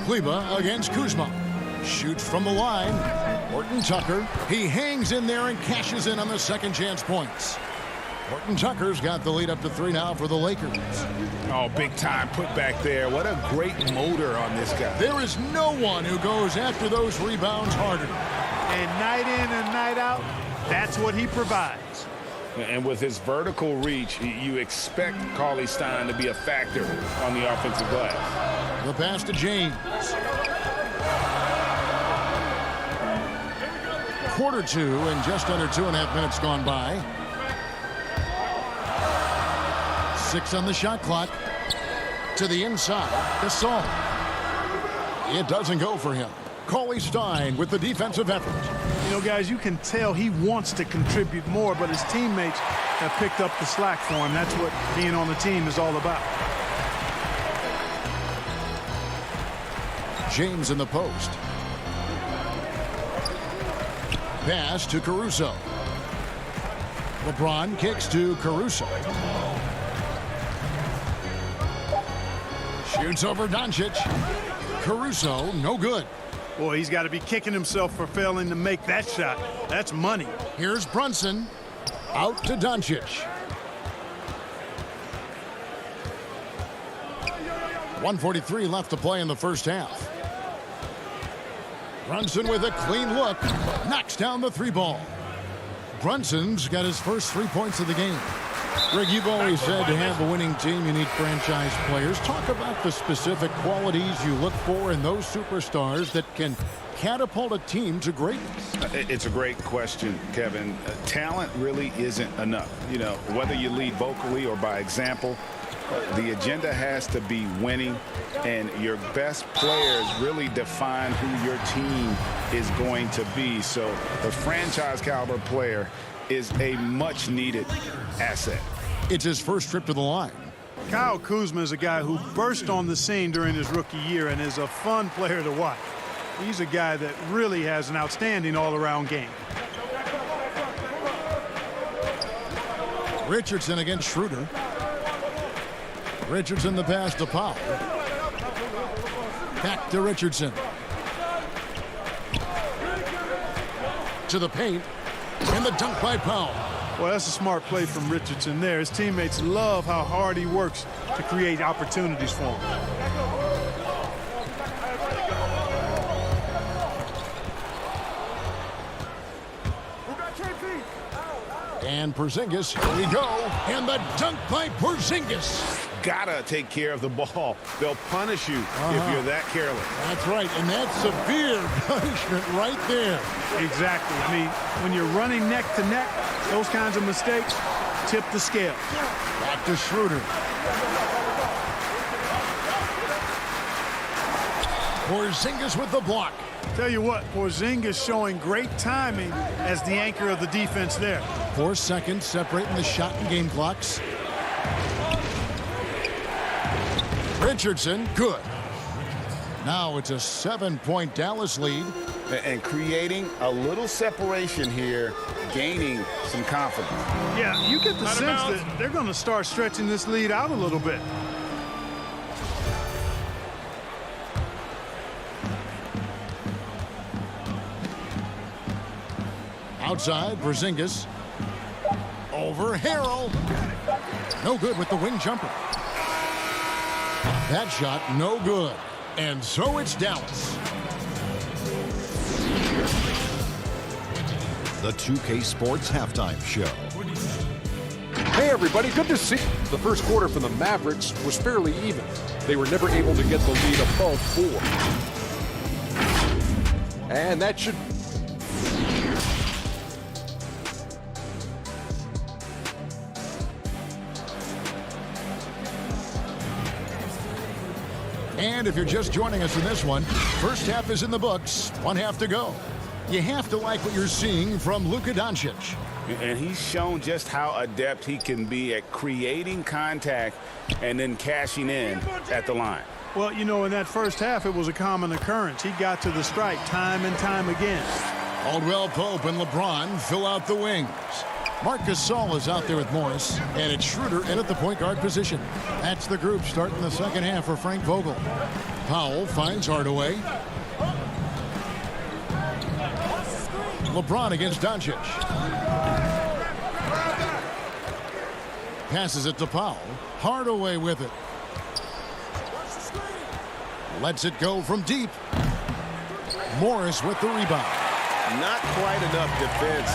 Kleber against Kuzma. Shoots from the line. Horton Tucker. He hangs in there and cashes in on the second chance points. Horton Tucker's got the lead up to 3 now for the Lakers. Oh, big time put back there. What a great motor on this guy. There is no one who goes after those rebounds harder. And night in and night out, that's what he provides. And with his vertical reach, you expect Cauley Stein to be a factor on the offensive glass. The pass to James. Quarter 2 and just under 2.5 minutes gone by. 6 on the shot clock. To the inside. Gasol. It doesn't go for him. Cauley Stein with the defensive effort. You know, guys, you can tell he wants to contribute more, but his teammates have picked up the slack for him. That's what being on the team is all about. James in the post. Pass to Caruso. LeBron kicks to Caruso. Shoots over Doncic. Caruso, no good. Boy, he's got to be kicking himself for failing to make that shot. That's money. Here's Brunson. Out to Doncic. 1:43 left to play in the first half. Brunson with a clean look. Knocks down the 3 ball. Brunson's got his first 3 points of the game. Greg, you've always said to have a winning team, you need franchise players. Talk about the specific qualities you look for in those superstars that can catapult a team to greatness. It's a great question, Kevin. Talent really isn't enough. You know, whether you lead vocally or by example, the agenda has to be winning, and your best players really define who your team is going to be. So the franchise caliber player is a much needed asset. It's his first trip to the line. Kyle Kuzma is a guy who burst on the scene during his rookie year and is a fun player to watch. He's a guy that really has an outstanding all-around game. Richardson against Schroeder. Richardson the pass to Powell. Back to Richardson. To the paint. And the dunk by Powell. Well, that's a smart play from Richardson there. His teammates love how hard he works to create opportunities for him. And Porzingis, here we go. And the dunk by Porzingis. Gotta take care of the ball. They'll punish you if you're that careless. That's right, and that's severe punishment right there. Exactly. I mean, when you're running neck to neck, those kinds of mistakes tip the scale. Back to Schroeder. Porzingis with the block. Tell you what, Porzingis showing great timing as the anchor of the defense there. 4 seconds separating the shot and game clocks. Richardson, good. Now it's a 7-point Dallas lead. And creating a little separation here, gaining some confidence. Yeah, you get the sense that they're going to start stretching this lead out a little bit. Outside, Porzingis. Over Harrell. No good with the wing jumper. That shot, no good. And so it's Dallas. The 2K Sports Halftime Show. Hey everybody, good to see you. The first quarter for the Mavericks was fairly even. They were never able to get the lead above 4. And that should... And if you're just joining us in this one, first half is in the books, 1 half to go. You have to like what you're seeing from Luka Doncic. And he's shown just how adept he can be at creating contact and then cashing in at the line. Well, you know, in that first half, it was a common occurrence. He got to the stripe time and time again. Caldwell Pope and LeBron fill out the wings. Marc Gasol is out there with Morris, and it's Schroeder in at the point guard position. That's the group starting the second half for Frank Vogel. Powell finds Hardaway. LeBron against Doncic. Passes it to Powell. Hardaway with it. Lets it go from deep. Morris with the rebound. Not quite enough defense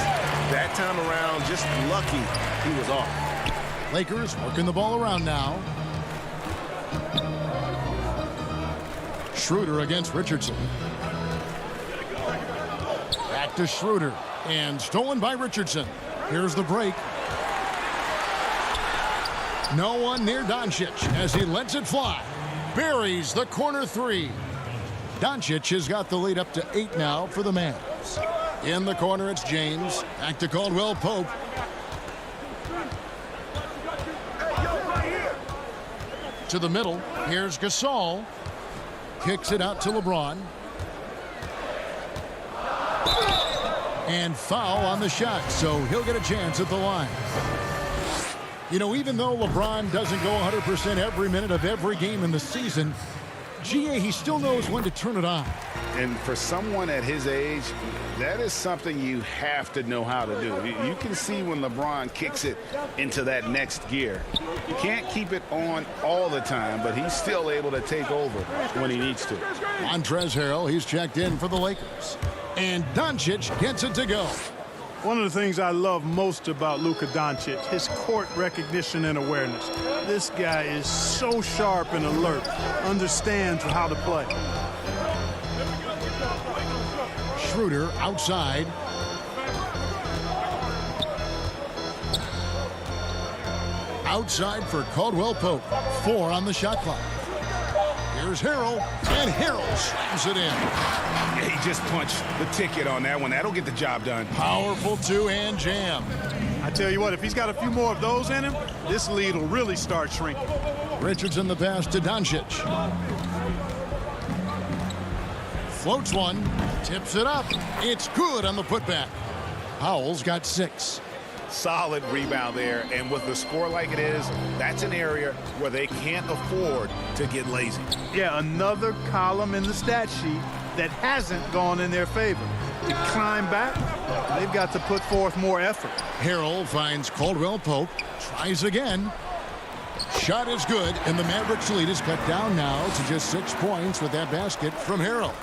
that time around. Just lucky he was off. Lakers working the ball around now. Schroeder against Richardson. Back to Schroeder. And stolen by Richardson. Here's the break. No one near Doncic as he lets it fly. Buries the corner 3. Doncic has got the lead up to 8 now for the Mavs. In the corner, it's James. Back to Caldwell Pope. To the middle. Here's Gasol. Kicks it out to LeBron. And foul on the shot, so he'll get a chance at the line. You know, even though LeBron doesn't go 100% every minute of every game in the season, GA, he still knows when to turn it on. And for someone at his age, that is something you have to know how to do. You can see when LeBron kicks it into that next gear. You can't keep it on all the time, but he's still able to take over when he needs to. Montrezl Harrell, he's checked in for the Lakers. And Doncic gets it to go. One of the things I love most about Luka Doncic, his court recognition and awareness. This guy is so sharp and alert, understands how to play. Schroeder outside. Outside for Caldwell Pope. 4 on the shot clock. Here's Harrell, and Harrell slams it in. Yeah, he just punched the ticket on that one. That'll get the job done. Powerful two-hand jam. I tell you what, if he's got a few more of those in him, this lead will really start shrinking. Richardson the pass to Doncic. Floats one, tips it up. It's good on the putback. Powell's got 6. Solid rebound there, and with the score like it is, that's an area where they can't afford to get lazy. Yeah, another column in the stat sheet that hasn't gone in their favor. to climb back, they've got to put forth more effort. Harrell finds Caldwell Pope, tries again. Shot is good, and the Mavericks lead is cut down now to just 6 points with that basket from Harrell.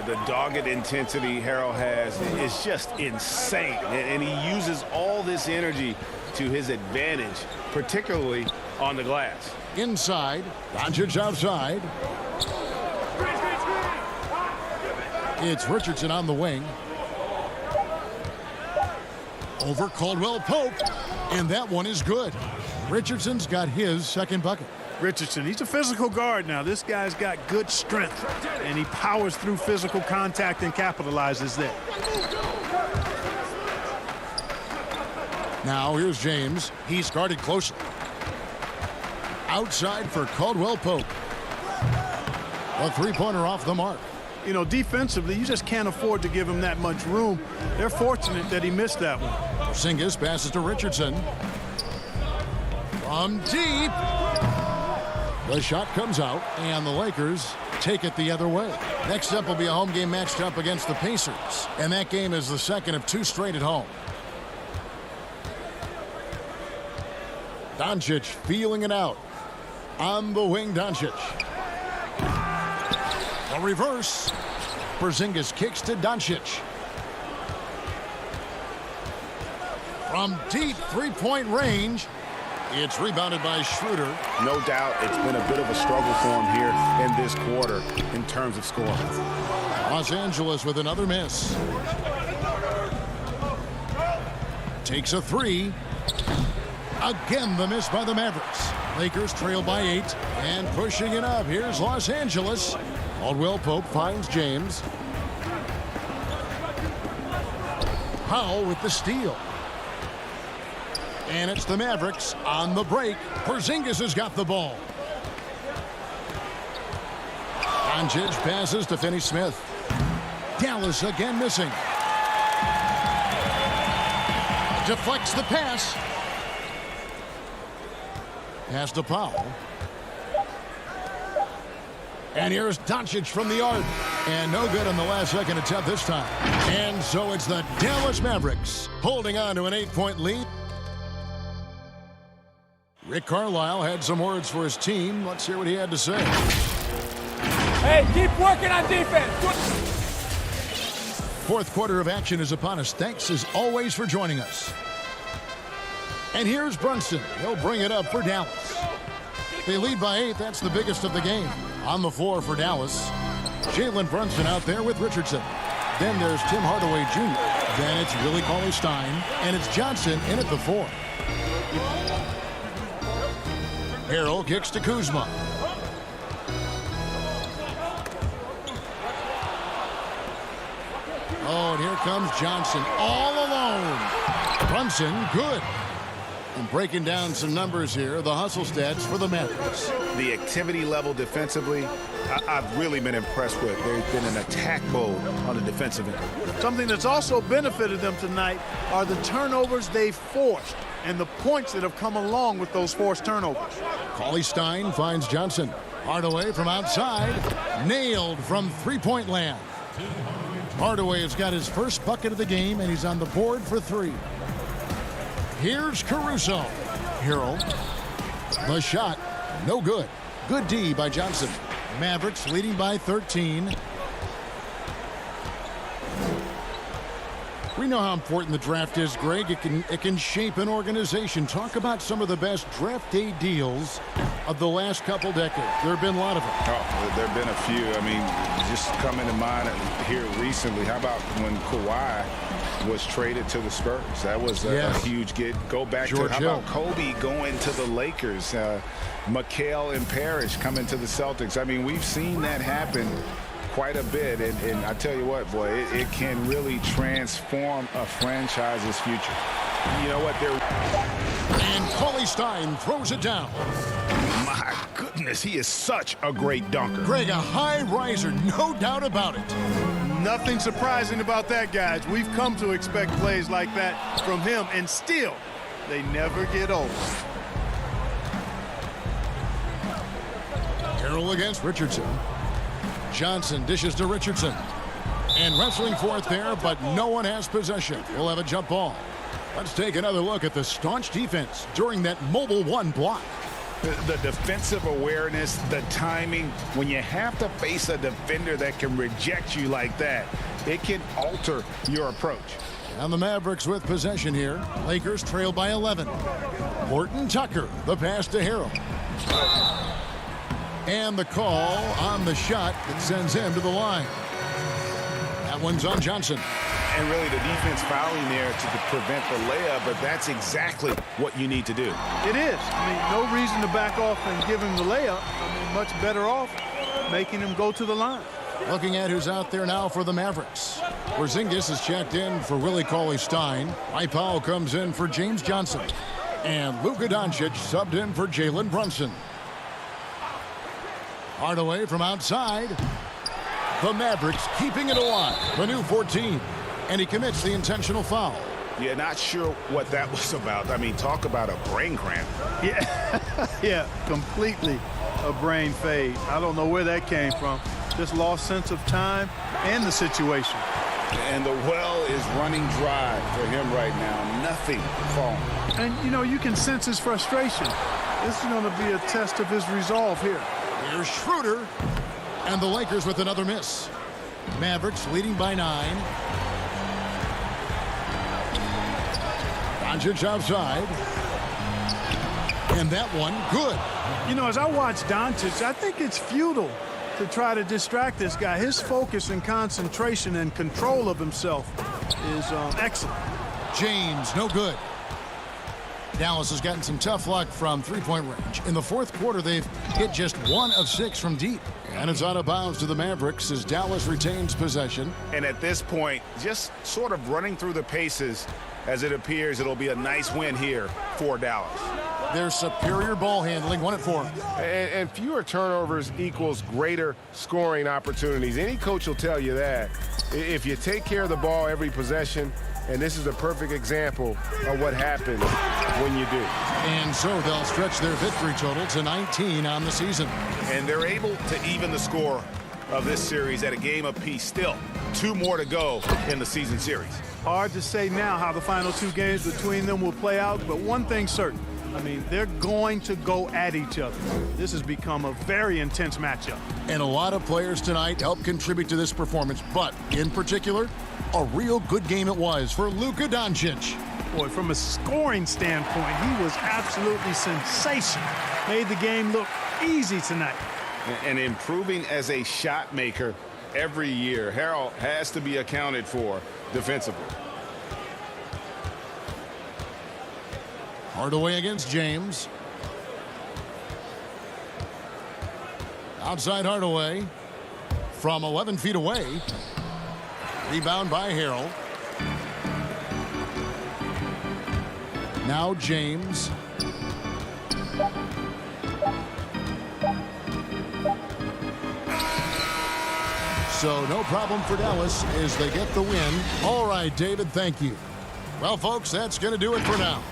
The dogged intensity Harrell has is just insane, and he uses all this energy to his advantage, particularly on the glass. Inside, Doncic outside. It's Richardson on the wing. Over Caldwell Pope, and that one is good. Richardson's got his second bucket. Richardson, he's a physical guard now. This guy's got good strength, and he powers through physical contact and capitalizes there. Now here's James. He's guarded closely. Outside for Caldwell Pope. A three-pointer off the mark. You know, defensively, you just can't afford to give him that much room. They're fortunate that he missed that one. Porzingis passes to Richardson. From deep. The shot comes out, and the Lakers take it the other way. Next up will be a home game matched up against the Pacers, and that game is the second of 2 straight at home. Doncic feeling it out. On the wing, Doncic. A reverse. Porzingis kicks to Doncic. From deep three-point range. It's rebounded by Schroeder. No doubt it's been a bit of a struggle for him here in this quarter in terms of scoring. Los Angeles with another miss. Takes a three. Again, the miss by the Mavericks. Lakers trail by 8 and pushing it up. Here's Los Angeles. Caldwell Pope finds James. Powell with the steal. And it's the Mavericks on the break. Porzingis has got the ball. Doncic passes to Finney-Smith. Dallas again missing. Deflects the pass. Pass to Powell. And here's Doncic from the arc. And no good on the last second attempt this time. And so it's the Dallas Mavericks holding on to an 8-point lead. Rick Carlisle had some words for his team. Let's hear what he had to say. Hey, keep working on defense. Fourth quarter of action is upon us. Thanks as always for joining us. And here's Brunson. He'll bring it up for Dallas. They lead by 8. That's the biggest of the game. On the floor for Dallas, Jalen Brunson out there with Richardson. Then there's Tim Hardaway Jr. Then it's Willie Cauley-Stein. And it's Johnson in at the 4. Harrell kicks to Kuzma. Oh, and here comes Johnson all alone. Brunson, good. And breaking down some numbers here, the hustle stats for the Mavericks. The activity level defensively, I've really been impressed with. They've been an attack mode on the defensive end. Something that's also benefited them tonight are the turnovers they've forced and the points that have come along with those forced turnovers. Cauley-Stein finds Johnson. Hardaway from outside. Nailed from three-point land. Hardaway has got his first bucket of the game, and he's on the board for 3. Here's Caruso. Harrell. The shot. No good. Good D by Johnson. Mavericks leading by 13. We know how important the draft is, Greg. It can shape an organization. Talk about some of the best draft day deals of the last couple decades. There have been a lot of them. Oh, there have been a few. I mean, just coming to mind here recently. How about when Kawhi was traded to the Spurs? That was a huge get. Go back George to how Hill. about Kobe going to the Lakers? McHale and Parrish coming to the Celtics. I mean, we've seen that happen quite a bit, and I tell you what, boy, it can really transform a franchise's future. You know what? And Cauley-Stein throws it down. My goodness, he is such a great dunker. Greg, a high riser, no doubt about it. Nothing surprising about that, guys. We've come to expect plays like that from him, and still, they never get old. Harrell against Richardson. Johnson dishes to Richardson. And wrestling for it there, but no one has possession. We'll have a jump ball. Let's take another look at the staunch defense during that mobile one block. The defensive awareness, the timing, when you have to face a defender that can reject you like that, it can alter your approach. And the Mavericks with possession here. Lakers trail by 11. Horton Tucker, the pass to Harrell. And the call on the shot that sends him to the line. That one's on Johnson. And really the defense fouling there to prevent the layup, but that's exactly what you need to do. It is. I mean, no reason to back off and give him the layup. I mean, much better off making him go to the line. Looking at who's out there now for the Mavericks. Porzingis is checked in for Willie Cauley-Stein. Mike Powell comes in for James Johnson. And Luka Doncic subbed in for Jalen Brunson. Hardaway from outside. The Mavericks keeping it alive. The new 14. And he commits the intentional foul. Yeah, not sure what that was about. I mean, talk about a brain cramp. Yeah, yeah, completely a brain fade. I don't know where that came from. Just lost sense of time and the situation. And the well is running dry for him right now. Nothing falling. And, you know, you can sense his frustration. This is going to be a test of his resolve here. Here's Schroeder. And the Lakers with another miss. Mavericks leading by 9. Doncic outside. And that one, good. You know, as I watch Doncic, I think it's futile to try to distract this guy. His focus and concentration and control of himself is excellent. James, no good. Dallas has gotten some tough luck from three-point range. In the fourth quarter, they've hit just 1 of 6 from deep. And it's out of bounds to the Mavericks as Dallas retains possession. And at this point, just sort of running through the paces, as it appears it'll be a nice win here for Dallas. Their superior ball handling, 1 at 4. And fewer turnovers equals greater scoring opportunities. Any coach will tell you that. If you take care of the ball every possession, and this is a perfect example of what happens when you do. And so they'll stretch their victory total to 19 on the season. And they're able to even the score of this series at a game apiece. Still 2 more to go in the season series. Hard to say now how the final 2 games between them will play out, but one thing's certain. I mean, they're going to go at each other. This has become a very intense matchup. And a lot of players tonight helped contribute to this performance, but in particular, a real good game it was for Luka Doncic. Boy, from a scoring standpoint, he was absolutely sensational. Made the game look easy tonight. And improving as a shot maker every year. Harrell has to be accounted for defensively. Hardaway against James. Outside Hardaway from 11 feet away. Rebound by Harrell. Now James. So no problem for Dallas as they get the win. All right, David, thank you. Well, folks, that's going to do it for now.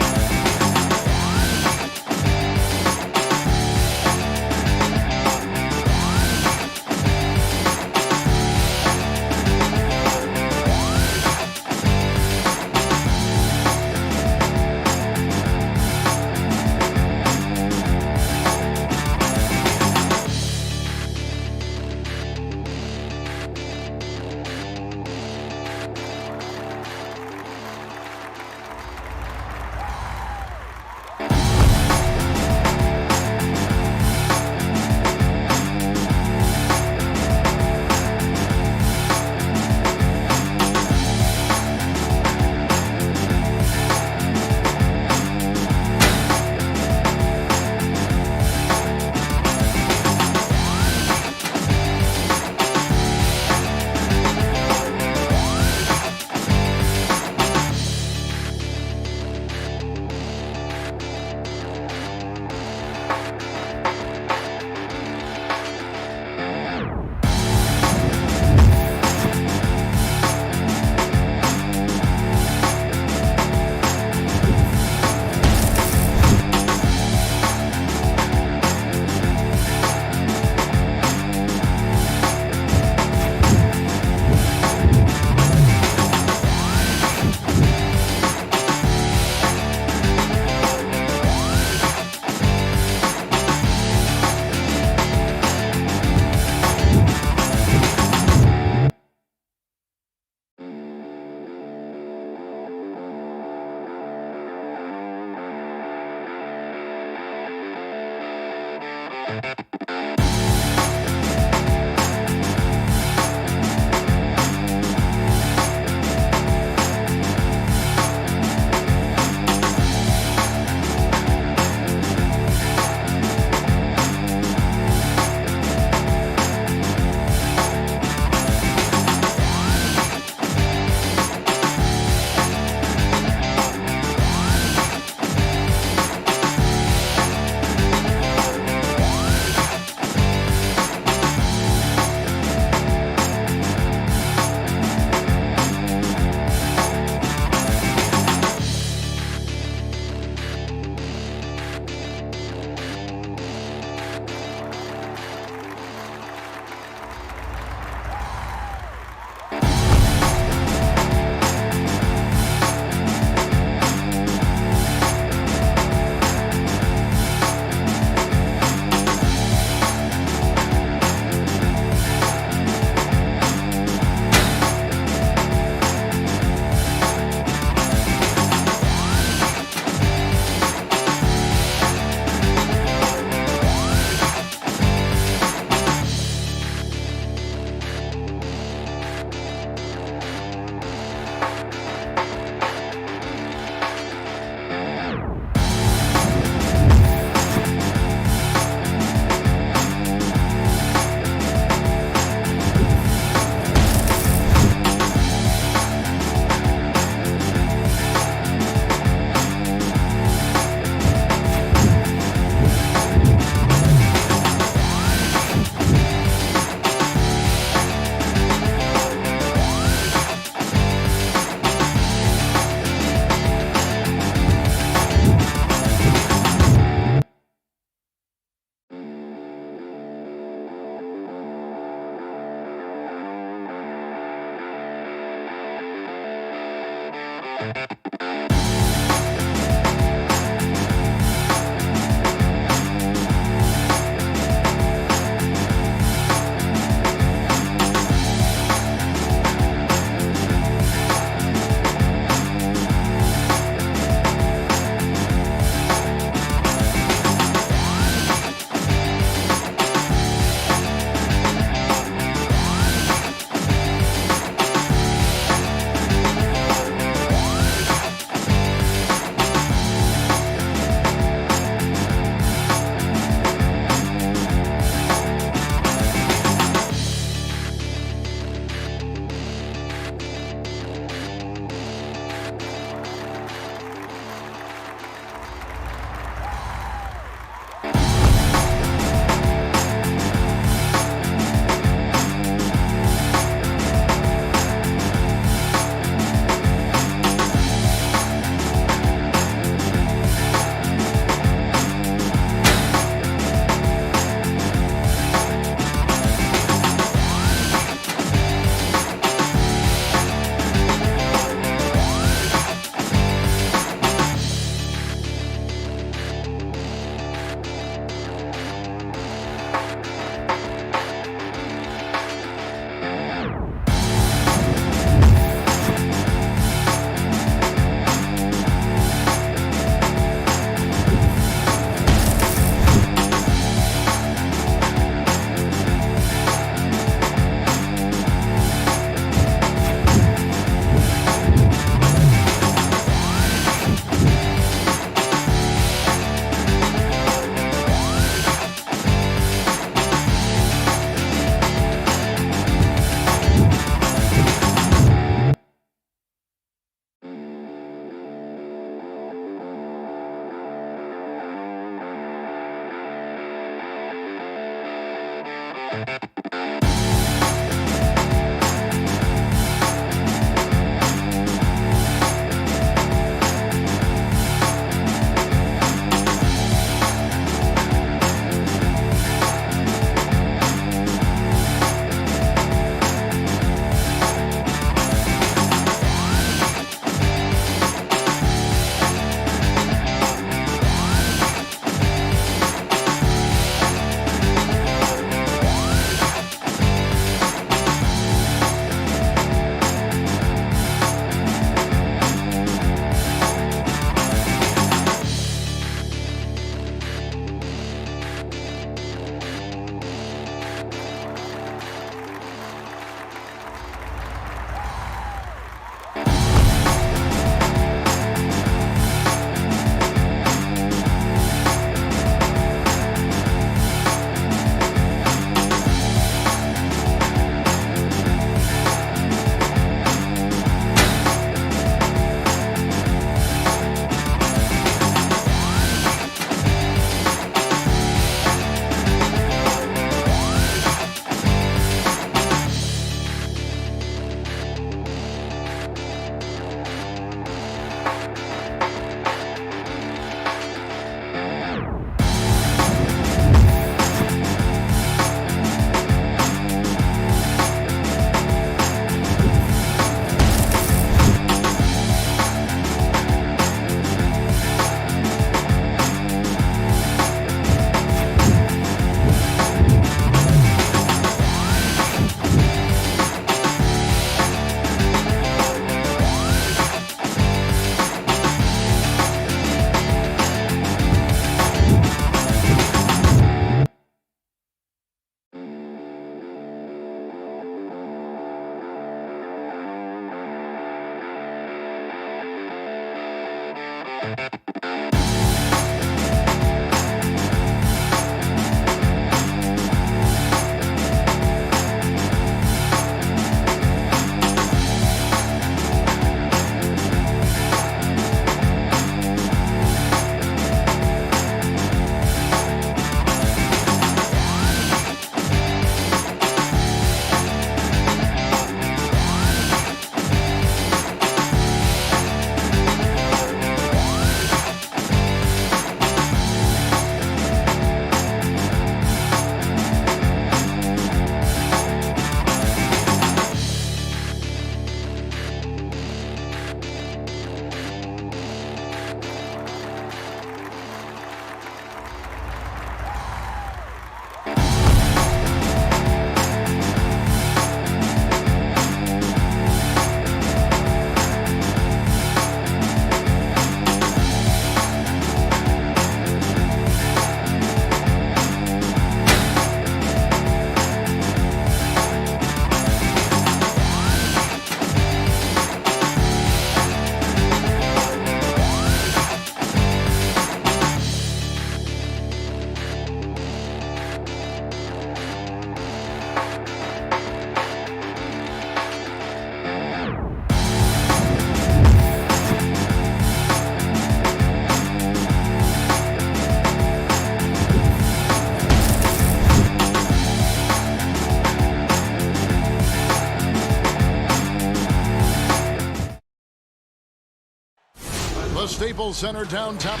Staples Center downtown.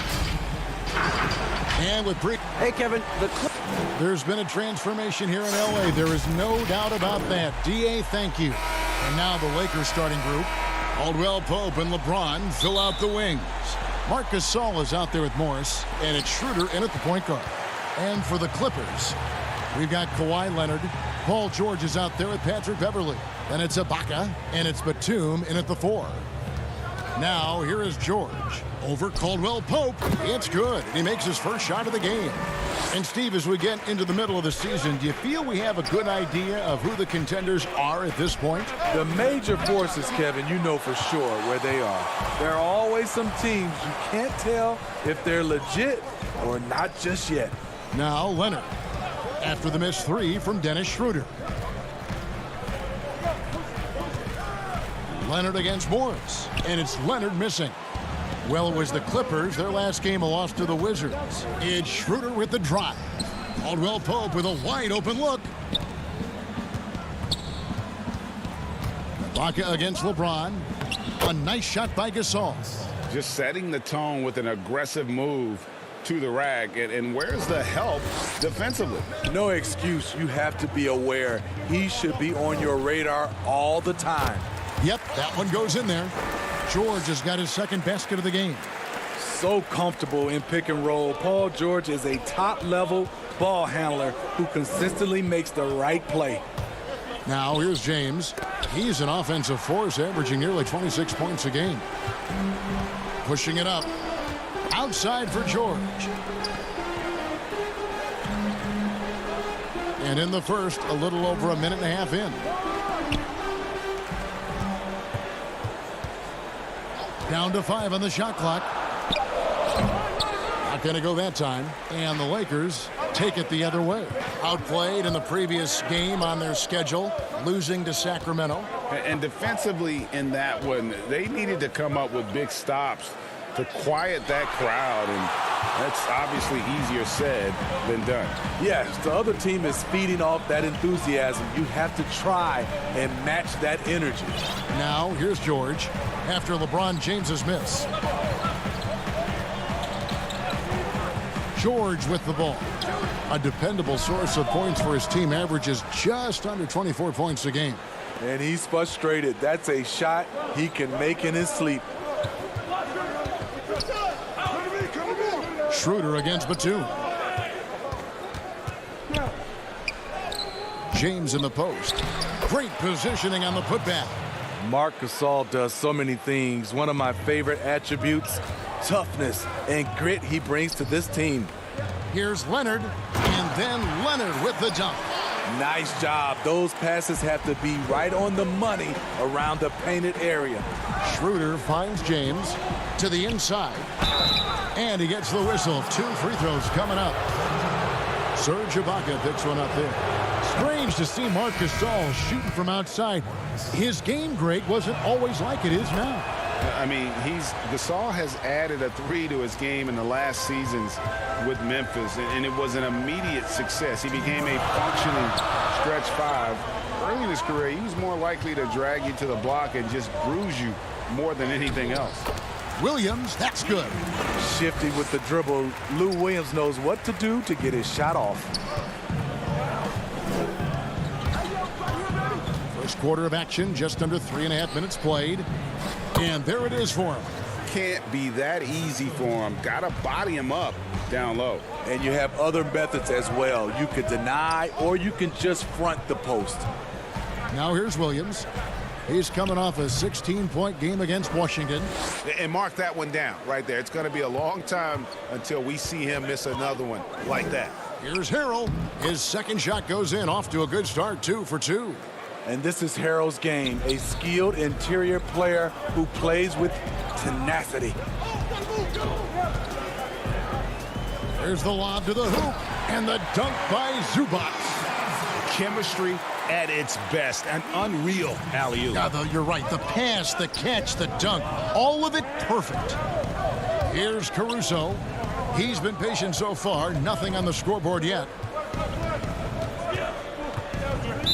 And with Hey, Kevin, there's been a transformation here in L.A. There is no doubt about that. D.A., thank you. And now the Lakers starting group. Caldwell Pope and LeBron fill out the wings. Marc Gasol is out there with Morris, and it's Schroeder in at the point guard. And for the Clippers, we've got Kawhi Leonard. Paul George is out there with Patrick Beverley. Then it's Ibaka, and it's Batum in at the 4. Now, here is George over Caldwell Pope. It's good. He makes his first shot of the game. And, Steve, as we get into the middle of the season, do you feel we have a good idea of who the contenders are at this point? The major forces, Kevin, you know for sure where they are. There are always some teams you can't tell if they're legit or not just yet. Now, Leonard, after the missed 3 from Dennis Schroeder. Leonard against Morris, and it's Leonard missing. Well, it was the Clippers. Their last game, a loss to the Wizards. It's Schroeder with the drive. Caldwell Pope with a wide-open look. Ibaka against LeBron. A nice shot by Gasol. Just setting the tone with an aggressive move to the rack. And where's the help defensively? No excuse. You have to be aware. He should be on your radar all the time. Yep, that one goes in there. George has got his second basket of the game. So comfortable in pick and roll. Paul George is a top-level ball handler who consistently makes the right play. Now here's James. He's an offensive force, averaging nearly 26 points a game. Pushing it up. Outside for George. And in the first, a little over a minute and a half in. Down to 5 on the shot clock. Not going to go that time. And the Lakers take it the other way. Outplayed in the previous game on their schedule, losing to Sacramento. And defensively in that one, they needed to come up with big stops to quiet that crowd. And that's obviously easier said than done. Yes, the other team is feeding off that enthusiasm. You have to try and match that energy. Now, here's George after LeBron James's miss. George with the ball. A dependable source of points for his team, averages just under 24 points a game. And he's frustrated. That's a shot he can make in his sleep. Schroeder against Batum. James in the post. Great positioning on the putback. Marc Gasol does so many things. One of my favorite attributes, toughness and grit he brings to this team. Here's Leonard, and then Leonard with the dunk. Nice job. Those passes have to be right on the money around the painted area. Schroeder finds James to the inside. And he gets the whistle. 2 free throws coming up. Serge Ibaka picks one up there. Strange to see Marc Gasol shooting from outside. His game, Greg, wasn't always like it is now. I mean, Gasol has added a 3 to his game in the last seasons with Memphis, and it was an immediate success. He became a functioning stretch 5. Early in his career, he was more likely to drag you to the block and just bruise you more than anything else. Williams, that's good. Shifty with the dribble. Lou Williams knows what to do to get his shot off. First quarter of action, just under 3.5 minutes played. And there it is for him. Can't be that easy for him. Got to body him up down low. And you have other methods as well. You could deny or you can just front the post. Now here's Williams. He's coming off a 16-point game against Washington. And mark that one down right there. It's going to be a long time until we see him miss another one like that. Here's Harrell. His second shot goes in, off to a good start, 2 for 2. And this is Harrell's game, a skilled interior player who plays with tenacity. There's the lob to the hoop, and the dunk by Zubac. Chemistry at its best, an unreal alley-oop. Yeah, you're right. The pass, the catch, the dunk, all of it perfect. Here's Caruso. He's been patient so far. Nothing on the scoreboard yet.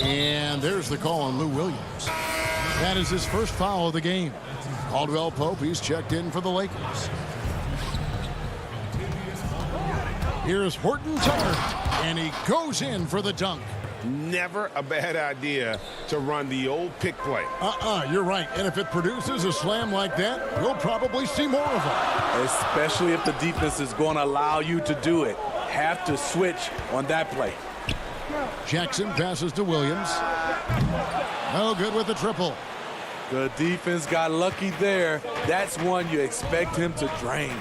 And there's the call on Lou Williams. That is his first foul of the game. Caldwell Pope, he's checked in for the Lakers. Here's Horton Tucker, and he goes in for the dunk. Never a bad idea to run the old pick play. You're right. And if it produces a slam like that, we'll probably see more of them. Especially if the defense is going to allow you to do it. Have to switch on that play. Jackson passes to Williams. No good with the triple. The defense got lucky there. That's one you expect him to drain.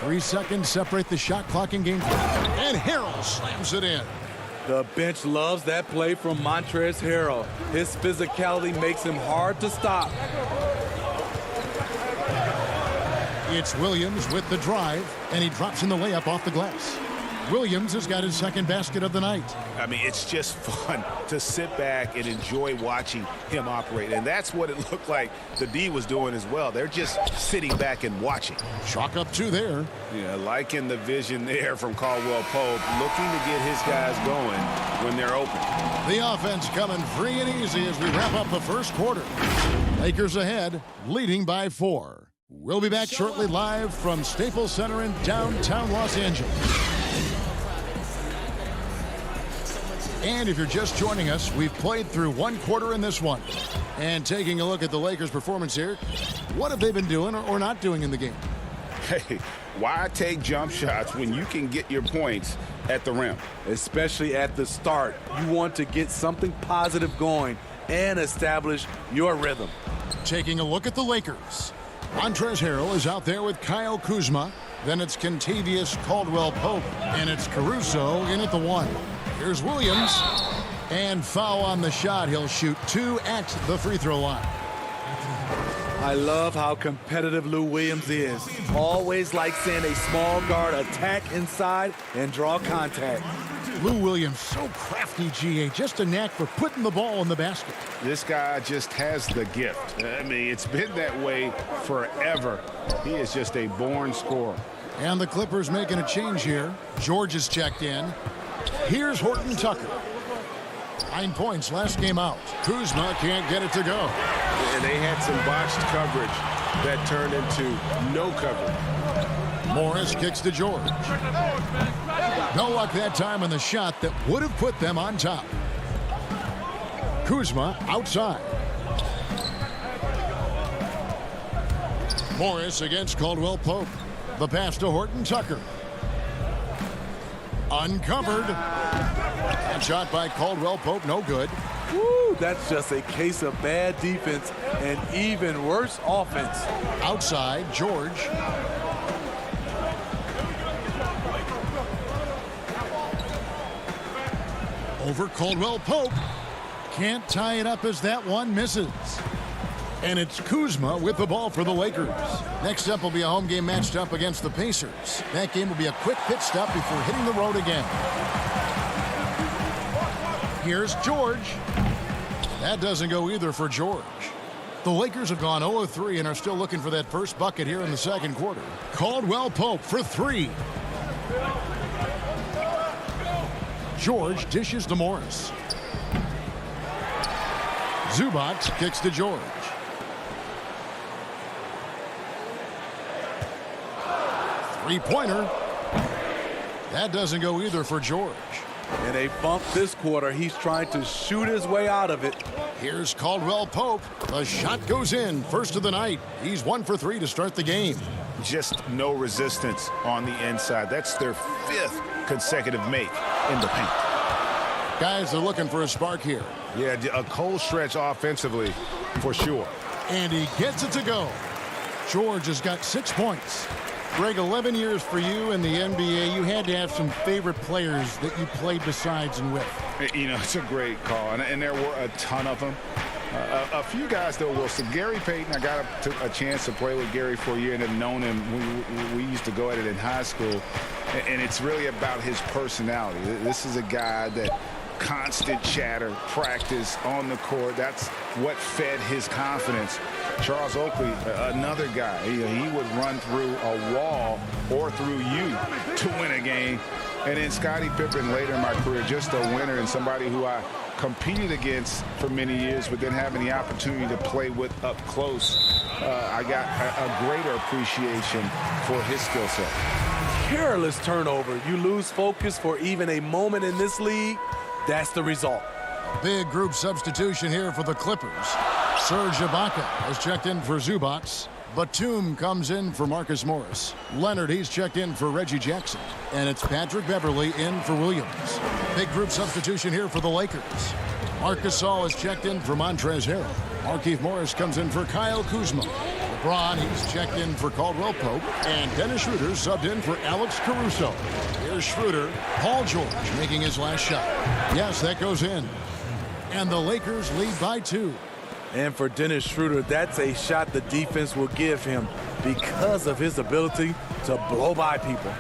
3 seconds separate the shot clock in game 4. And Harrell slams it in. The bench loves that play from Montrezl Harrell. His physicality makes him hard to stop. It's Williams with the drive, and he drops in the layup off the glass. Williams has got his second basket of the night. I mean, it's just fun to sit back and enjoy watching him operate. And that's what it looked like the D was doing as well. They're just sitting back and watching. Chalk up 2 there. Yeah, liking the vision there from Caldwell Pope, looking to get his guys going when they're open. The offense coming free and easy as we wrap up the first quarter. Lakers ahead, leading by 4. We'll be back shortly live from Staples Center in downtown Los Angeles. And if you're just joining us, we've played through 1 quarter in this one. And taking a look at the Lakers' performance here, what have they been doing or not doing in the game? Hey, why take jump shots when you can get your points at the rim? Especially at the start. You want to get something positive going and establish your rhythm. Taking a look at the Lakers. Montrezl Harrell is out there with Kyle Kuzma. Then it's Kentavious Caldwell-Pope. And it's Caruso in at the 1. Here's Williams, and foul on the shot. He'll shoot 2 at the free throw line. I love how competitive Lou Williams is. Always like seeing a small guard attack inside and draw contact. Lou Williams, so crafty, GA. Just a knack for putting the ball in the basket. This guy just has the gift. I mean, it's been that way forever. He is just a born scorer. And the Clippers making a change here. George is checked in. Here's Horton Tucker. 9 points last game out. Kuzma can't get it to go. And they had some botched coverage that turned into no coverage. Morris kicks to George. No luck that time on the shot that would have put them on top. Kuzma outside. Morris against Caldwell-Pope. The pass to Horton Tucker. Uncovered. And shot by Caldwell-Pope, no good. Woo, that's just a case of bad defense and even worse offense. Outside, George. Over Caldwell-Pope. Can't tie it up as that one misses. And it's Kuzma with the ball for the Lakers. Next up will be a home game matched up against the Pacers. That game will be a quick pit stop before hitting the road again. Here's George. That doesn't go either for George. The Lakers have gone 0-3 and are still looking for that first bucket here in the second quarter. Caldwell-Pope for 3. George dishes to Morris. Zubac kicks to George. Three-pointer. That doesn't go either for George. In a bump this quarter, he's trying to shoot his way out of it. Here's Caldwell-Pope. The shot goes in. First of the night. He's 1 for 3 to start the game. Just no resistance on the inside. That's their 5th consecutive make in the paint. Guys are looking for a spark here. Yeah, a cold stretch offensively for sure. And he gets it to go. George has got 6 points. Greg, 11 years for you in the NBA. You had to have some favorite players that you played besides and with. You know, it's a great call, and there were a ton of them. A few guys, though, Wilson. Gary Payton, I got a chance to play with Gary for a year and have known him. We used to go at it in high school, and it's really about his personality. This is a guy that constant chatter, practice on the court. That's what fed his confidence. Charles Oakley, another guy, he would run through a wall or through you to win a game. And then Scottie Pippen later in my career, just a winner and somebody who I competed against for many years, but then having the opportunity to play with up close, I got a greater appreciation for his skill set. careless turnover. You lose focus for even a moment in this league. That's the result. Big group substitution here for the Clippers. Serge Ibaka has checked in for Zubats. Batum comes in for Marcus Morris. Leonard, he's checked in for Reggie Jackson. And it's Patrick Beverley in for Williams. Big group substitution here for the Lakers. Marcus Gasol has checked in for Montrezl Harrell. Markieff Morris comes in for Kyle Kuzma. LeBron, he's checked in for Caldwell Pope. And Dennis Schroeder subbed in for Alex Caruso. Here's Schroeder. Paul George making his last shot. Yes, that goes in. And the Lakers lead by 2. And for Dennis Schroeder, that's a shot the defense will give him because of his ability to blow by people.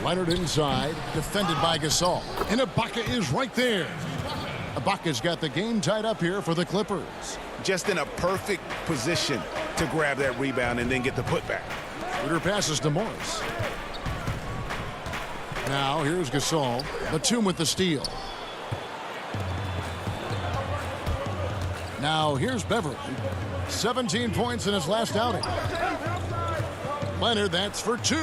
Leonard inside, defended by Gasol. And Ibaka is right there. Ibaka's got the game tied up here for the Clippers. Just in a perfect position to grab that rebound and then get the putback. Schroeder passes to Morris. Now here's Gasol. Batum with the steal. Now here's Beverley. 17 points in his last outing. Leonard, that's for 2.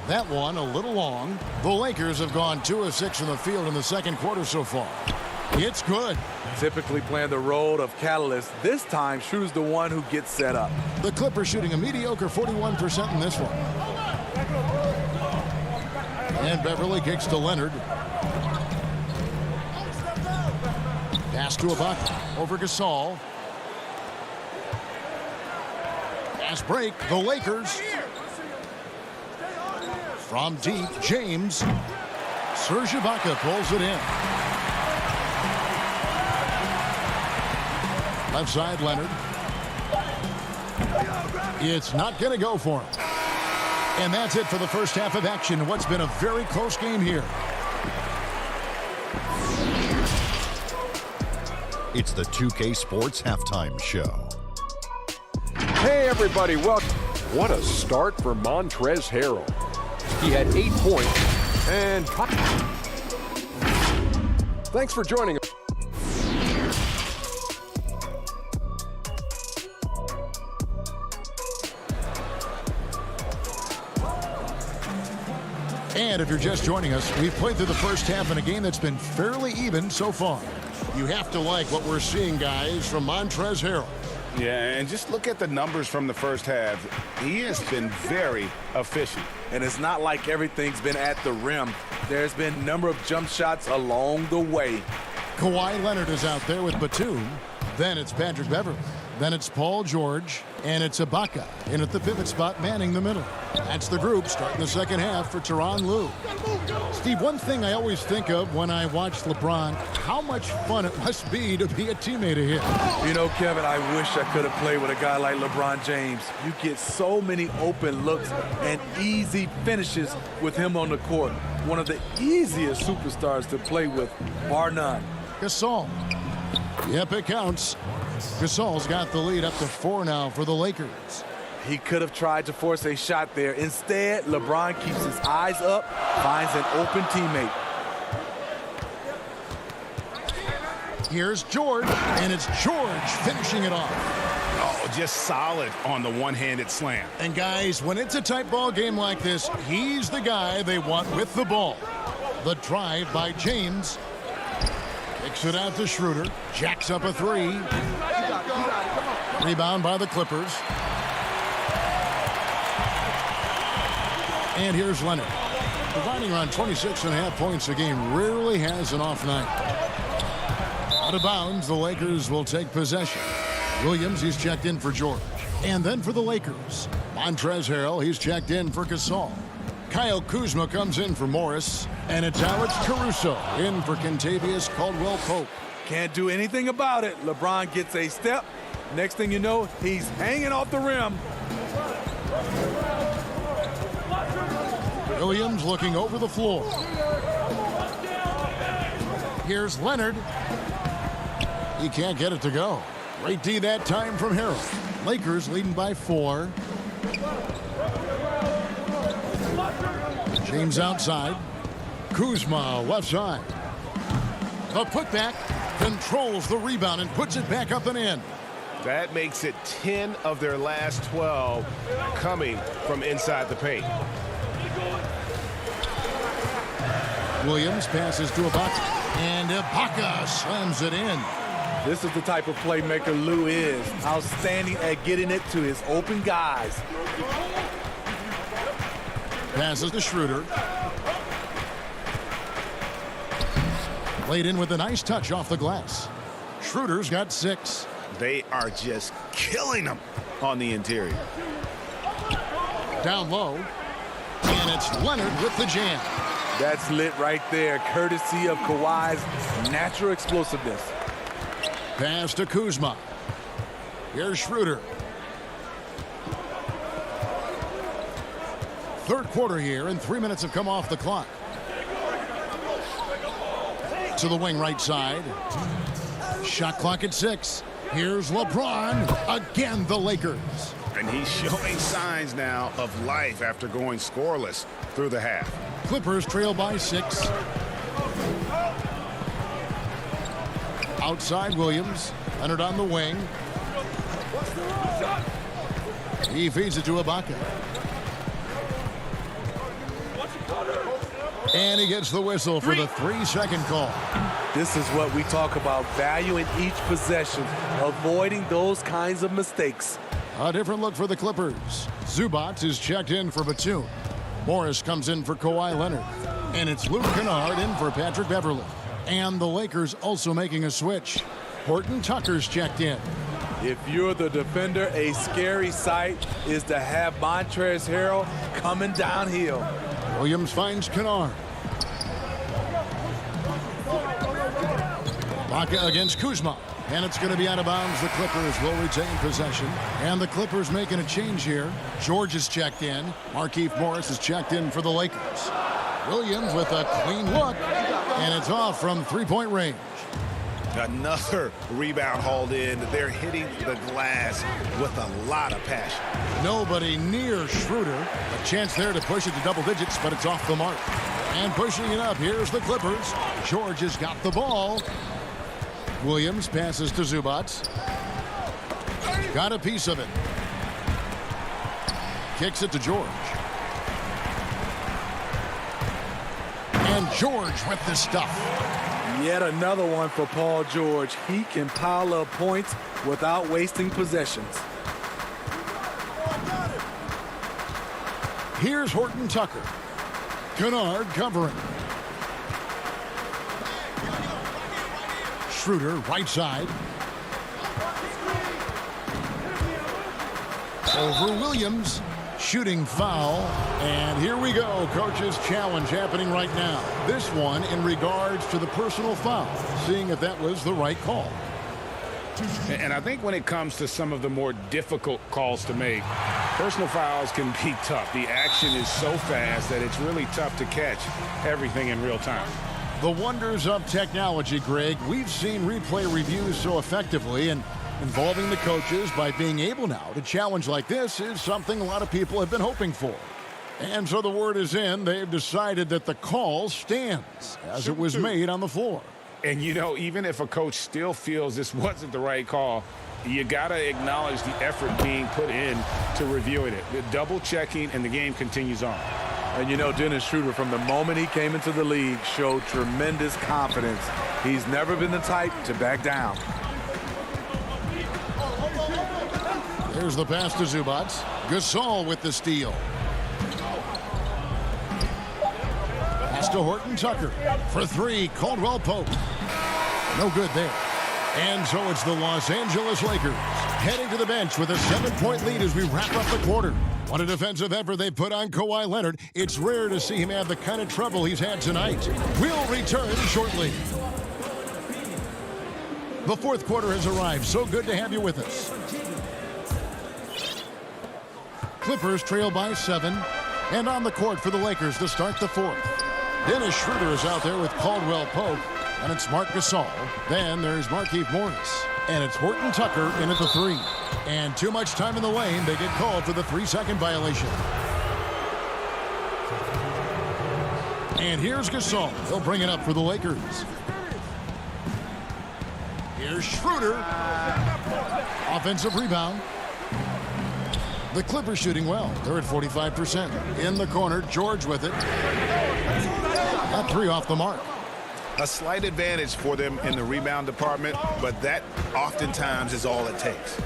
That one a little long. The Lakers have gone 2 of 6 from the field in the second quarter so far. It's good. Typically playing the role of catalyst. This time, Schroeder's the one who gets set up. The Clippers shooting a mediocre 41% in this one. And Beverley kicks to Leonard. Pass to Ibaka. Over Gasol. Pass break. The Lakers. From deep, James. Serge Ibaka pulls it in. Left side, Leonard. It's not going to go for him. And that's it for the first half of action. What's been a very close game here. It's the 2K Sports Halftime Show. Hey, everybody. Well, what a start for Montrezl Harrell. He had 8 points and... Thanks for joining us. And if you're just joining us, we've played through the first half in a game that's been fairly even so far. You have to like what we're seeing, guys, from Montrezl Harrell. Yeah, and just look at the numbers from the first half. He has been very efficient. And it's not like everything's been at the rim. There's been a number of jump shots along the way. Kawhi Leonard is out there with Batum. Then it's Patrick Beverley. Then it's Paul George. And it's Ibaka in at the pivot spot, manning the middle. That's the group starting the second half for Tyronn Lue. Steve, one thing I always think of when I watch LeBron, how much fun it must be to be a teammate of his. You know, Kevin, I wish I could have played with a guy like LeBron James. You get so many open looks and easy finishes with him on the court. One of the easiest superstars to play with, bar none. Gasol. Yep, it counts. Gasol's got the lead up to 4 now for the Lakers. He could have tried to force a shot there. Instead, LeBron keeps his eyes up, finds an open teammate. Here's George, and it's George finishing it off. Oh, just solid on the one-handed slam. And guys, when it's a tight ball game like this, he's the guy they want with the ball. The drive by James. Kicks it out to Schroeder. Jacks up a 3. Rebound by the Clippers. And here's Leonard. Providing around 26.5 points a game. Rarely has an off night. Out of bounds, the Lakers will take possession. Williams, he's checked in for George. And then for the Lakers, Montrezl Harrell, he's checked in for Gasol. Kyle Kuzma comes in for Morris. And it's Alex Caruso in for Kentavious Caldwell-Pope. Can't do anything about it. LeBron gets a step. Next thing you know, he's hanging off the rim. Williams looking over the floor. Here's Leonard. He can't get it to go. Great D that time from Harrell. Lakers leading by 4. James outside. Kuzma left side. The putback controls the rebound and puts it back up and in. That makes it 10 of their last 12 coming from inside the paint. Williams passes to Ibaka, and Ibaka slams it in. This is the type of playmaker Lou is. Outstanding at getting it to his open guys. Passes to Schroeder. Laid in with a nice touch off the glass. Schroeder's got 6. They are just killing them on the interior. Down low. And it's Leonard with the jam. That's lit right there, courtesy of Kawhi's natural explosiveness. Pass to Kuzma. Here's Schroeder. Third quarter here, and 3 minutes have come off the clock. To the wing right side. Shot clock at 6. Here's LeBron. Again, the Lakers. And he's showing signs now of life after going scoreless through the half. Clippers trail by 6. Outside Williams. Leonard on the wing. He feeds it to Ibaka. And he gets the whistle for the 3-second call. This is what we talk about, valuing each possession, avoiding those kinds of mistakes. A different look for the Clippers. Zubac is checked in for Batum. Morris comes in for Kawhi Leonard. And it's Luke Kennard in for Patrick Beverley. And the Lakers also making a switch. Horton Tucker's checked in. If you're the defender, a scary sight is to have Montrezl Harrell coming downhill. Williams finds Kennard. Ibaka against Kuzma. And it's going to be out of bounds. The Clippers will retain possession. And the Clippers making a change here. George is checked in. Markieff Morris is checked in for the Lakers. Williams with a clean look. And it's off from three-point range. Another rebound hauled in. They're hitting the glass with a lot of passion. Nobody near Schroeder. A chance there to push it to double digits, but it's off the mark. And pushing it up, here's the Clippers. George has got the ball. Williams passes to Zubac. Got a piece of it. Kicks it to George. And George with the stuff. Yet another one for Paul George. He can pile up points without wasting possessions. Here's Horton Tucker. Kennard covering. Schroeder, right side. Over Williams. Shooting foul. And here we go. Coach's challenge happening right now. This one in regards to the personal foul. Seeing if that was the right call. And I think when it comes to some of the more difficult calls to make, personal fouls can be tough. The action is so fast that it's really tough to catch everything in real time. The wonders of technology, Greg. We've seen replay reviews so effectively, and involving the coaches by being able now to challenge like this is something a lot of people have been hoping for. And so the word is in. They've decided that the call stands as it was made on the floor. And, you know, even if a coach still feels this wasn't the right call, you got to acknowledge the effort being put in to reviewing it. The double checking, and the game continues on. And, you know, Dennis Schroeder, from the moment he came into the league, showed tremendous confidence. He's never been the type to back down. There's the pass to Zubac. Gasol with the steal. Pass to Horton Tucker. For 3, Caldwell Pope. No good there. And so it's the Los Angeles Lakers heading to the bench with a 7-point lead as we wrap up the quarter. What a defensive effort they put on Kawhi Leonard. It's rare to see him have the kind of trouble he's had tonight. We'll return shortly. The fourth quarter has arrived. So good to have you with us. Clippers trail by 7. And on the court for the Lakers to start the fourth. Dennis Schroeder is out there with Caldwell Pope. And it's Marc Gasol. Then there's Markieff Morris. And it's Horton Tucker in at the 3. And too much time in the lane. They get called for the 3-second violation. And here's Gasol. He'll bring it up for the Lakers. Here's Schroeder. Offensive rebound. The Clippers shooting well. They're at 45%. In the corner, George with it. Got 3 off the mark. A slight advantage for them in the rebound department, but that oftentimes is all it takes.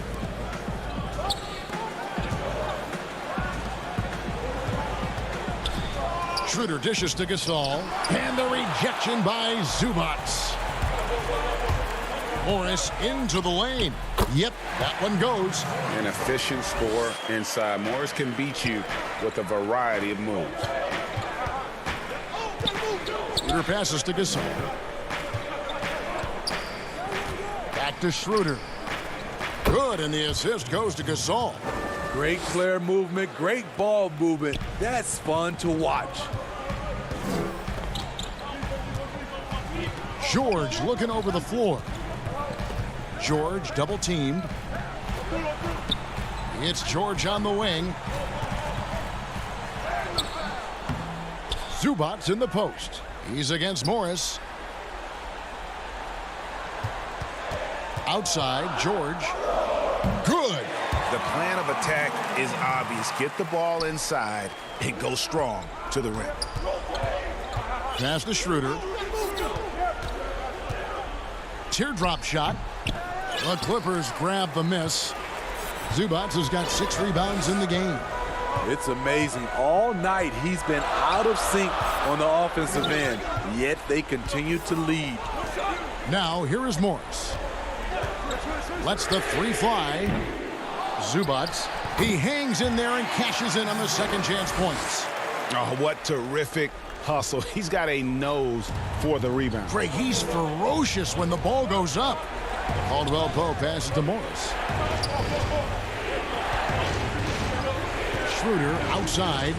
Schroeder dishes to Gasol. And the rejection by Zubats. Morris into the lane. Yep, that one goes. An efficient score inside. Morris can beat you with a variety of moves. Schroeder passes to Gasol. Back to Schroeder. Good, and the assist goes to Gasol. Great player movement, great ball movement. That's fun to watch. George looking over the floor. George double teamed. It's George on the wing. Zubats in the post. He's against Morris. Outside, George. Good. The plan of attack is obvious. Get the ball inside and go strong to the rim. Pass to Schroeder. Teardrop shot. The Clippers grab the miss. Zubats has got 6 rebounds in the game. It's amazing. All night he's been out of sync on the offensive end, yet they continue to lead. Now here is Morris. Lets the 3 fly. Zubats. He hangs in there and cashes in on the second chance points. Oh, what terrific hustle. He's got a nose for the rebound. Greg, he's ferocious when the ball goes up. Caldwell Pope passes to Morris. Schroeder outside.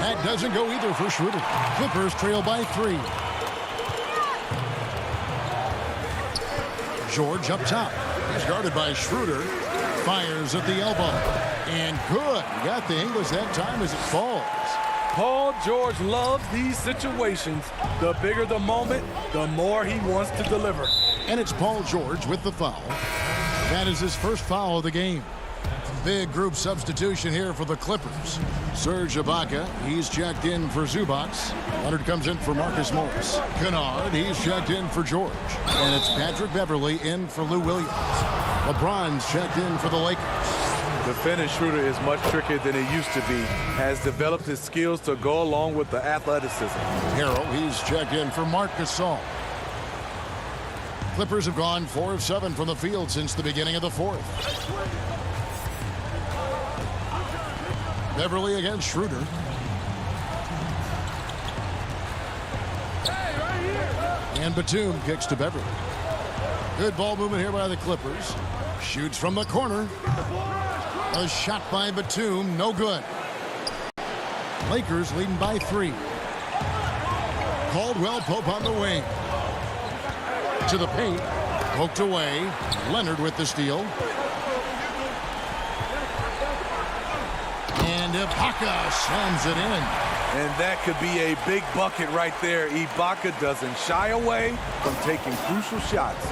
That doesn't go either for Schroeder. Clippers trail by 3. George up top. He's guarded by Schroeder. Fires at the elbow. And good. He got the English that time as it falls. Paul George loves these situations. The bigger the moment, the more he wants to deliver. And it's Paul George with the foul. That is his first foul of the game. Big group substitution here for the Clippers. Serge Ibaka, he's checked in for Zubats. Leonard comes in for Marcus Morris. Kennard, he's checked in for George. And it's Patrick Beverly in for Lou Williams. LeBron's checked in for the Lakers. Defending Schroeder is much trickier than it used to be. Has developed his skills to go along with the athleticism. Harrell, he's checked in for Marc Gasol. Clippers have gone 4 of 7 from the field since the beginning of the 4th. Beverly against Schroeder. And Batum kicks to Beverly. Good ball movement here by the Clippers. Shoots from the corner. A shot by Batum, no good. Lakers leading by 3. Caldwell Pope on the wing. To the paint. Poked away. Leonard with the steal. And Ibaka slams it in. And that could be a big bucket right there. Ibaka doesn't shy away from taking crucial shots.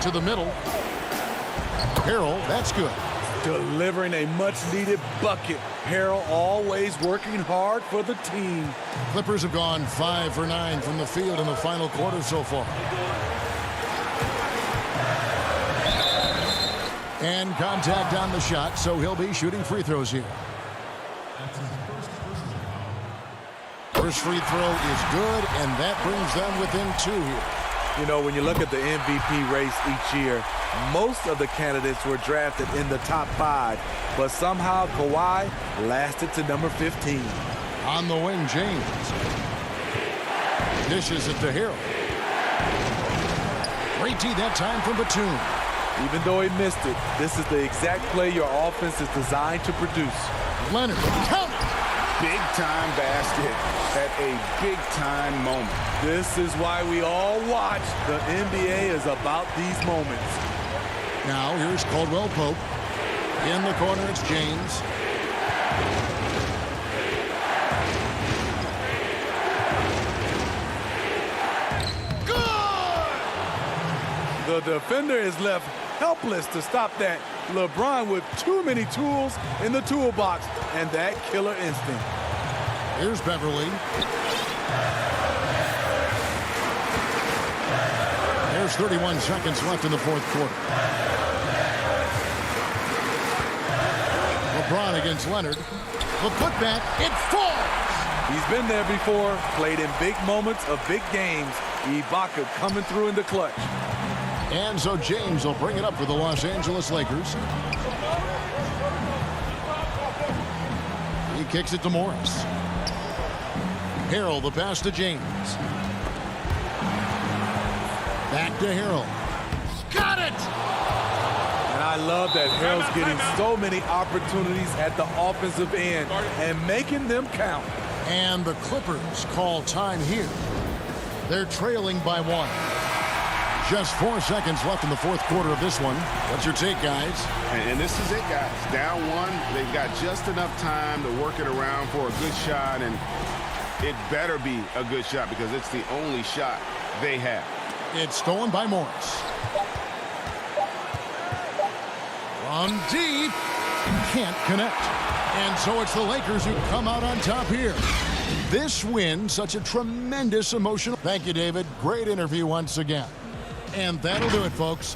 To the middle. Harrell, that's good. Delivering a much-needed bucket. Harrell always working hard for the team. Clippers have gone 5 for 9 from the field in the final quarter so far. And contact on the shot, so he'll be shooting free throws here. First free throw is good, and that brings them within 2 here. You know, when you look at the MVP race each year, most of the candidates were drafted in the top 5, but somehow Kawhi lasted to number 15. On the wing, James. Dishes it to Harrell. Great D that time from Batum. Even though he missed it, this is the exact play your offense is designed to produce. Leonard, count it! Big-time basket at a big-time moment. This is why we all watch. The NBA is about these moments. Now here's Caldwell Pope. In the corner, it's James. Good! The defender is left helpless to stop that. LeBron with too many tools in the toolbox and that killer instinct. Here's Beverly. There's 31 seconds left in the fourth quarter. LeBron against Leonard. The putback, it falls! He's been there before, played in big moments of big games. Ibaka coming through in the clutch. And so James will bring it up for the Los Angeles Lakers. He kicks it to Morris. Harrell, the pass to James. Back to Harrell. Got it! And I love that Harrell's getting so many opportunities at the offensive end and making them count. And the Clippers call time here. They're trailing by 1. Just 4 seconds left in the fourth quarter of this one. What's your take, guys? And this is it, guys. Down 1. They've got just enough time to work it around for a good shot, and it better be a good shot because it's the only shot they have. It's stolen by Morris. From deep. Can't connect. And so it's the Lakers who come out on top here. This win, such a tremendous emotional. Thank you, David. Great interview once again. And that'll do it, folks.